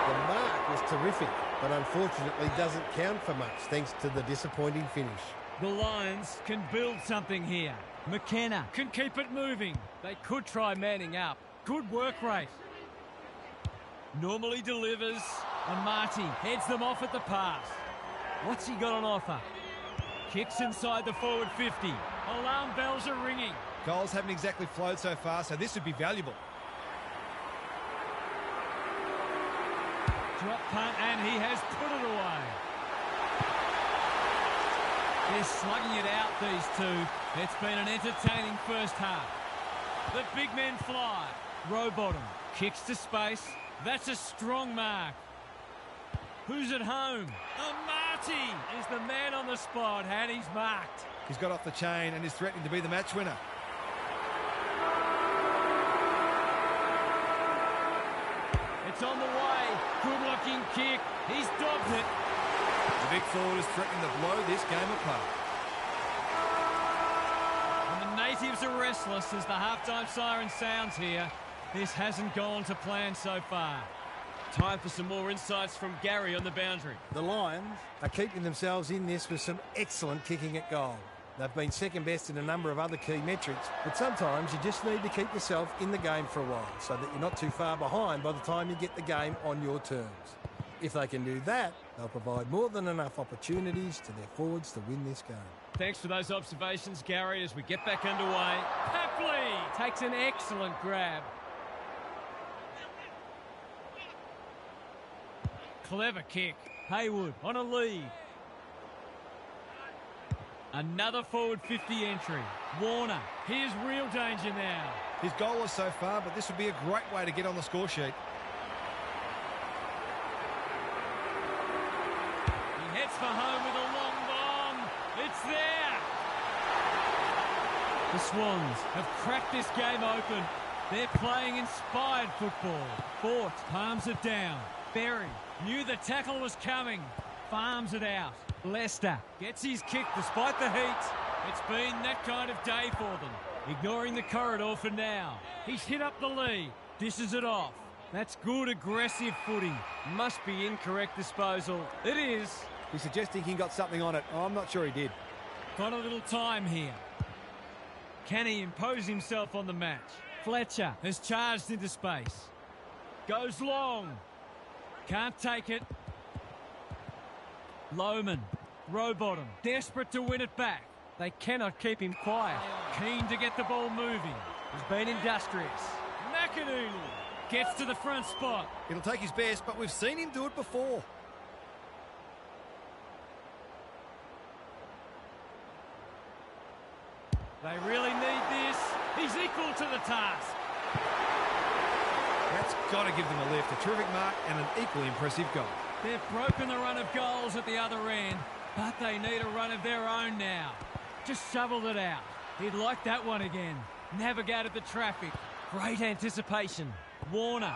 The mark was terrific, but unfortunately doesn't count for much thanks to the disappointing finish. The Lions can build something here. McKenna can keep it moving. They could try manning up. Good work rate. Normally delivers. And Marty heads them off at the pass. What's he got on offer? Kicks inside the forward 50. Alarm bells are ringing. Goals haven't exactly flowed so far, so this would be valuable. Drop punt, and he has put it away. They're slugging it out, these two. It's been an entertaining first half. The big men fly. Rowbottom kicks to space. That's a strong mark. Who's at home? Marty is the man on the spot, and he's marked. He's got off the chain and is threatening to be the match winner. It's on the way. Good-looking kick. He's dobbed it. The big forward is threatening to blow this game apart. And the natives are restless as the halftime siren sounds here. This hasn't gone to plan so far. Time for some more insights from Gary on the boundary. The Lions are keeping themselves in this with some excellent kicking at goal. They've been second best in a number of other key metrics, but sometimes you just need to keep yourself in the game for a while so that you're not too far behind by the time you get the game on your terms. If they can do that, they'll provide more than enough opportunities to their forwards to win this game. Thanks for those observations, Gary, as we get back underway. Papley takes an excellent grab. Clever kick. Haywood on a lead. Another forward 50 entry. Warner, here's real danger now. He's goalless so far, but this would be a great way to get on the score sheet. He heads for home with a long bomb. It's there. The Swans have cracked this game open. They're playing inspired football. Bort palms it down. Berry knew the tackle was coming. Farms it out. Lester gets his kick despite the heat. It's been that kind of day for them. Ignoring the corridor for now. He's hit up the lead. Dishes it off. That's good aggressive footy. Must be incorrect disposal. It is. He's suggesting he got something on it. Oh, I'm not sure he did. Got a little time here. Can he impose himself on the match? Fletcher has charged into space. Goes long. Can't take it. Lohman, Rowbottom, desperate to win it back. They cannot keep him quiet. Keen to get the ball moving. He's been industrious. McInerney gets to the front spot. It'll take his best, but we've seen him do it before. They really need this. He's equal to the task. That's got to give them a lift. A terrific mark and an equally impressive goal. They've broken the run of goals at the other end, but they need a run of their own now. Just shoveled it out. He'd like that one again. Navigated the traffic. Great anticipation. Warner.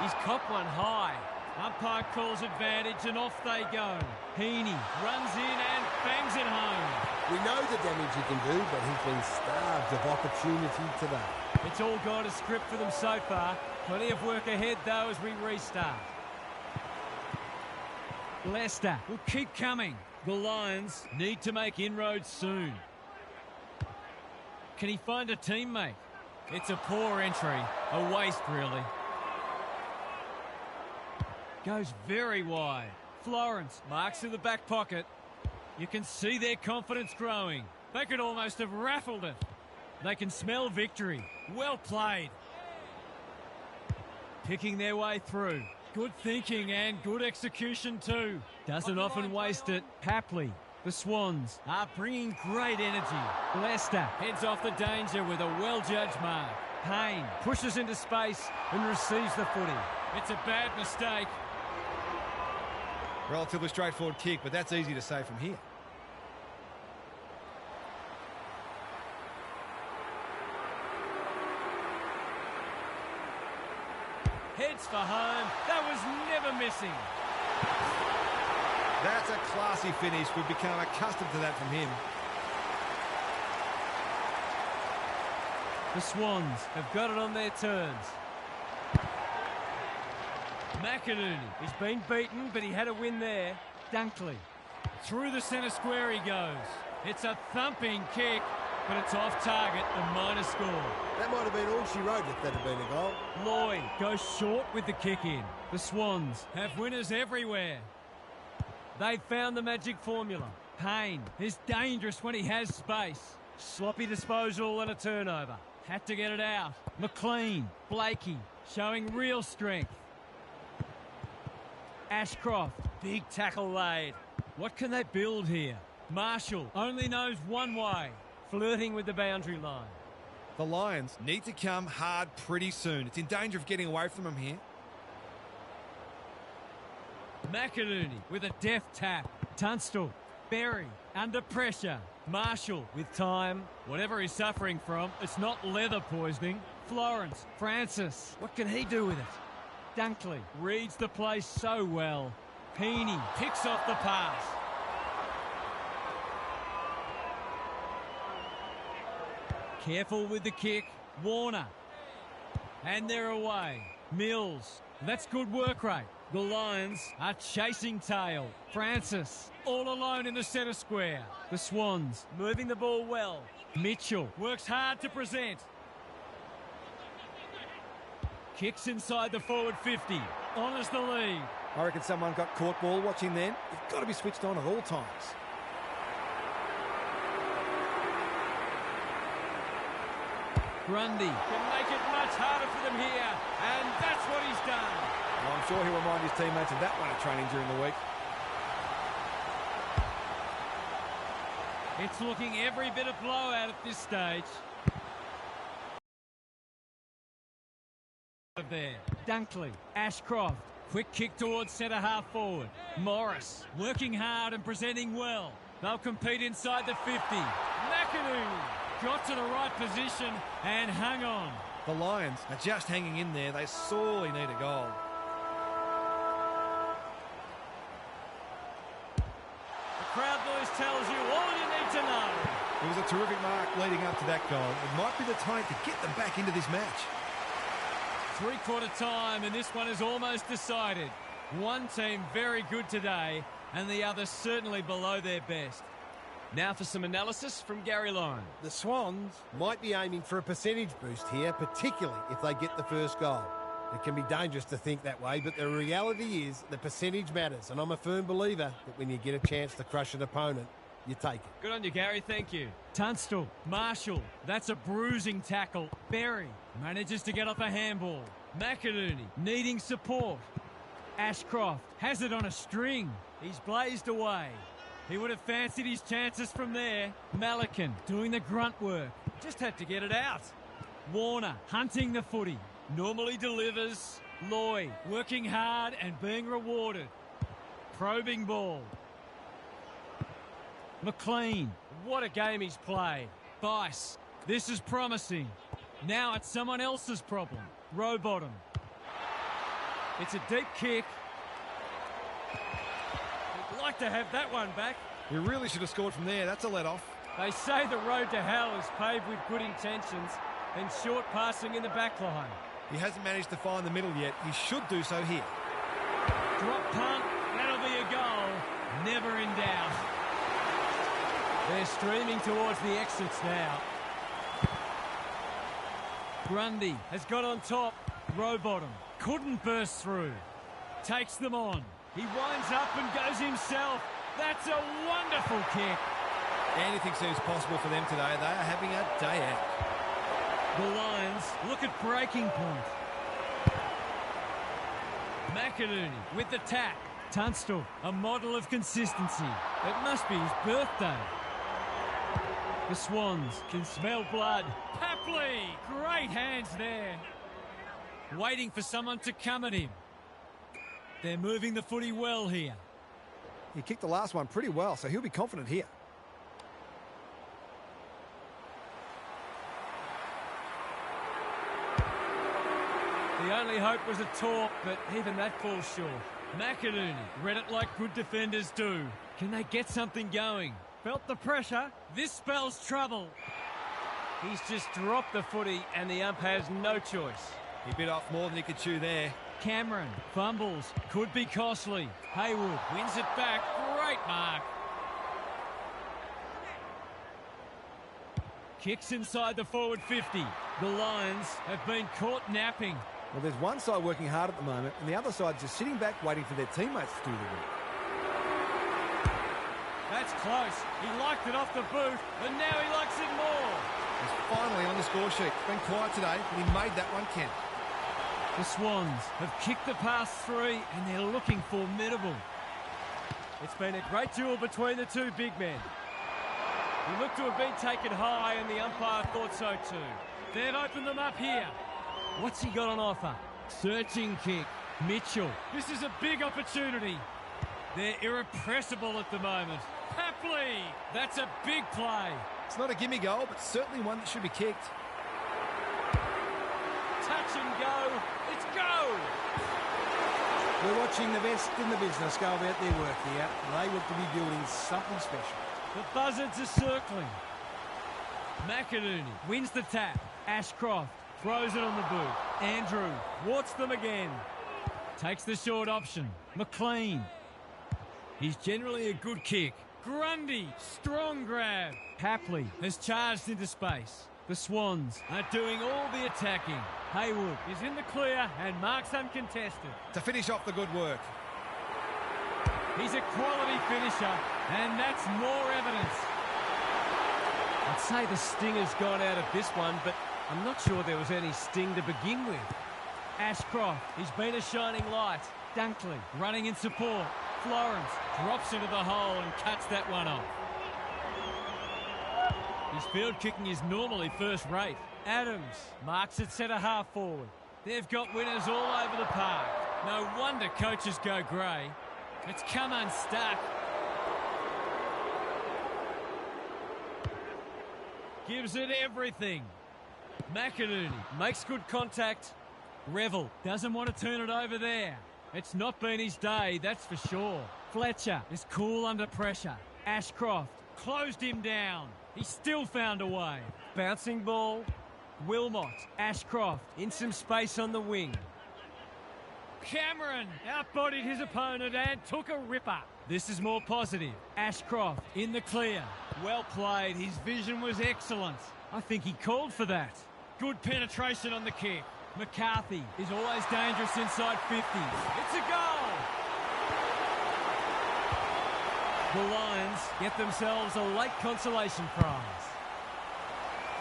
He's copped one high. Umpire calls advantage and off they go. Heaney runs in and bangs it home. We know the damage he can do, but he's been starved of opportunity today. It's all gone to script for them so far. Plenty of work ahead, though, as we restart. Leicester will keep coming. The Lions need to make inroads soon. Can he find a teammate? It's a poor entry. A waste, really. Goes very wide. Florence marks in the back pocket. You can see their confidence growing. They could almost have raffled it. They can smell victory. Well played. Picking their way through. Good thinking and good execution too. Doesn't often waste it. Hapley. The Swans are bringing great energy. Leicester heads off the danger with a well-judged mark. Payne pushes into space and receives the footy. It's a bad mistake. Relatively straightforward kick, but that's easy to say from here. Heads for home. That was never missing. That's a classy finish. We've become accustomed to that from him. The Swans have got it on their turns. McInerney, he's been beaten, but he had a win there. Dunkley, through the centre square he goes. It's a thumping kick, but it's off target, a minor score. That might have been all she wrote if that had been a goal. Lloyd goes short with the kick in. The Swans have winners everywhere. They've found the magic formula. Payne is dangerous when he has space. Sloppy disposal and a turnover. Had to get it out. McLean, Blakey, showing real strength. Ashcroft, big tackle laid. What can they build here? Marshall only knows one way, flirting with the boundary line. The Lions need to come hard pretty soon. It's in danger of getting away from them here. McInerney with a deft tap. Tunstall, Berry under pressure. Marshall with time. Whatever he's suffering from, it's not leather poisoning. Florence, Francis, what can he do with it? Dunkley reads the play so well. Heaney picks off the pass. Careful with the kick. Warner. And they're away. Mills. That's good work rate. The Lions are chasing tail. Francis all alone in the centre square. The Swans moving the ball well. Mitchell works hard to present. Kicks inside the forward 50. Honours the lead. I reckon someone got caught ball watching then. You've got to be switched on at all times. Grundy can make it much harder for them here. And that's what he's done. Well, I'm sure he'll remind his teammates of that one at training during the week. It's looking every bit of blowout at this stage. There. Dunkley, Ashcroft, quick kick towards centre half forward. Morris working hard and presenting well. They'll compete inside the 50. McInerney got to the right position and hung on. The Lions are just hanging in there. They sorely need a goal. The crowd noise tells you all you need to know. It was a terrific mark leading up to that goal. It might be the time to get them back into this match. Three-quarter time, and this one is almost decided. One team very good today, and the other certainly below their best. Now for some analysis from Gary Lyon. The Swans might be aiming for a percentage boost here, particularly if they get the first goal. It can be dangerous to think that way, but the reality is the percentage matters, and I'm a firm believer that when you get a chance to crush an opponent, you take it. Good on you, Gary. Thank you. Tunstall, Marshall, that's a bruising tackle. Berry manages to get off a handball. McInerney needing support. Ashcroft has it on a string. He's blazed away. He would have fancied his chances from there. Malikan doing the grunt work. Just had to get it out. Warner hunting the footy. Normally delivers. Lloyd working hard and being rewarded. Probing ball. McLean, what a game he's played. Bice, this is promising. Now it's someone else's problem. Rowbottom. It's a deep kick. Like to have that one back. You really should have scored from there. That's a let-off. They say the road to hell is paved with good intentions and short passing in the back line. He hasn't managed to find the middle yet. He should do so here. Drop punt. That'll be a goal. Never in doubt. They're streaming towards the exits now. Grundy has got on top. Rowbottom couldn't burst through. Takes them on. He winds up and goes himself. That's a wonderful kick. Anything seems possible for them today. They are having a day out. The Lions look at breaking point. McInerney with the tap. Tunstall, a model of consistency. It must be his birthday. The Swans can smell blood. Papley! Great hands there. Waiting for someone to come at him. They're moving the footy well here. He kicked the last one pretty well, so he'll be confident here. The only hope was a talk, but even that falls short. McInerney read it like good defenders do. Can they get something going? Felt the pressure. This spells trouble. He's just dropped the footy and the ump has no choice. He bit off more than he could chew there. Cameron fumbles. Could be costly. Haywood wins it back. Great mark. Kicks inside the forward 50. The Lions have been caught napping. Well, there's one side working hard at the moment, and the other side just sitting back waiting for their teammates to do the work. That's close. He liked it off the boot, and now he likes it more. He's finally on the score sheet. It's been quiet today, but he made that one count. The Swans have kicked the past three, and they're looking formidable. It's been a great duel between the two big men. He looked to have been taken high, and the umpire thought so too. They've opened them up here. What's he got on offer? Searching kick. Mitchell. This is a big opportunity. They're irrepressible at the moment. Papley! That's a big play. It's not a gimme goal, but certainly one that should be kicked. Touch and go. It's go! We're watching the best in the business go about their work here. They look to be building something special. The buzzards are circling. McInerney wins the tap. Ashcroft throws it on the boot. Andrew warts them again. Takes the short option. McLean. He's generally a good kick. Grundy, strong grab. Papley has charged into space. The Swans are doing all the attacking. Haywood Is in the clear and marks uncontested. To finish off the good work. He's a quality finisher, and that's more evidence. I'd say the stinger's gone out of this one, but I'm not sure there was any sting to begin with. Ashcroft, he's been a shining light. Dunkley running in support. Florence drops into the hole and cuts that one off. His field kicking is normally first rate. Adams marks at centre half forward. They've got winners all over the park. No wonder coaches go grey. It's come unstuck. Gives it everything. McInerney makes good contact. Revel doesn't want to turn it over there. It's not been his day, that's for sure. Fletcher is cool under pressure. Ashcroft closed him down. He still found a way. Bouncing ball. Wilmot, Ashcroft in some space on the wing. Cameron outbodied his opponent and took a ripper. This is more positive. Ashcroft in the clear. Well played. His vision was excellent. I think he called for that. Good penetration on the kick. McCarthy is always dangerous inside 50. It's a goal! The Lions get themselves a late consolation prize.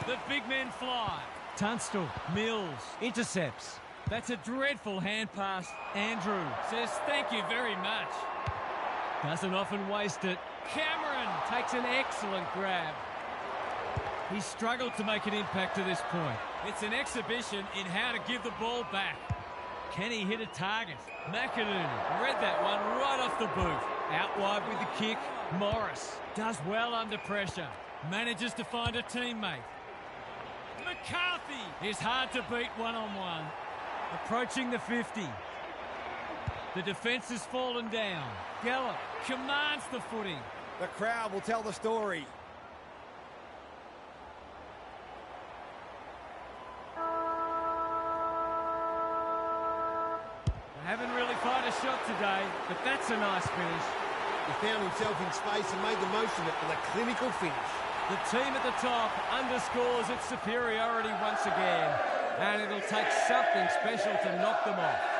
The big men fly. Tunstall, Mills, intercepts. That's a dreadful hand pass. Andrew Says thank you very much. doesn't often waste it. Cameron Takes an excellent grab. He's struggled to make an impact to this point. It's an exhibition in how to give the ball back. Can he hit a target? McInerney read that one right off the boot. Out wide with the kick. Morris does well under pressure. Manages to find a teammate. McCarthy Is hard to beat one-on-one. Approaching the 50. The defence has fallen down. Gallup commands the footing. The crowd will tell the story. They haven't really fired a shot today, but that's a nice finish. He found himself in space and made the most of it with a clinical finish. The team at the top underscores its superiority once again, and it'll take something special to knock them off.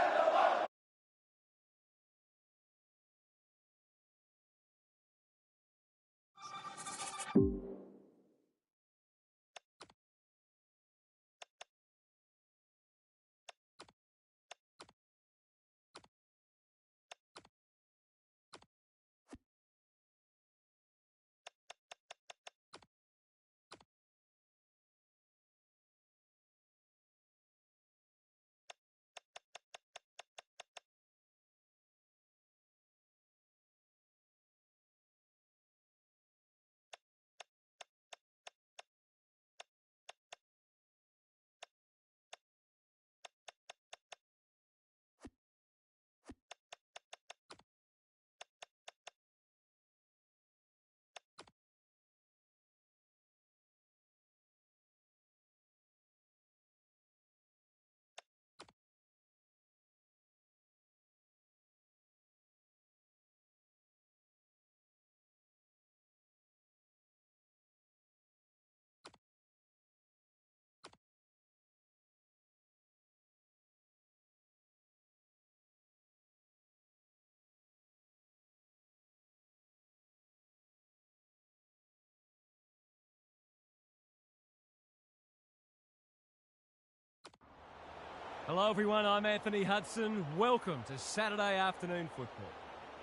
Hello everyone, I'm Anthony Hudson. Welcome to Saturday afternoon football.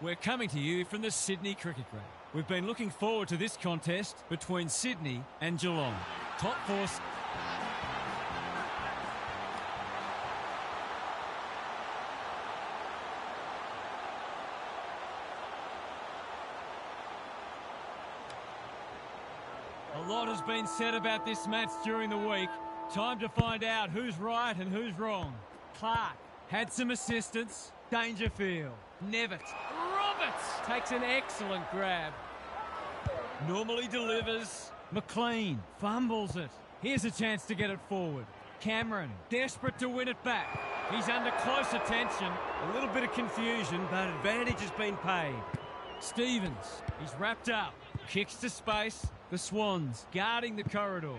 We're coming to you from the Sydney Cricket Ground. We've been looking forward to this contest between Sydney and Geelong. Top force. A lot has been said about this match during the week. Time to find out who's right and who's wrong. Clark had some assistance. Dangerfield. Nevitt. Roberts takes an excellent grab. Normally delivers. McLean fumbles it. Here's a chance to get it forward. Cameron, desperate to win it back. He's under close attention. A little bit of confusion, but advantage has been paid. Stevens, he's wrapped up. Kicks to space. The Swans guarding the corridor.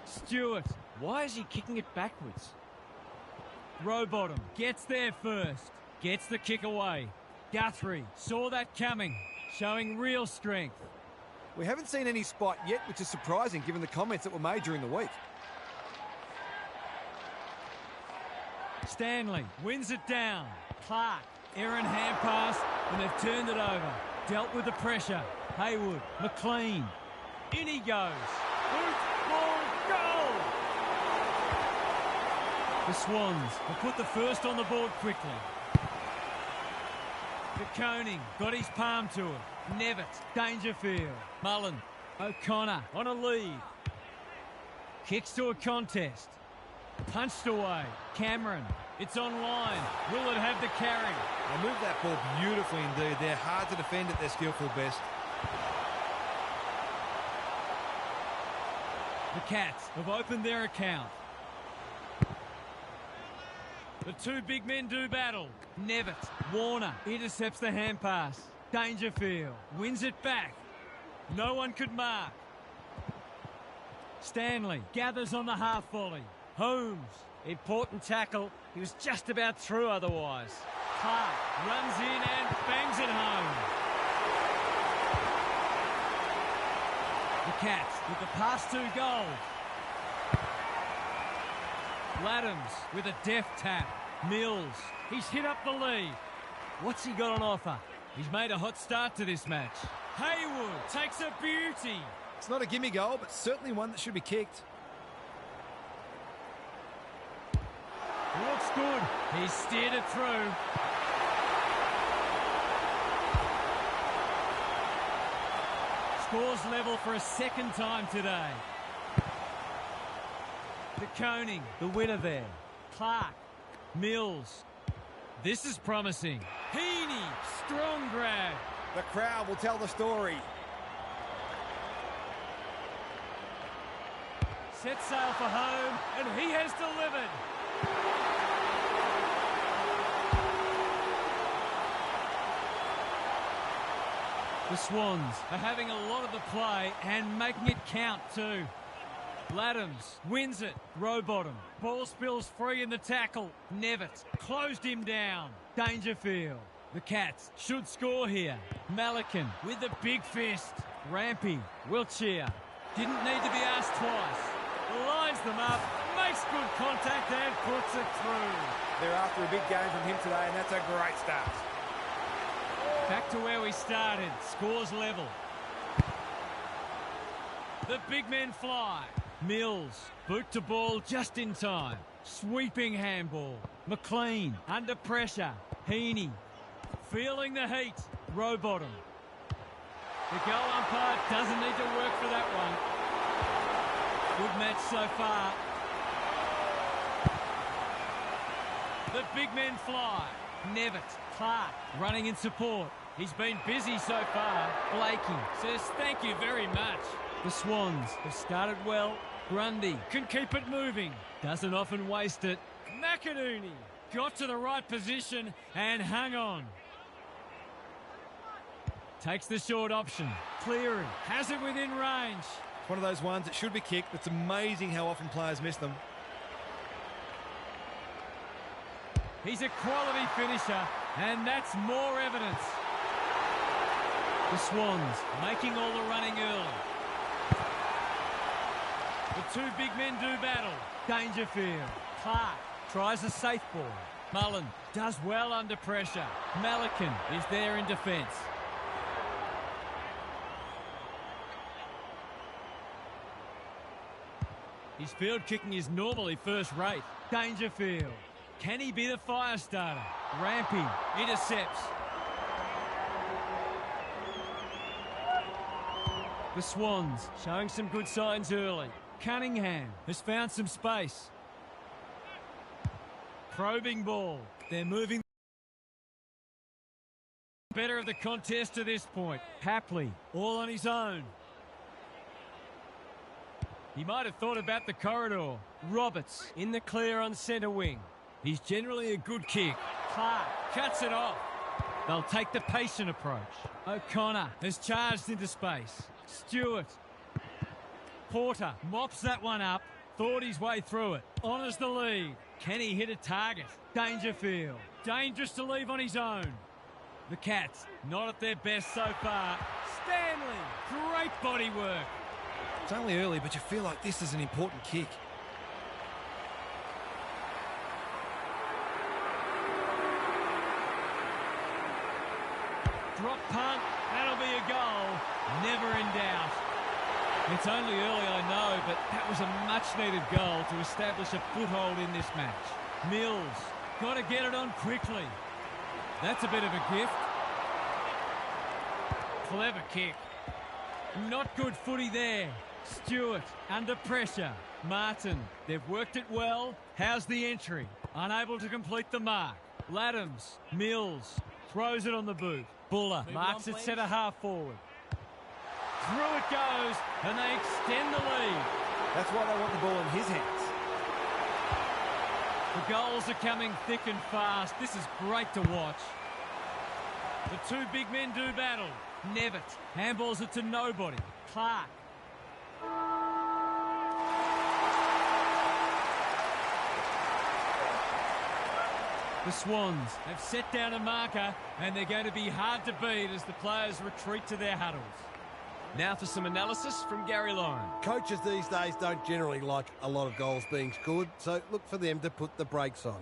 Stewart, why is he kicking it backwards? Rowbottom gets there first. Gets the kick away. Guthrie saw that coming, showing real strength. We haven't seen any spot yet, which is surprising given the comments that were made during the week. Stanley wins it down. Clark, errant hand pass, and they've turned it over. Dealt with the pressure. Haywood, McLean. In he goes. Boot, ball, goal! The Swans have put the first on the board quickly. De Koning got his palm to it. Nevitt, Dangerfield, Mullen, O'Connor on a lead. Kicks to a contest. Punched away. Cameron, it's on line. Will it have the carry? They moved that ball beautifully indeed. They're hard to defend at their skillful best. The Cats have opened their account. The two big men do battle. Nevitt, Warner intercepts the hand pass. Dangerfield wins it back. No one could mark. Stanley gathers on the half volley. Holmes, important tackle. He was just about through otherwise. Clark runs in and bangs it home. The Cats with the past 2 goals. Laddams with a deft tap. Mills, he's hit up the lead. What's he got on offer? He's made a hot start to this match. Haywood takes a beauty. It's not a gimme goal, but certainly one that should be kicked. Looks good. He's steered it through. Scores level for a second time today. De Koning, the winner there. Clark, Mills. This is promising. Heaney, strong grab. The crowd will tell the story. Set sail for home, and he has delivered. The Swans are having a lot of the play and making it count too. Laddams wins it. Rowbottom. Ball spills free in the tackle. Nevitt closed him down. Dangerfield. The Cats should score here. Malikan with the big fist. Rampy. Wiltshire. Didn't need to be asked twice. Lines them up. Makes good contact and puts it through. They're after a big game from him today, and that's a great start. Back to where we started. Scores level. The big men fly. Mills, boot to ball just in time. Sweeping handball. McLean, under pressure. Heaney, feeling the heat. Rowbottom. The goal umpire doesn't need to work for that one. Good match so far. The big men fly. Nevitt, Clark, running in support. He's been busy so far. Blakey says thank you very much. The Swans have started well. Grundy can keep it moving. Doesn't often waste it. McInerney got to the right position and hung on. Takes the short option. Cleary has it within range. It's one of those ones that should be kicked. It's amazing how often players miss them. He's a quality finisher, and that's more evidence. The Swans making all the running early. The two big men do battle. Dangerfield. Clark tries a safe ball. Mullen does well under pressure. Malikan is there in defence. His field kicking is normally first rate. Dangerfield. Can he be the fire starter? Rampy intercepts. The Swans showing some good signs early. Cunningham has found some space. Probing ball. They're moving better of the contest to this point. Hapley all on his own. He might have thought about the corridor. Roberts in the clear on centre wing. He's generally a good kick. Clark cuts it off. They'll take the patient approach. O'Connor has charged into space. Stewart. Porter mops that one up. Thought his way through it. Honours the lead. Can he hit a target? Dangerfield. Dangerous to leave on his own. The Cats not at their best so far. Stanley. Great body work. It's only early, but you feel like this is an important kick. Drop punt, that'll be a goal. Never in doubt. It's only early, I know, but that was a much-needed goal to establish a foothold in this match. Mills, got to get it on quickly. That's a bit of a gift. Clever kick. Not good footy there. Stewart, under pressure. Martin, they've worked it well. How's the entry? Unable to complete the mark. Laddams, Mills, throws it on the boot. Buller marks it centre half forward. Through it goes, and they extend the lead. That's why they want the ball in his hands. The goals are coming thick and fast. This is great to watch. The two big men do battle. Nevitt handballs it to nobody. Clark. The Swans have set down a marker, and they're going to be hard to beat as the players retreat to their huddles. Now for some analysis from Gary Lauren. Coaches these days don't generally like a lot of goals being scored, so look for them to put the brakes on.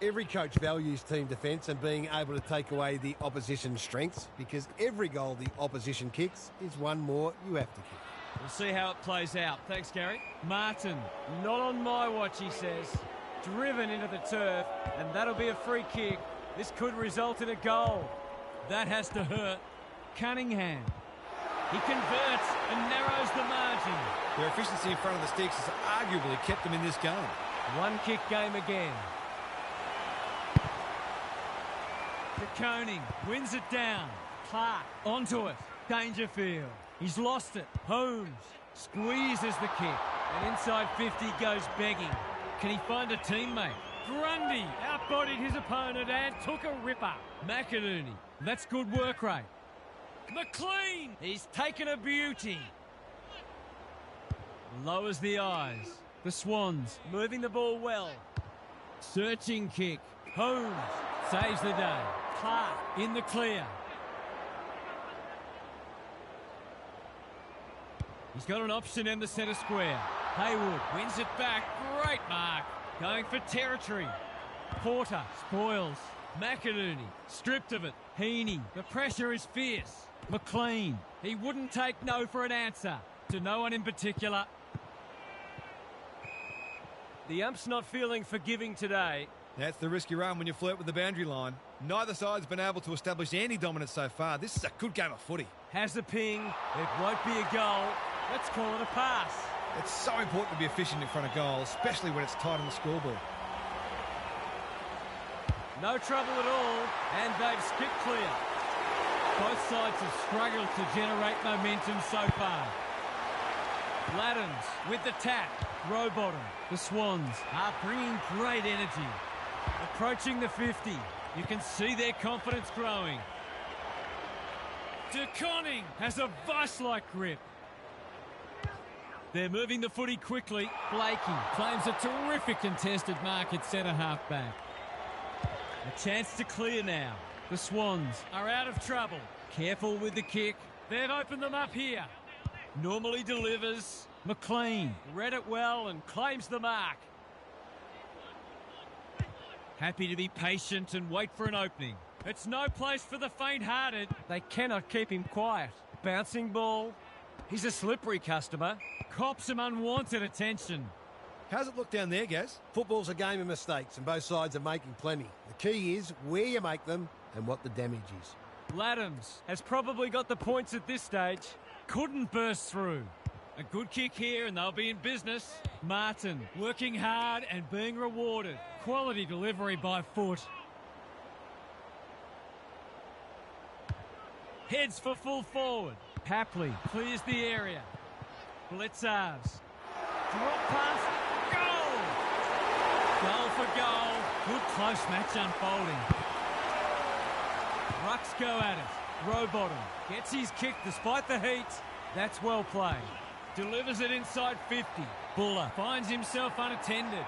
Every coach values team defence and being able to take away the opposition's strengths, because every goal the opposition kicks is one more you have to kick. We'll see how it plays out. Thanks, Gary. Martin, not on my watch, he says. Driven into the turf, and that'll be a free kick. This could result in a goal. That has to hurt. Cunningham. He converts and narrows the margin. Their efficiency in front of the sticks has arguably kept them in this game. One kick game again. Koning wins it down. Clark onto it. Dangerfield. He's lost it. Holmes squeezes the kick. And inside 50 goes begging. Can he find a teammate? Grundy outbodied his opponent and took a ripper. McInerney. That's good work rate. McLean. He's taken a beauty. Lowers the eyes. The Swans moving the ball well. Searching kick. Holmes saves the day. Clark in the clear. He's got an option in the centre square. Haywood wins it back. Great mark. Going for territory. Porter spoils. McInerney stripped of it. Heaney. The pressure is fierce. McLean. He wouldn't take no for an answer. To no one in particular. The ump's not feeling forgiving today. That's the risk you run when you flirt with the boundary line. Neither side's been able to establish any dominance so far. This is a good game of footy. Has a ping. It won't be a goal. Let's call it a pass. It's so important to be efficient in front of goal, especially when it's tight on the scoreboard. No trouble at all, and they've skipped clear. Both sides have struggled to generate momentum so far. Laddams with the tap. Rowbottom. The Swans are bringing great energy. Approaching the 50. You can see their confidence growing. De Koning has a vice-like grip. They're moving the footy quickly. Blakey claims a terrific contested mark at centre half-back. A chance to clear now. The Swans are out of trouble. Careful with the kick. They've opened them up here. Normally delivers. McLean read it well and claims the mark. Happy to be patient and wait for an opening. It's no place for the faint-hearted. They cannot keep him quiet. Bouncing ball. He's a slippery customer. Cops some unwanted attention. How's it look down there, Gaz? Football's a game of mistakes and both sides are making plenty. The key is where you make them and what the damage is. Laddams has probably got the points at this stage. Couldn't burst through. A good kick here and they'll be in business. Martin working hard and being rewarded. Quality delivery by foot. Heads for full forward. Papley clears the area. Blitzarves. Drop pass. Goal! Goal for goal. Good close match unfolding. Rucks go at it. Rowbottom gets his kick despite the heat. That's well played. Delivers it inside 50. Buller finds himself unattended.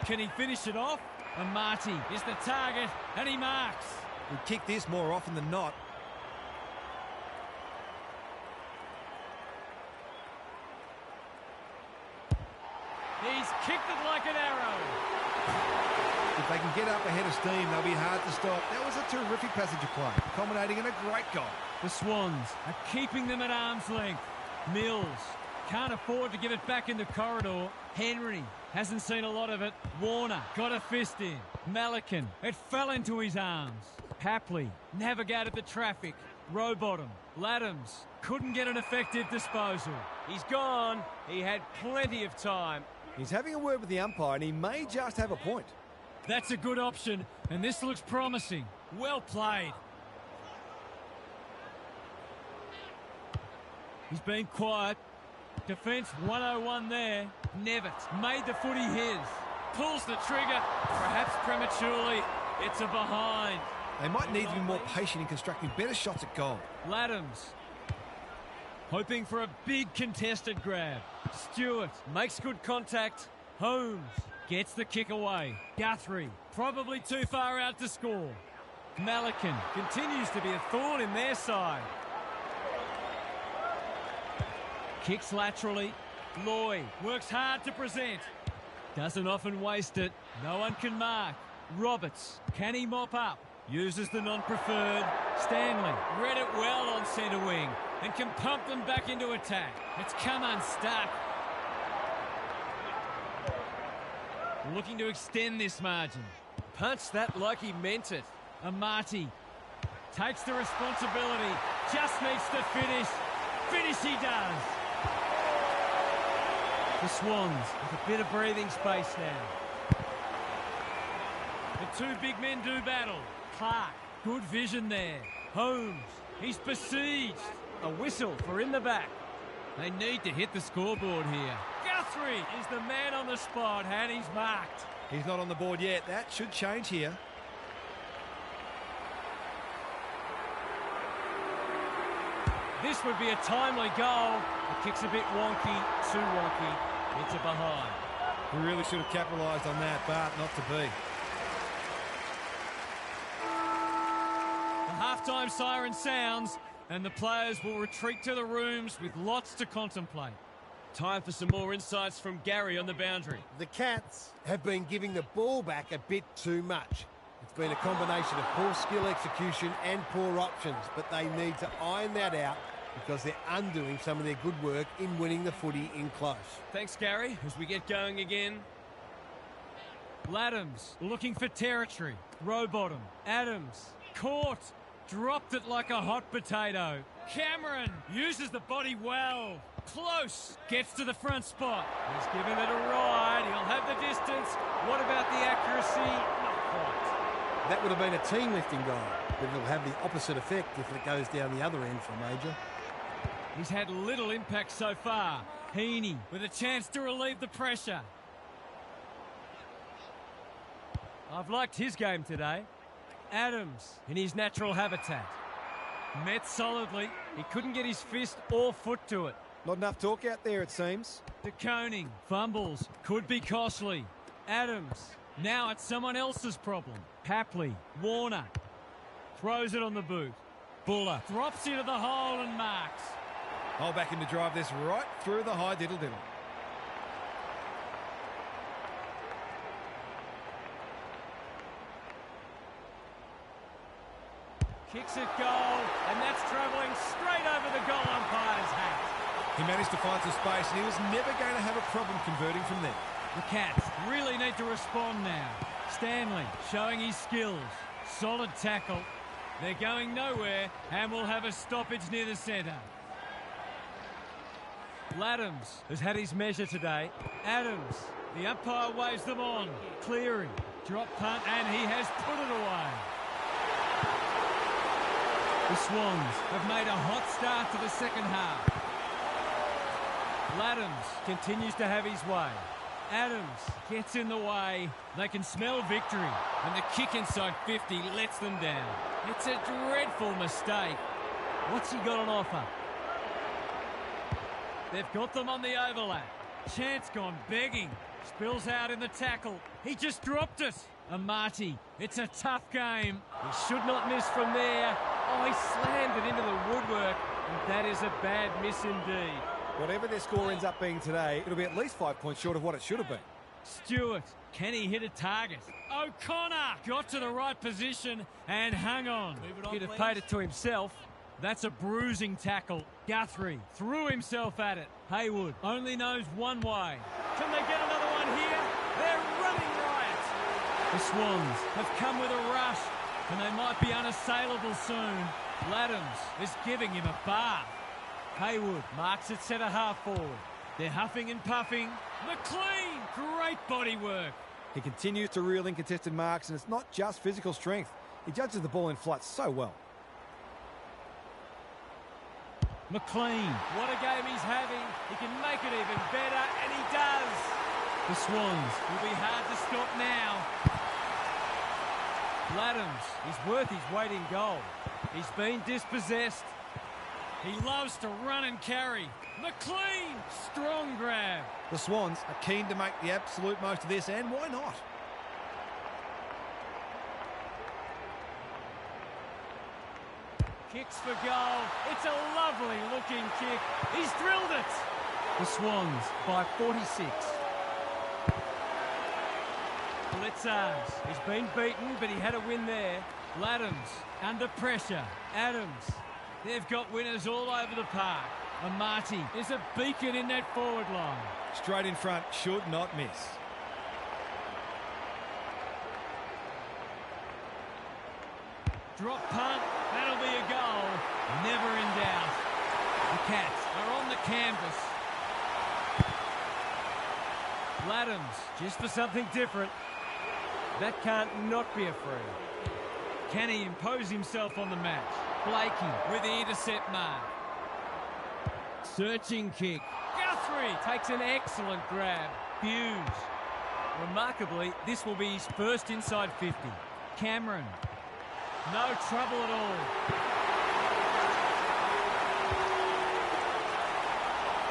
Can he finish it off? And Marty is the target and he marks. He'd kick this more often than not. He's kicked it like an arrow. If they can get up ahead of steam, they'll be hard to stop. That was a terrific passage of play, culminating in a great goal. The Swans are keeping them at arm's length. Mills can't afford to give it back in the corridor. Henry hasn't seen a lot of it. Warner got a fist in. Malikan, it fell into his arms. Papley navigated the traffic. Rowbottom, Laddams couldn't get an effective disposal. He's gone. He had plenty of time. He's having a word with the umpire and he may just have a point. That's a good option, and this looks promising. Well played. He's been quiet. Defence 101 there. Nevitt made the footy his. Pulls the trigger, perhaps prematurely. It's a behind. They might need to be more patient in constructing better shots at goal. Laddams hoping for a big contested grab. Stewart makes good contact. Holmes gets the kick away. Guthrie probably too far out to score. Malikan continues to be a thorn in their side. Kicks laterally. Lloyd works hard to present. Doesn't often waste it. No one can mark. Roberts, can he mop up? Uses the non-preferred. Stanley read it well on centre wing and can pump them back into attack. It's come unstuck. Looking to extend this margin. Punched that like he meant it. Amati takes the responsibility. Just needs to finish. Finish he does. The Swans with a bit of breathing space now. The two big men do battle. Clark, good vision there. Holmes, he's besieged. A whistle for in the back. They need to hit the scoreboard here. Guthrie is the man on the spot, and he's marked. He's not on the board yet. That should change here. This would be a timely goal. The kick's a bit wonky, too wonky. It's a behind. We really should have capitalised on that, but not to be. The halftime siren sounds, and the players will retreat to the rooms with lots to contemplate. Time for some more insights from Gary on the boundary. The Cats have been giving the ball back a bit too much. It's been a combination of poor skill execution and poor options, but they need to iron that out because they're undoing some of their good work in winning the footy in close. Thanks, Gary, as we get going again. Laddams looking for territory. Rowbottom. Adams. Caught. Dropped it like a hot potato. Cameron uses the body well. Close. Gets to the front spot. He's given it a ride. He'll have the distance. What about the accuracy? Not quite. That would have been a team lifting goal, but it'll have the opposite effect if it goes down the other end for Major. He's had little impact so far. Heaney with a chance to relieve the pressure. I've liked his game today. Adams in his natural habitat. Met solidly. He couldn't get his fist or foot to it. Not enough talk out there, it seems. De Koning fumbles. Could be costly. Adams. Now it's someone else's problem. Papley. Warner. Throws it on the boot. Buller drops into the hole and marks. I'll back him to drive this right through the high diddle-diddle. Kicks it goal, and that's travelling straight over the goal umpire's hat. He managed to find some space, and he was never going to have a problem converting from there. The Cats really need to respond now. Stanley showing his skills. Solid tackle. They're going nowhere, and we'll have a stoppage near the centre. Laddams has had his measure today. Adams, the umpire waves them on. Cleary, drop punt, and he has put it away. The Swans have made a hot start to the second half. Laddams continues to have his way. Adams gets in the way. They can smell victory, and the kick inside 50 lets them down. It's a dreadful mistake. What's he got on offer? They've got them on the overlap. Chance gone begging. Spills out in the tackle. He just dropped it. Amati, it's a tough game. He should not miss from there. Oh, he slammed it into the woodwork. And that is a bad miss indeed. Whatever their score ends up being today, it'll be at least 5 points short of what it should have been. Stewart, can he hit a target? O'Connor got to the right position and hung on. He'd have paid it to himself. That's a bruising tackle. Guthrie threw himself at it. Haywood only knows one way. Can they get another one here? They're running riot. The Swans have come with a rush, and they might be unassailable soon. Laddams is giving him a bath. Haywood marks it centre half forward. They're huffing and puffing. McLean, great body work. He continues to reel in contested marks, and it's not just physical strength. He judges the ball in flight so well. McLean, what a game he's having. He can make it even better, and he does. The Swans will be hard to stop now. Laddams is worth his weight in gold. He's been dispossessed. He loves to run and carry. McLean, strong grab. The Swans are keen to make the absolute most of this, and why not? Kicks for goal. It's a lovely looking kick. He's drilled it. The Swans by 46. Blitzars. He's been beaten, but he had a win there. Laddams under pressure. Adams. They've got winners all over the park. Amati is a beacon in that forward line. Straight in front, should not miss. Drop punt, that'll be a goal. Never in doubt. The Cats are on the canvas. Laddams, just for something different. That can't not be a free. Can he impose himself on the match? Blakey with the intercept mark. Searching kick. Guthrie takes an excellent grab. Hughes. Remarkably, this will be his first inside 50. Cameron. No trouble at all.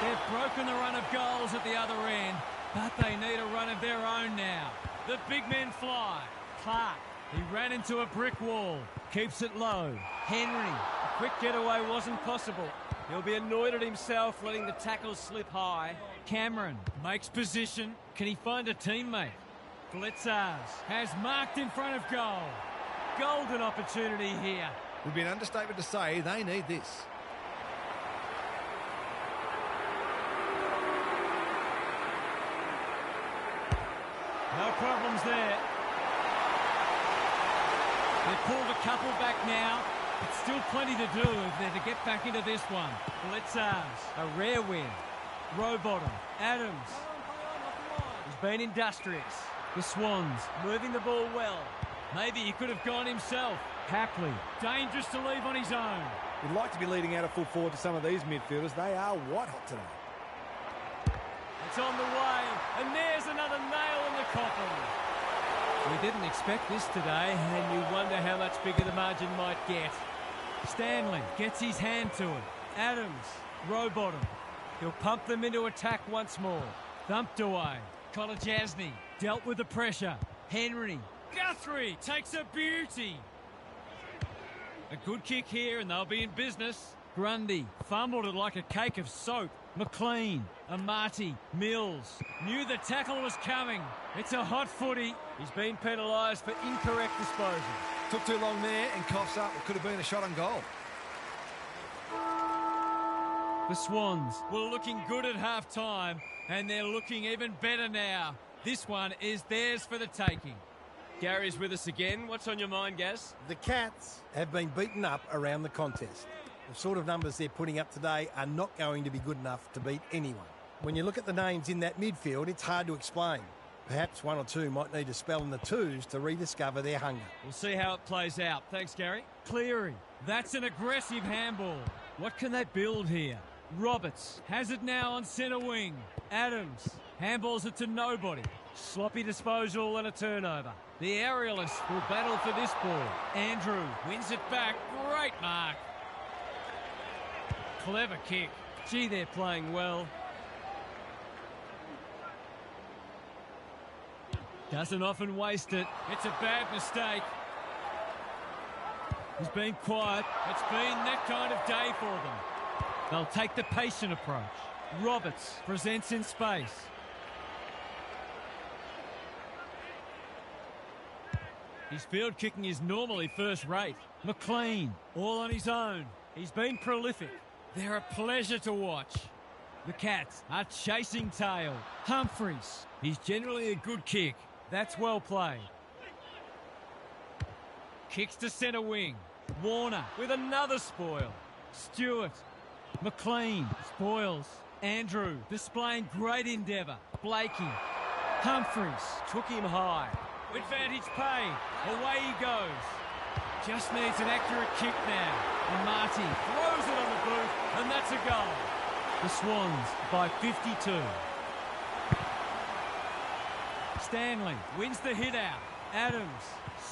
They've broken the run of goals at the other end, but they need a run of their own now. The big men fly. Clark. He ran into a brick wall. Keeps it low. Henry. A quick getaway wasn't possible. He'll be annoyed at himself letting the tackle slip high. Cameron makes position. Can he find a teammate? Blitzars has marked in front of goal. Golden opportunity here. It would be an understatement to say they need this. No problems there. They've pulled a couple back now, but still plenty to do if they're to get back into this one. Blitzars, a rare win. Rowbottom, Adams. He's been industrious. The Swans, Moving the ball well. maybe he could have gone himself. Hapley, dangerous to leave on his own. We'd like to be leading out a full forward to some of these midfielders. They are white hot today. It's on the way, and there's another nail in the coffin. We didn't expect this today, and you wonder how much bigger the margin might get. Stanley gets his hand to it. Adams, Rowbottom. He'll pump them into attack once more. Thumped away. Kolajasny dealt with the pressure. Henry. Guthrie takes a beauty. A good kick here and they'll be in business. Grundy fumbled it like a cake of soap. McLean, Amati, Mills. Knew the tackle was coming. It's a hot footy. He's been penalised for incorrect disposal. Took too long there and coughs up. It could have been a shot on goal. The Swans were looking good at half-time and they're looking even better now. This one is theirs for the taking. Gary's with us again. What's on your mind, Gaz? The Cats have been beaten up around the contest. The sort of numbers they're putting up today are not going to be good enough to beat anyone. When you look at the names in that midfield, it's hard to explain. Perhaps one or two might need a spell in the twos to rediscover their hunger. We'll see how it plays out. Thanks, Gary. Cleary. That's an aggressive handball. What can they build here? Roberts has it now on centre wing. Adams handballs it to nobody. Sloppy disposal and a turnover. The aerialists will battle for this ball. Andrew wins it back. Great mark. Clever kick. Gee, they're playing well. Doesn't often waste it. It's a bad mistake. He's been quiet. It's been that kind of day for them. They'll take the patient approach. Roberts presents in space. His field kicking is normally first rate. McLean, all on his own. He's been prolific. They're a pleasure to watch. The Cats are chasing tail. Humphreys. He's generally a good kick. That's well played. Kicks to centre wing. Warner with another spoil. Stewart. McLean spoils. Andrew displaying great endeavour. Blakey. Humphreys took him high. Advantage paid. Away he goes. Just needs an accurate kick now. And Marty throws it on the boot, and that's a goal. The Swans by 52. Stanley wins the hit out. Adams,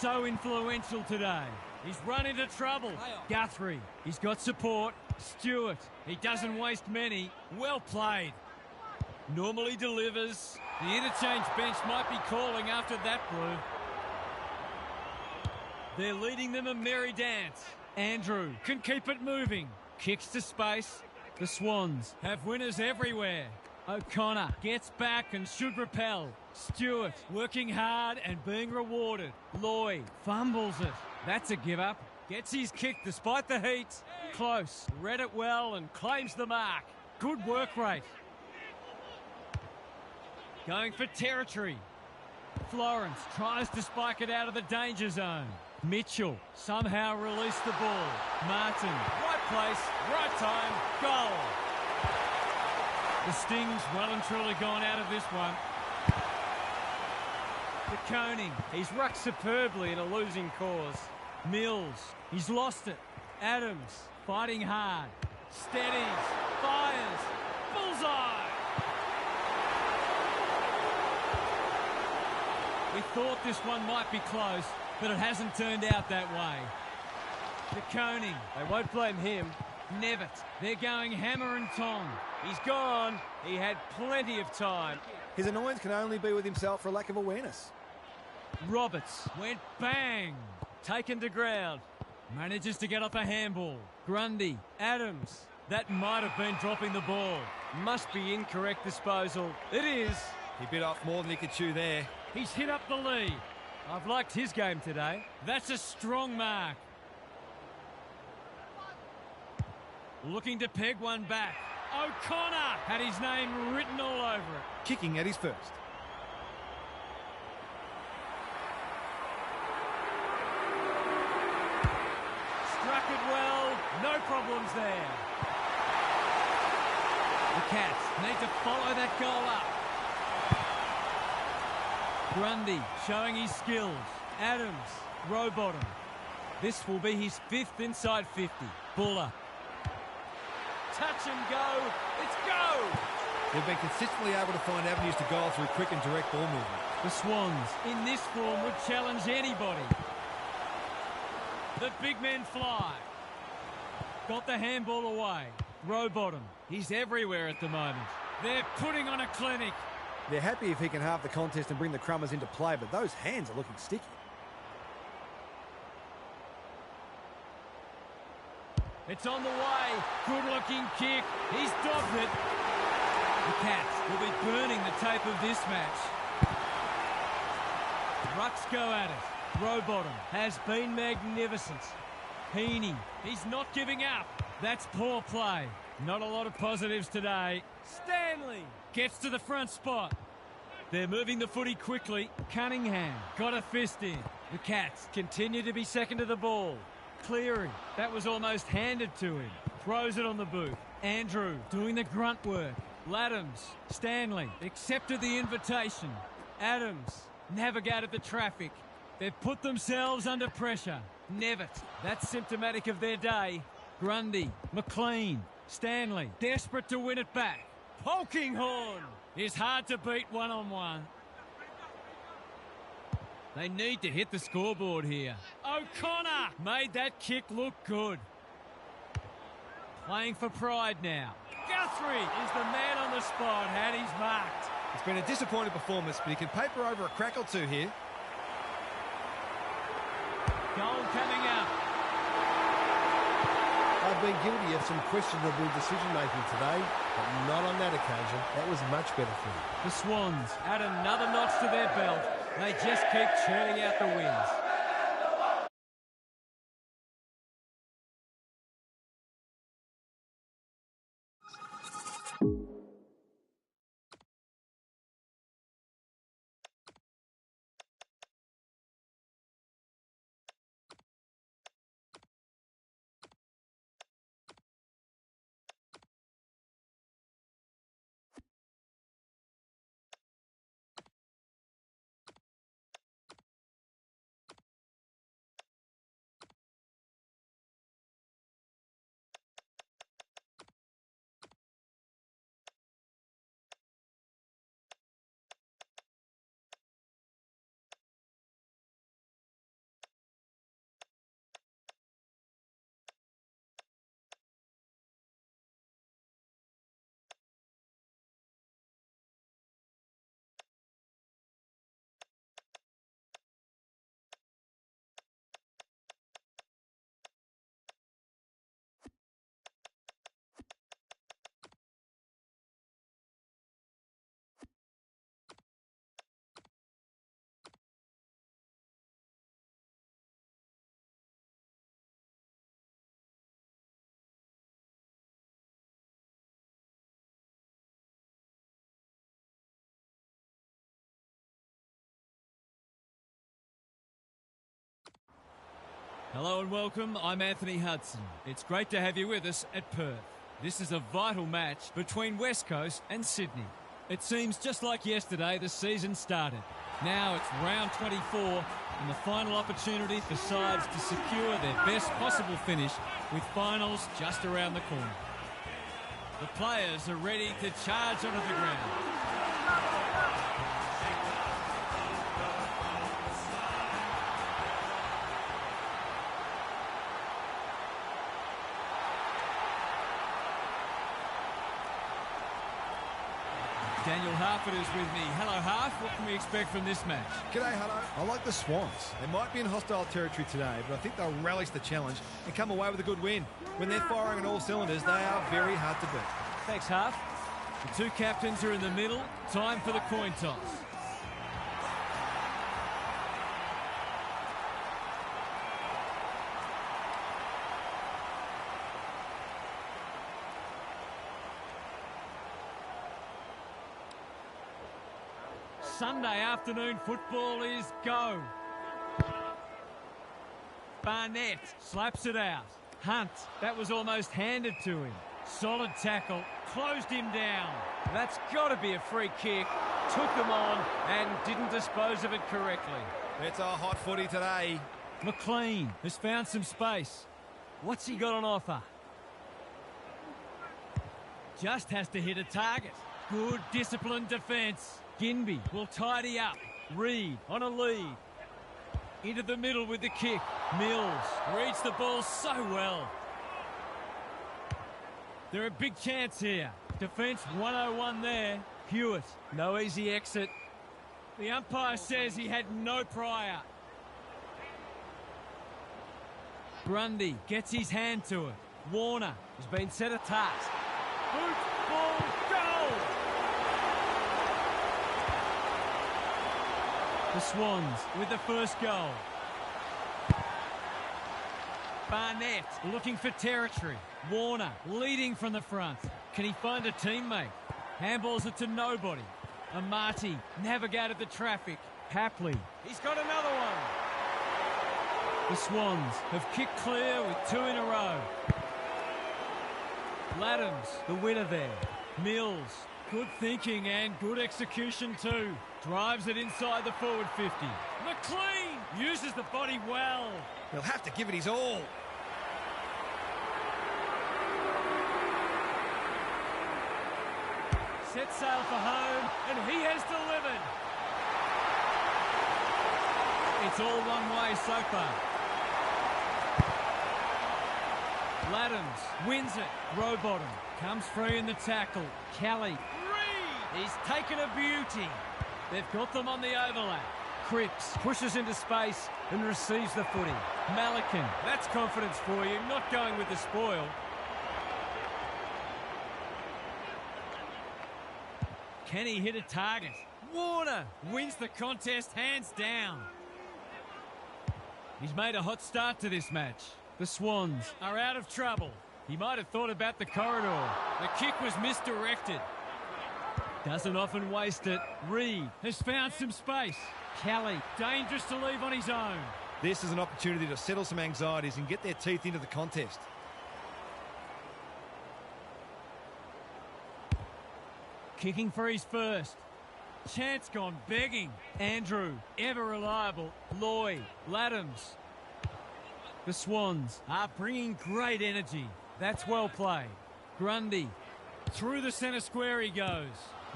so influential today. He's run into trouble. Guthrie, he's got support. Stewart, he doesn't waste many. Well played. Normally delivers. The interchange bench might be calling after that blue. They're leading them a merry dance. Andrew can keep it moving. Kicks to space. The Swans have winners everywhere. O'Connor gets back and should repel. Stewart working hard and being rewarded. Lloyd fumbles it. That's a give up. Gets his kick despite the heat. Close. Read it well and claims the mark. Good work rate. Going for territory. Florence tries to spike it out of the danger zone. Mitchell somehow released the ball. Martin, right place, right time, goal. The Sting's well and truly gone out of this one. De Koning, he's rucked superbly in a losing cause. Mills, he's lost it. Adams, fighting hard. Steadies, fires, bullseye! We thought this one might be close, but it hasn't turned out that way. De Koning, they won't blame him. Nevitt, they're going hammer and tong. He's gone. He had plenty of time. His annoyance can only be with himself for a lack of awareness. Roberts went bang. Taken to ground. Manages to get off a handball. Grundy, Adams. That might have been dropping the ball. Must be incorrect disposal. It is. He bit off more than he could chew there. He's hit up the lead. I've liked his game today. That's a strong mark. Looking to peg one back. O'Connor had his name written all over it. Kicking at his first. Struck it well. No problems there. The Cats need to follow that goal up. Grundy showing his skills. Adams, row bottom. This will be his 5th inside 50. Buller. Touch and go. It's go! They've been consistently able to find avenues to goal through quick and direct ball movement. The Swans, in this form, would challenge anybody. The big men fly. Got the handball away. Row bottom. He's everywhere at the moment. They're putting on a clinic. They're happy if he can halve the contest and bring the Crummers into play, but those hands are looking sticky. It's on the way. Good-looking kick. He's dogged it. The Cats will be burning the tape of this match. Rucks go at it. Row bottom has been magnificent. Heaney, he's not giving up. That's poor play. Not a lot of positives today. Stanley gets to the front spot. They're moving the footy quickly. Cunningham got a fist in. The Cats continue to be second to the ball. Cleary, that was almost handed to him. Throws it on the boot. Andrew doing the grunt work. Laddams, Stanley accepted the invitation. Adams navigated the traffic. They've put themselves under pressure. Nevitt, that's symptomatic of their day. Grundy, McLean, Stanley, desperate to win it back. Polkinghorn is hard to beat one-on-one. They need to hit the scoreboard here. O'Connor made that kick look good. Playing for pride now. Guthrie is the man on the spot, and he's marked. It's been a disappointing performance, but he can paper over a crack or two here. Goal coming up. I've been guilty of some questionable decision-making today, but not on that occasion. That was much better for me. The Swans add another notch to their belt. They just keep churning out the wins. Hello and welcome, I'm Anthony Hudson. It's great to have you with us at Perth. This is a vital match between West Coast and Sydney. It seems just like yesterday the season started. Now it's round 24 and the final opportunity for sides to secure their best possible finish with finals just around the corner. The players are ready to charge onto the ground. Daniel Harford is with me. Hello, Harf. What can we expect from this match? G'day, hello. I like the Swans. They might be in hostile territory today, but I think they'll relish the challenge and come away with a good win. When they're firing on all cylinders, they are very hard to beat. Thanks, Harf. The two captains are in the middle. Time for the coin toss. Sunday afternoon football is go. Barnett slaps it out. Hunt, that was almost handed to him. Solid tackle, closed him down. That's got to be a free kick. Took him on and didn't dispose of it correctly. It's a hot footy today. McLean has found some space. What's he got on offer? Just has to hit a target. Good disciplined defence. Ginby will tidy up. Reed on a lead. Into the middle with the kick. Mills reads the ball so well. They're a big chance here. Defence 101 there. Hewitt, no easy exit. The umpire says he had no prior. Grundy gets his hand to it. Warner has been set a task. Boot, ball, goal! The Swans with the first goal. Barnett looking for territory. Warner leading from the front. Can he find a teammate? Handballs it to nobody. Amati navigated the traffic. Hapley, he's got another one. The Swans have kicked clear with two in a row. Laddams, the winner there. Mills, good thinking and good execution too. Drives it inside the forward 50. McLean uses the body well. He'll have to give it his all. Set sail for home, and he has delivered. It's all one way so far. Laddams wins it. Rowbottom comes free in the tackle. Kelly. Reed! He's taken a beauty. They've got them on the overlap. Cripps pushes into space and receives the footy. Malikan, that's confidence for you, not going with the spoil. Can he hit a target? Warner wins the contest hands down. He's made a hot start to this match. The Swans are out of trouble. He might have thought about the corridor. The kick was misdirected. Doesn't often waste it. Reed has found some space. Kelly, dangerous to leave on his own. This is an opportunity to settle some anxieties and get their teeth into the contest. Kicking for his first. Chance gone begging. Andrew, ever reliable. Lloyd, Laddams. The Swans are bringing great energy. That's well played. Grundy, through the centre square he goes.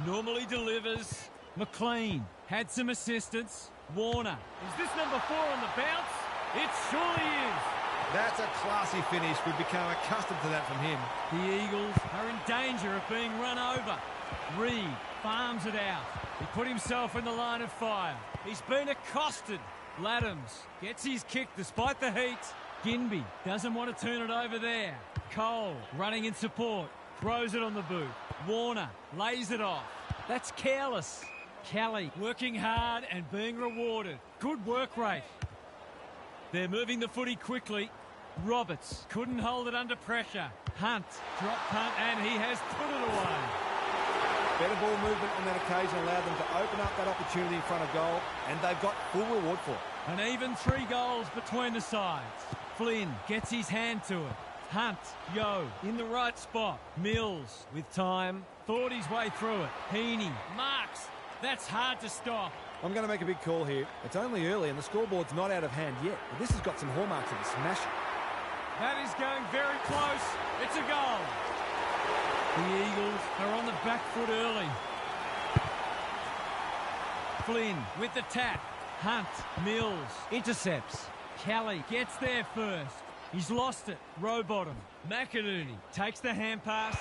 Normally delivers. McLean had some assistance. Warner, is this number 4 on the bounce? It surely is. That's a classy finish. We've become accustomed to that from him. The Eagles are in danger of being run over. Reed farms it out. He put himself in the line of fire. He's been accosted. Laddams gets his kick despite the heat. Ginby doesn't want to turn it over there. Cole running in support. Throws it on the boot. Warner lays it off. That's careless. Kelly working hard and being rewarded. Good work rate. They're moving the footy quickly. Roberts couldn't hold it under pressure. Hunt drop punt and he has put it away. Better ball movement on that occasion allowed them to open up that opportunity in front of goal, and they've got full reward for it. An even 3 goals between the sides. Flynn gets his hand to it. Hunt, in the right spot. Mills with time, thought his way through it. Heaney marks. That's hard to stop. I'm going to make a big call here. It's only early and the scoreboard's not out of hand yet, but this has got some hallmarks of a smasher. That is going very close. It's a goal. The Eagles are on the back foot early. Flynn with the tap. Hunt, Mills, intercepts. Kelly gets there first. He's lost it. Row bottom. McInerney takes the hand pass.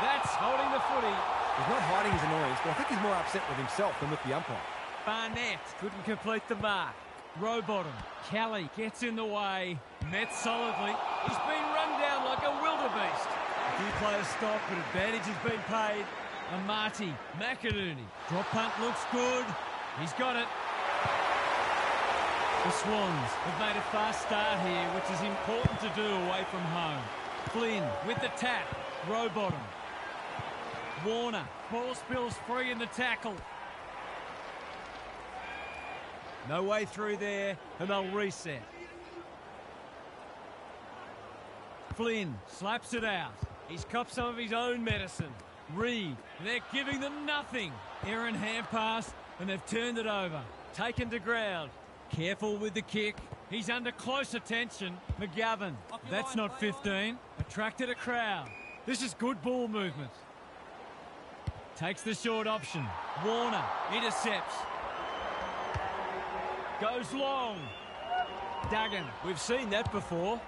That's holding the footy. He's not hiding his annoyance, but I think he's more upset with himself than with the umpire. Barnett couldn't complete the mark. Row bottom. Kelly gets in the way. Met solidly. He's been run down like a wildebeest. A few players stop, but advantage has been paid. Amati, McInerney. Drop punt looks good. He's got it. The Swans have made a fast start here, which is important to do away from home. Flynn with the tap. Row bottom. Warner. Ball spills free in the tackle. No way through there, and they'll reset. Flynn slaps it out. He's copped some of his own medicine. Reed, they're giving them nothing. Aaron hand pass, and they've turned it over. Taken to ground. Careful with the kick. He's under close attention. McGovern, that's not 15. Attracted a crowd. This is good ball movement. Takes the short option. Warner intercepts. Goes long. Duggan, we've seen that before.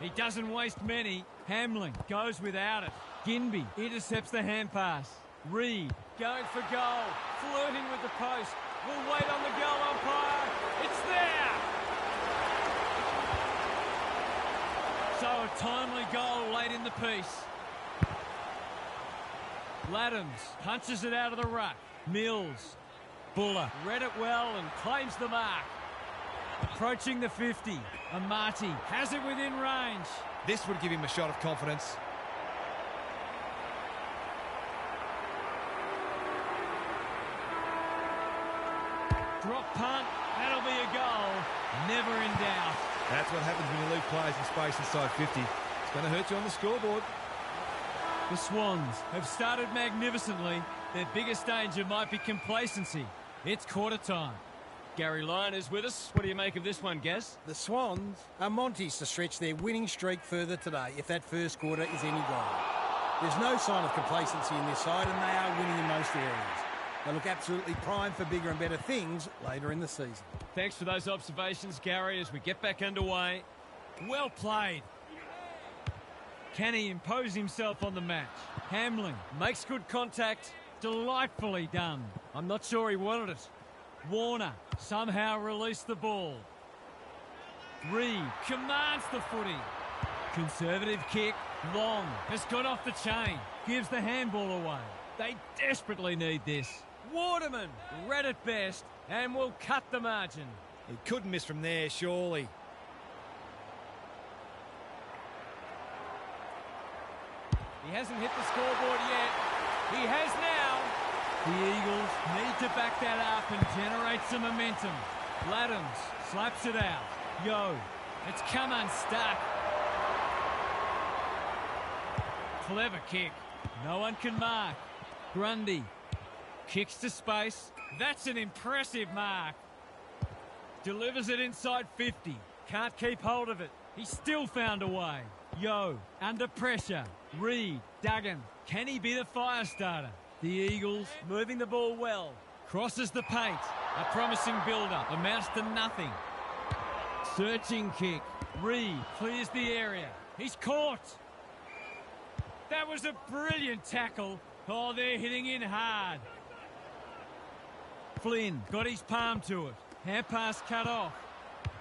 He doesn't waste many. Hamling goes without it. Ginby intercepts the hand pass. Reed going for goal. Flirting with the post. We'll wait on the goal umpire. It's there! So a timely goal late in the piece. Laddams punches it out of the ruck. Mills. Buller read it well and claims the mark. Approaching the 50. Amati has it within range. This would give him a shot of confidence. Drop punt. That'll be a goal. Never in doubt. That's what happens when you leave players in space inside 50. It's going to hurt you on the scoreboard. The Swans have started magnificently. Their biggest danger might be complacency. It's quarter time. Gary Lyon is with us. What do you make of this one, Gaz? The Swans are Monty's to stretch their winning streak further today if that first quarter is any guide. There's no sign of complacency in this side, and they are winning in most areas. They look absolutely primed for bigger and better things later in the season. Thanks for those observations, Gary, as we get back underway. Well played. Can he impose himself on the match? Hamling makes good contact. Delightfully done. I'm not sure he wanted it. Warner somehow released the ball. Reed commands the footy. Conservative kick. Long has got off the chain. Gives the handball away. They desperately need this. Waterman read it best and will cut the margin. He couldn't miss from there, surely. He hasn't hit the scoreboard yet. He has now. The Eagles need to back that up and generate some momentum. Laddams slaps it out. Yo, it's come unstuck. Clever kick. No one can mark. Grundy kicks to space. That's an impressive mark. Delivers it inside 50. Can't keep hold of it. He's still found a way. Yo, under pressure. Reed, Duggan. Can he be the fire starter? The Eagles moving the ball well. Crosses the paint. A promising build-up. Amounts to nothing. Searching kick. Reed clears the area. He's caught. That was a brilliant tackle. Oh, they're hitting in hard. Flynn got his palm to it. Hand pass cut off.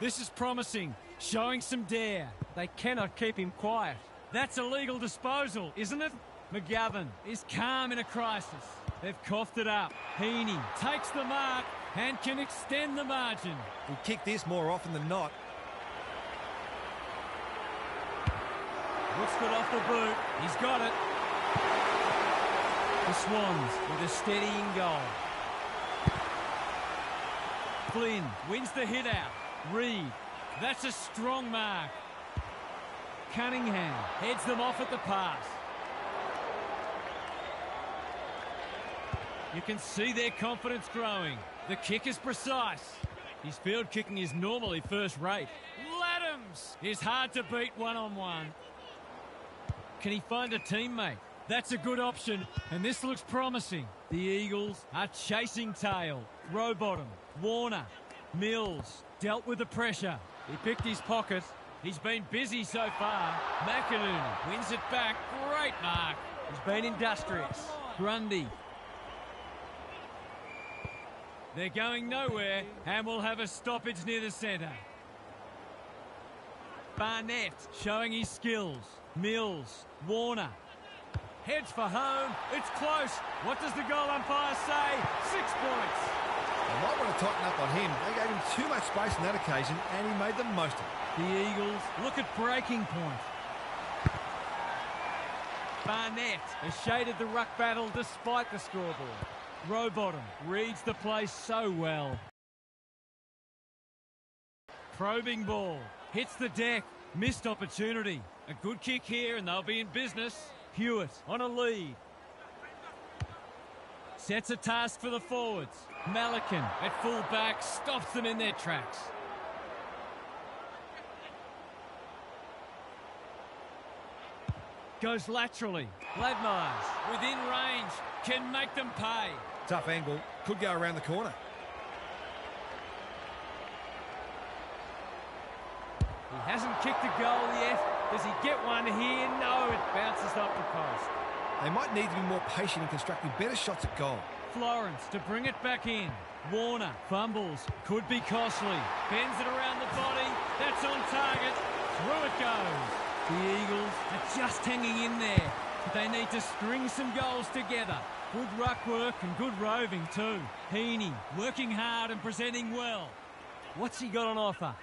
This is promising. Showing some dare. They cannot keep him quiet. That's a legal disposal, isn't it? McGovern is calm in a crisis. They've coughed it up. Heaney takes the mark and can extend the margin. He'll kick this more often than not. Looks good off the boot. He's got it. The Swans with a steadying goal. Flynn wins the hit out. Reed, that's a strong mark. Cunningham heads them off at the pass. You can see their confidence growing. The kick is precise. His field kicking is normally first rate. Laddams is hard to beat one-on-one. Can he find a teammate? That's a good option, and this looks promising. The Eagles are chasing tail. Rowbottom, Warner, Mills dealt with the pressure. He picked his pocket. He's been busy so far. McInerney wins it back. Great mark. He's been industrious. Grundy. They're going nowhere, and we'll have a stoppage near the centre. Barnett showing his skills. Mills, Warner. Heads for home. It's close. What does the goal umpire say? 6 points. They might want to tighten up on him. They gave him too much space on that occasion, and he made the most of it. The Eagles look at breaking point. Barnett has shaded the ruck battle despite the scoreboard. Rowbottom reads the play so well. Probing ball. Hits the deck. Missed opportunity. A good kick here and they'll be in business. Hewitt on a lead. Sets a task for the forwards. Malikan at full back stops them in their tracks. Goes laterally. Gladmires within range. Can make them pay. Tough angle. Could go around the corner. He hasn't kicked a goal yet. Does he get one here? No, it bounces off the post. They might need to be more patient in constructing better shots at goal. Florence to bring it back in. Warner fumbles. Could be costly. Bends it around the body. That's on target. Through it goes. The Eagles are just hanging in there. They need to string some goals together. Good ruck work and good roving too. Heaney working hard and presenting well. What's he got on offer?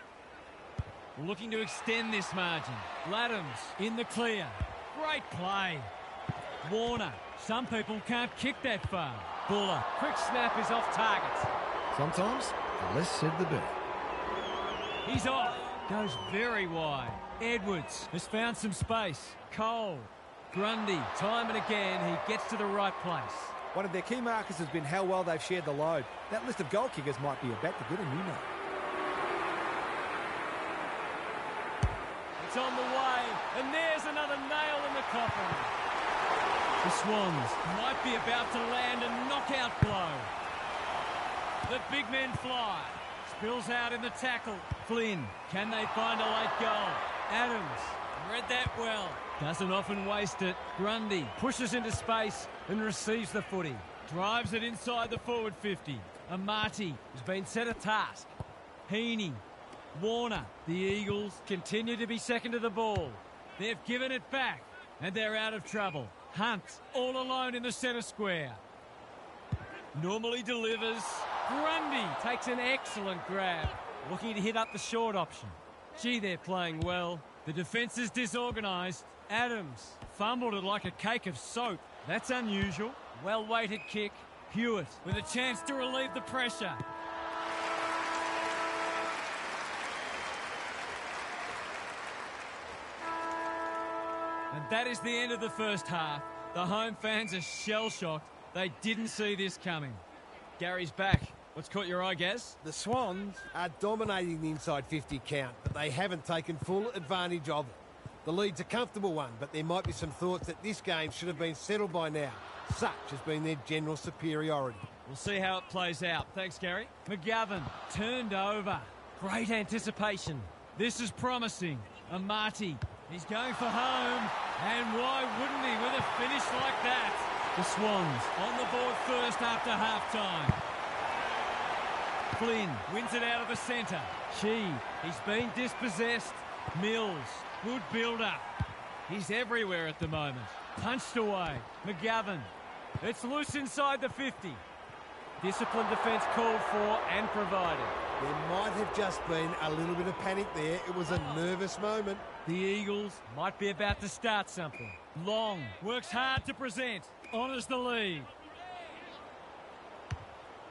Looking to extend this margin. Laddams in the clear. Great play. Warner. Some people can't kick that far. Buller. Quick snap is off target. Sometimes the less said the better. He's off. Goes very wide. Edwards has found some space. Cole. Grundy. Time and again he gets to the right place. One of their key markers has been how well they've shared the load. That list of goal kickers might be about to get a new name. It's on the way, and there's another nail in the coffin. The Swans might be about to land a knockout blow. The big men fly. Spills out in the tackle. Flynn, can they find a late goal? Adams, read that well. Doesn't often waste it. Grundy pushes into space and receives the footy. Drives it inside the forward 50. Amati has been set a task. Heaney. Warner. The Eagles continue to be second to the ball. They've given it back and they're out of trouble. Hunt all alone in the centre square. Normally delivers. Grundy takes an excellent grab. Looking to hit up the short option. Gee, they're playing well. The defence is disorganised. Adams fumbled it like a cake of soap. That's unusual. Well-weighted kick. Hewitt with a chance to relieve the pressure. And that is the end of the first half. The home fans are shell-shocked. They didn't see this coming. Gary's back. What's caught your eye, Gaz? The Swans are dominating the inside 50 count, but they haven't taken full advantage of it. The lead's a comfortable one, but there might be some thoughts that this game should have been settled by now. Such has been their general superiority. We'll see how it plays out. Thanks, Gary. McGovern turned over. Great anticipation. This is promising. Amati. He's going for home. And why wouldn't he with a finish like that? The Swans on the board first after half-time. Flynn wins it out of the centre. He's been dispossessed. Mills, good build-up. He's everywhere at the moment. Punched away. McGovern. It's loose inside the 50. Disciplined defence called for and provided. There might have just been a little bit of panic there. It was a nervous moment. The Eagles might be about to start something. Long works hard to present. Honours the lead.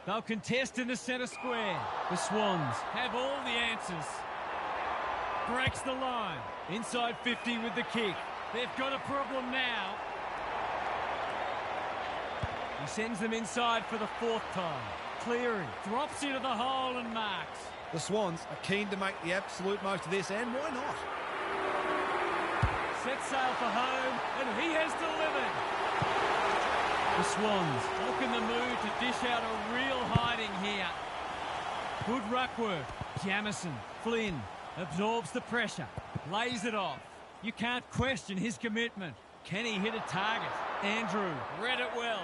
They'll contest in the centre square. The Swans have all the answers. Breaks the line. Inside 50 with the kick. They've got a problem now. He sends them inside for the fourth time. Cleary drops into the hole and marks. The Swans are keen to make the absolute most of this, and why not? Set sail for home, and he has delivered. The Swans look in the mood to dish out a real hiding here. Good ruck work. Jamison, Flynn, absorbs the pressure, lays it off. You can't question his commitment. Can he hit a target? Andrew read it well.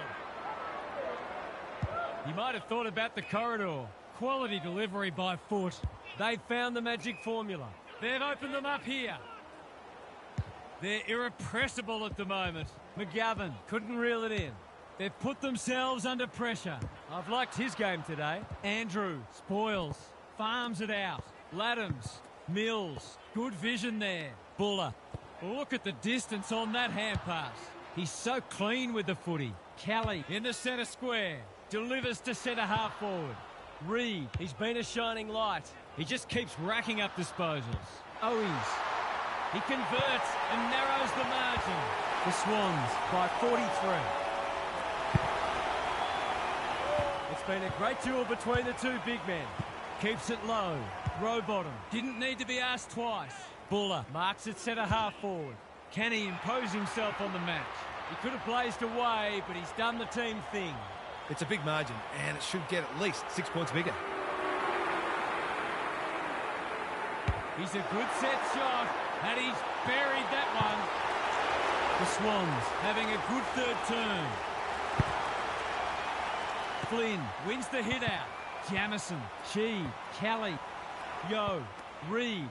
He might have thought about the corridor. Quality delivery by foot. They've found the magic formula. They've opened them up here. They're irrepressible at the moment. McGovern couldn't reel it in. They've put themselves under pressure. I've liked his game today. Andrew spoils, farms it out. Laddams, Mills, good vision there. Buller, look at the distance on that hand pass. He's so clean with the footy. Kelly in the centre square, delivers to centre half forward. Reed, he's been a shining light. He just keeps racking up disposals. Owens, he converts and narrows the margin. The Swans by 43. It's been a great duel between the two big men. Keeps it low. Rowbottom didn't need to be asked twice. Buller marks it centre half forward. Can he impose himself on the match? He could have blazed away, but he's done the team thing. It's a big margin, and it should get at least 6 points bigger. He's a good set shot, and he's buried that one. The Swans having a good third turn. Flynn wins the hit out. Jamison, Sheed, Kelly, Yo, Reed.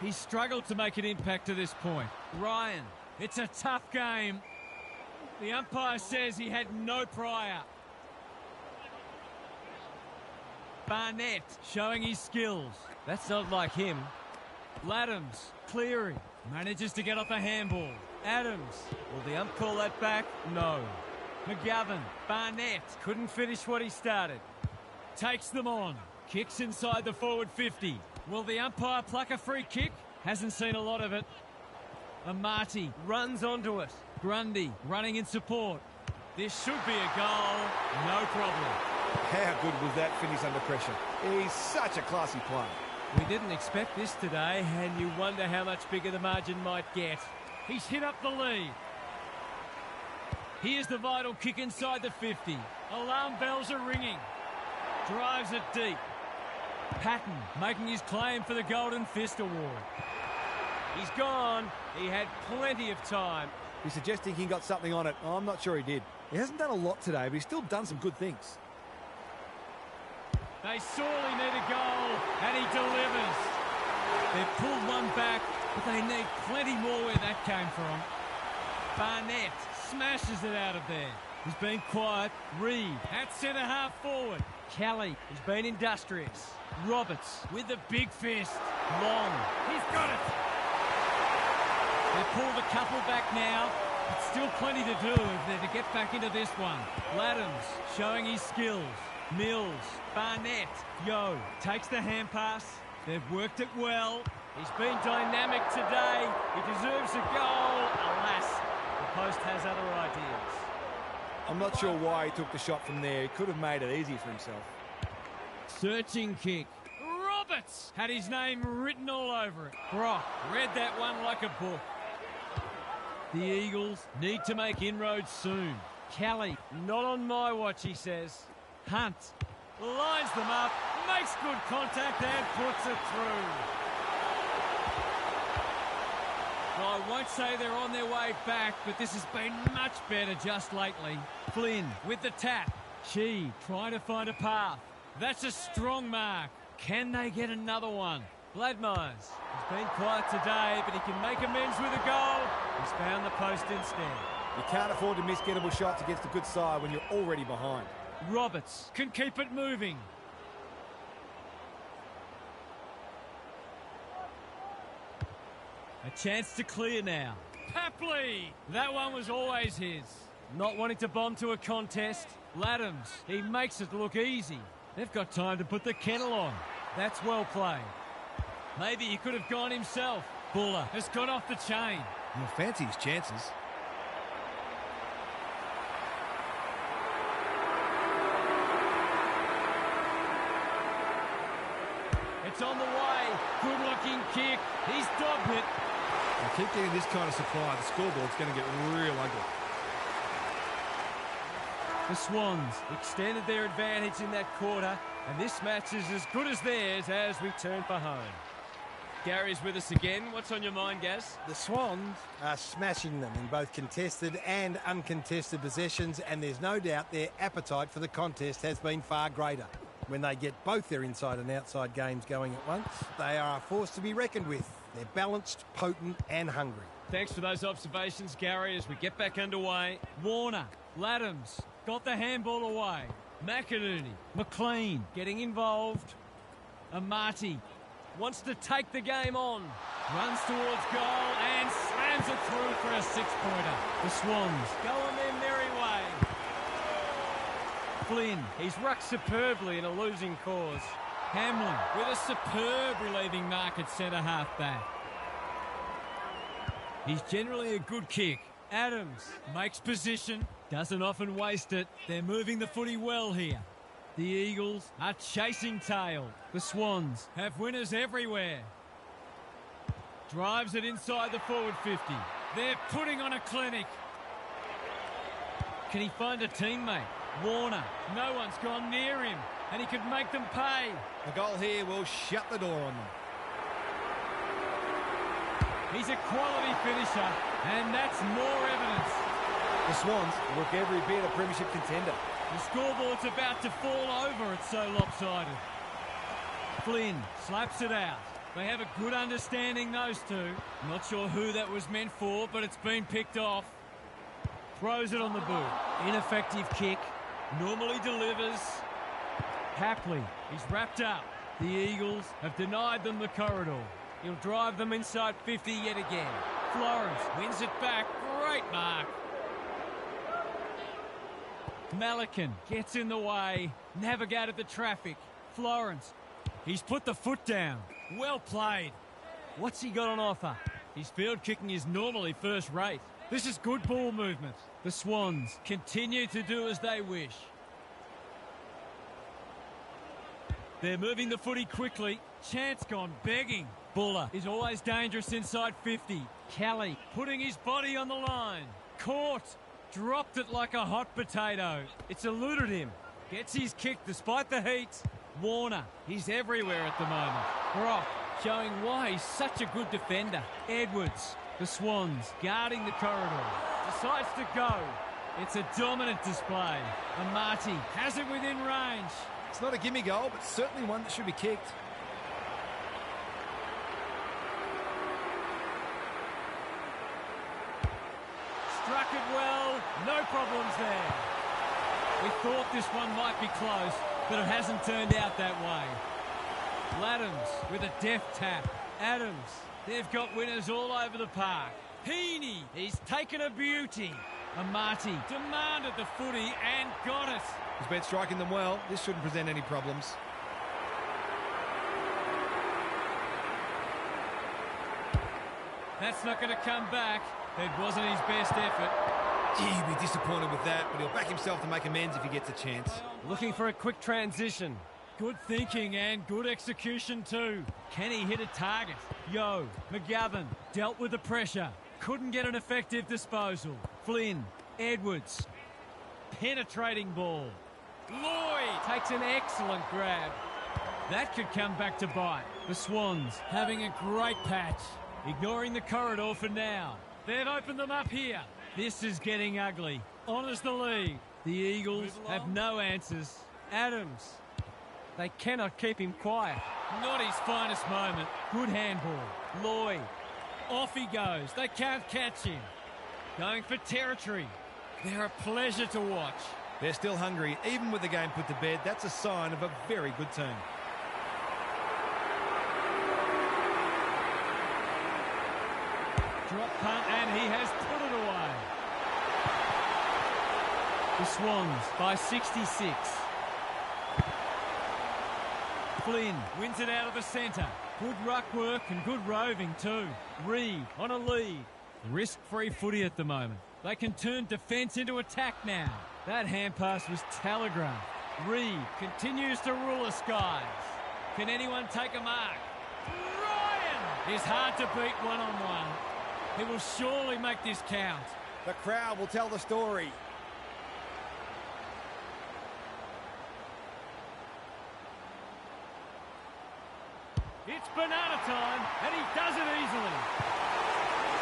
He's struggled to make an impact to this point. Ryan, it's a tough game. The umpire says he had no prior. Barnett showing his skills. That's not like him. Laddams, Cleary, manages to get off a handball. Adams, will the ump call that back? No. McGovern, Barnett, couldn't finish what he started. Takes them on. Kicks inside the forward 50. Will the umpire pluck a free kick? Hasn't seen a lot of it. Amati runs onto it. Grundy running in support. This should be a goal. No problem. How good was that finish under pressure? He's such a classy player. We didn't expect this today, and you wonder how much bigger the margin might get. He's hit up the lead. Here's the vital kick inside the 50. Alarm bells are ringing. Drives it deep. Patton making his claim for the Golden Fist Award. He's gone. He had plenty of time. He's suggesting he got something on it. I'm not sure he did. He hasn't done a lot today, but he's still done some good things. They sorely need a goal, and he delivers. They've pulled one back, but they need plenty more where that came from. Barnett smashes it out of there. He's been quiet. Reed at centre half forward. Kelly has been industrious. Roberts with the big fist. Long. He's got it. They've pulled a couple back now, but still plenty to do if they're to get back into this one. Laddams showing his skills. Mills, Barnett, Yo takes the hand pass. They've worked it well. He's been dynamic today. He deserves a goal. Alas, the post has other ideas. I'm not sure why he took the shot from there. He could have made it easy for himself. Searching kick. Roberts had his name written all over it. Brock read that one like a book. The Eagles need to make inroads soon. Kelly, not on my watch, he says. Hunt lines them up, makes good contact and puts it through. Well, I won't say they're on their way back, but this has been much better just lately. Flynn with the tap. She trying to find a path. That's a strong mark. Can they get another one? Gladmeyers has been quiet today, but he can make amends with a goal. He's found the post instead. You can't afford to miss gettable shots against a good side when you're already behind. Roberts can keep it moving. A chance to clear now. Papley! That one was always his. Not wanting to bomb to a contest. Laddams, he makes it look easy. They've got time to put the kennel on. That's well played. Maybe he could have gone himself. Buller has got off the chain. He'll fancy his chances. It's on the way. Good-looking kick. He's dobbed it. They keep getting this kind of supply. The scoreboard's going to get real ugly. The Swans extended their advantage in that quarter, and this match is as good as theirs as we turn for home. Gary's with us again. What's on your mind, Gaz? The Swans are smashing them in both contested and uncontested possessions, and there's no doubt their appetite for the contest has been far greater. When they get both their inside and outside games going at once, they are a force to be reckoned with. They're balanced, potent and hungry. Thanks for those observations, Gary, as we get back underway. Warner, Laddams, got the handball away. McInerney, McLean getting involved. Amati wants to take the game on. Runs towards goal and slams it through for a six-pointer. The Swans go on their merry way. Flynn, He's rucked superbly in a losing cause. Hamlin with a superb relieving mark at centre-half back. He's generally a good kick. Adams makes position, doesn't often waste it. They're moving the footy well here. The Eagles are chasing tail. The Swans have winners everywhere. Drives it inside the forward 50. They're putting on a clinic. Can he find a teammate? Warner, no one's gone near him, and he could make them pay. A goal here will shut the door on them. He's a quality finisher, and that's more evidence. The Swans look every bit a premiership contender. The scoreboard's about to fall over, it's so lopsided. Flynn slaps it out. They have a good understanding, those two. Not sure who that was meant for, but it's been picked off. Throws it on the boot. Ineffective kick. Normally delivers. Hapley, he's wrapped up. The Eagles have denied them the corridor. He'll drive them inside 50 yet again. Florence wins it back. Great mark. Malikan gets in the way. Navigated the traffic. Florence, he's put the foot down. Well played. What's he got on offer? His field kicking is normally first rate. This is good ball movement. The Swans continue to do as they wish. They're moving the footy quickly. Chance gone begging. Buller is always dangerous inside 50. Kelly putting his body on the line. Caught. Dropped it like a hot potato. It's eluded him. Gets his kick despite the heat. Warner, he's everywhere at the moment. Brock showing why he's such a good defender. Edwards, the Swans guarding the corridor. Decides to go. It's a dominant display. Amati has it within range. It's not a gimme goal, but certainly one that should be kicked. Struck it well, no problems there. We thought this one might be close, but it hasn't turned out that way. Laddams with a deft tap. Adams, they've got winners all over the park. Heaney, he's taken a beauty. Amati demanded the footy and got it. He's been striking them well. This shouldn't present any problems. That's not going to come back. It wasn't his best effort. Gee, he'll be disappointed with that, but he'll back himself to make amends if he gets a chance. Looking for a quick transition. Good thinking and good execution too. Can he hit a target? Yo, McGovern dealt with the pressure. Couldn't get an effective disposal. Flynn, Edwards. Penetrating ball. Lloyd takes an excellent grab. That could come back to bite. The Swans having a great patch. Ignoring the corridor for now. They've opened them up here. This is getting ugly. Honours the lead. The Eagles have no answers. Adams. They cannot keep him quiet. Not his finest moment. Good handball. Lloyd. Off he goes. They can't catch him. Going for territory. They're a pleasure to watch. They're still hungry. Even with the game put to bed, that's a sign of a very good team. Drop punt, and he has put it away. The Swans by 66. Flynn wins it out of the centre. Good ruck work and good roving too. Reed on a lead. Risk-free footy at the moment. They can turn defence into attack now. That hand pass was telegraphed. Reed continues to rule the skies. Can anyone take a mark? Ryan is hard to beat one-on-one. He will surely make this count. The crowd will tell the story. It's banana time, and he does it easily.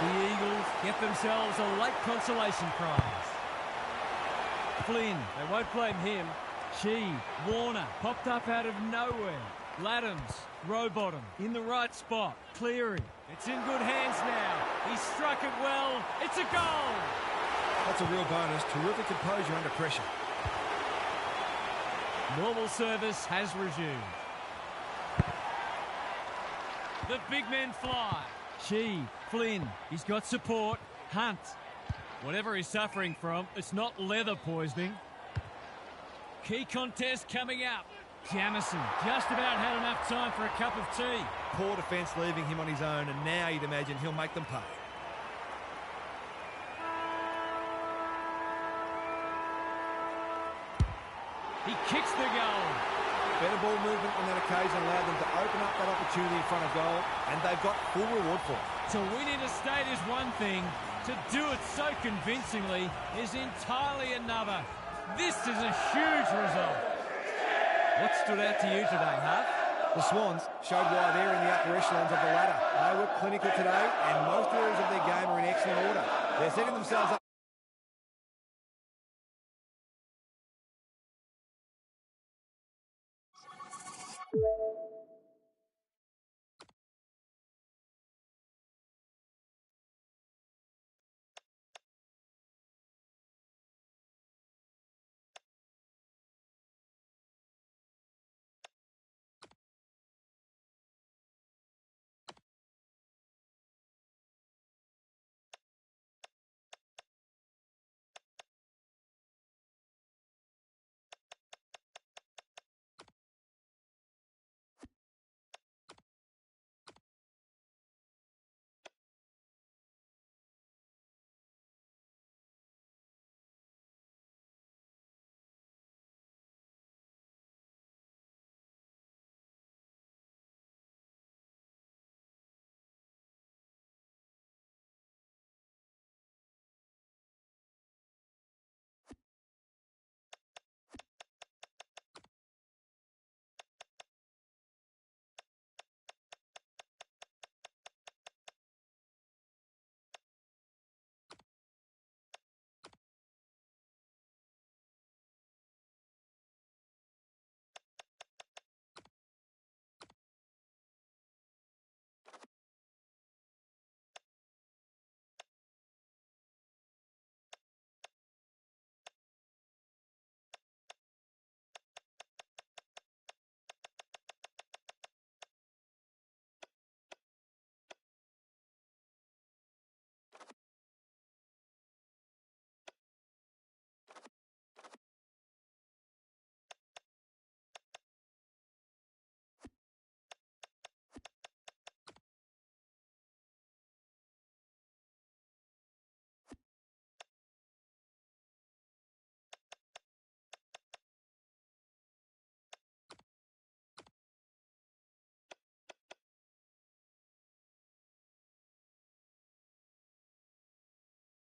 The Eagles get themselves a late consolation prize. Flynn, they won't blame him. Warner, popped up out of nowhere. Laddams, Rowbottom, in the right spot. Cleary, it's in good hands now. He struck it well. It's a goal. That's a real bonus. Terrific composure under pressure. Normal service has resumed. The big men fly. Flynn, he's got support. Hunt. Whatever he's suffering from, it's not leather poisoning. Key contest coming up. Jamison just about had enough time for a cup of tea. Poor defence leaving him on his own, and now you'd imagine he'll make them pay. He kicks the goal. Better ball movement on that occasion allowed them to open up that opportunity in front of goal, and they've got full reward for it. To win interstate is one thing. To do it so convincingly is entirely another. This is a huge result. What stood out to you today, Huff? The Swans showed why they're in the upper echelons of the ladder. They were clinical today, and most areas of their game are in excellent order. They're setting themselves up.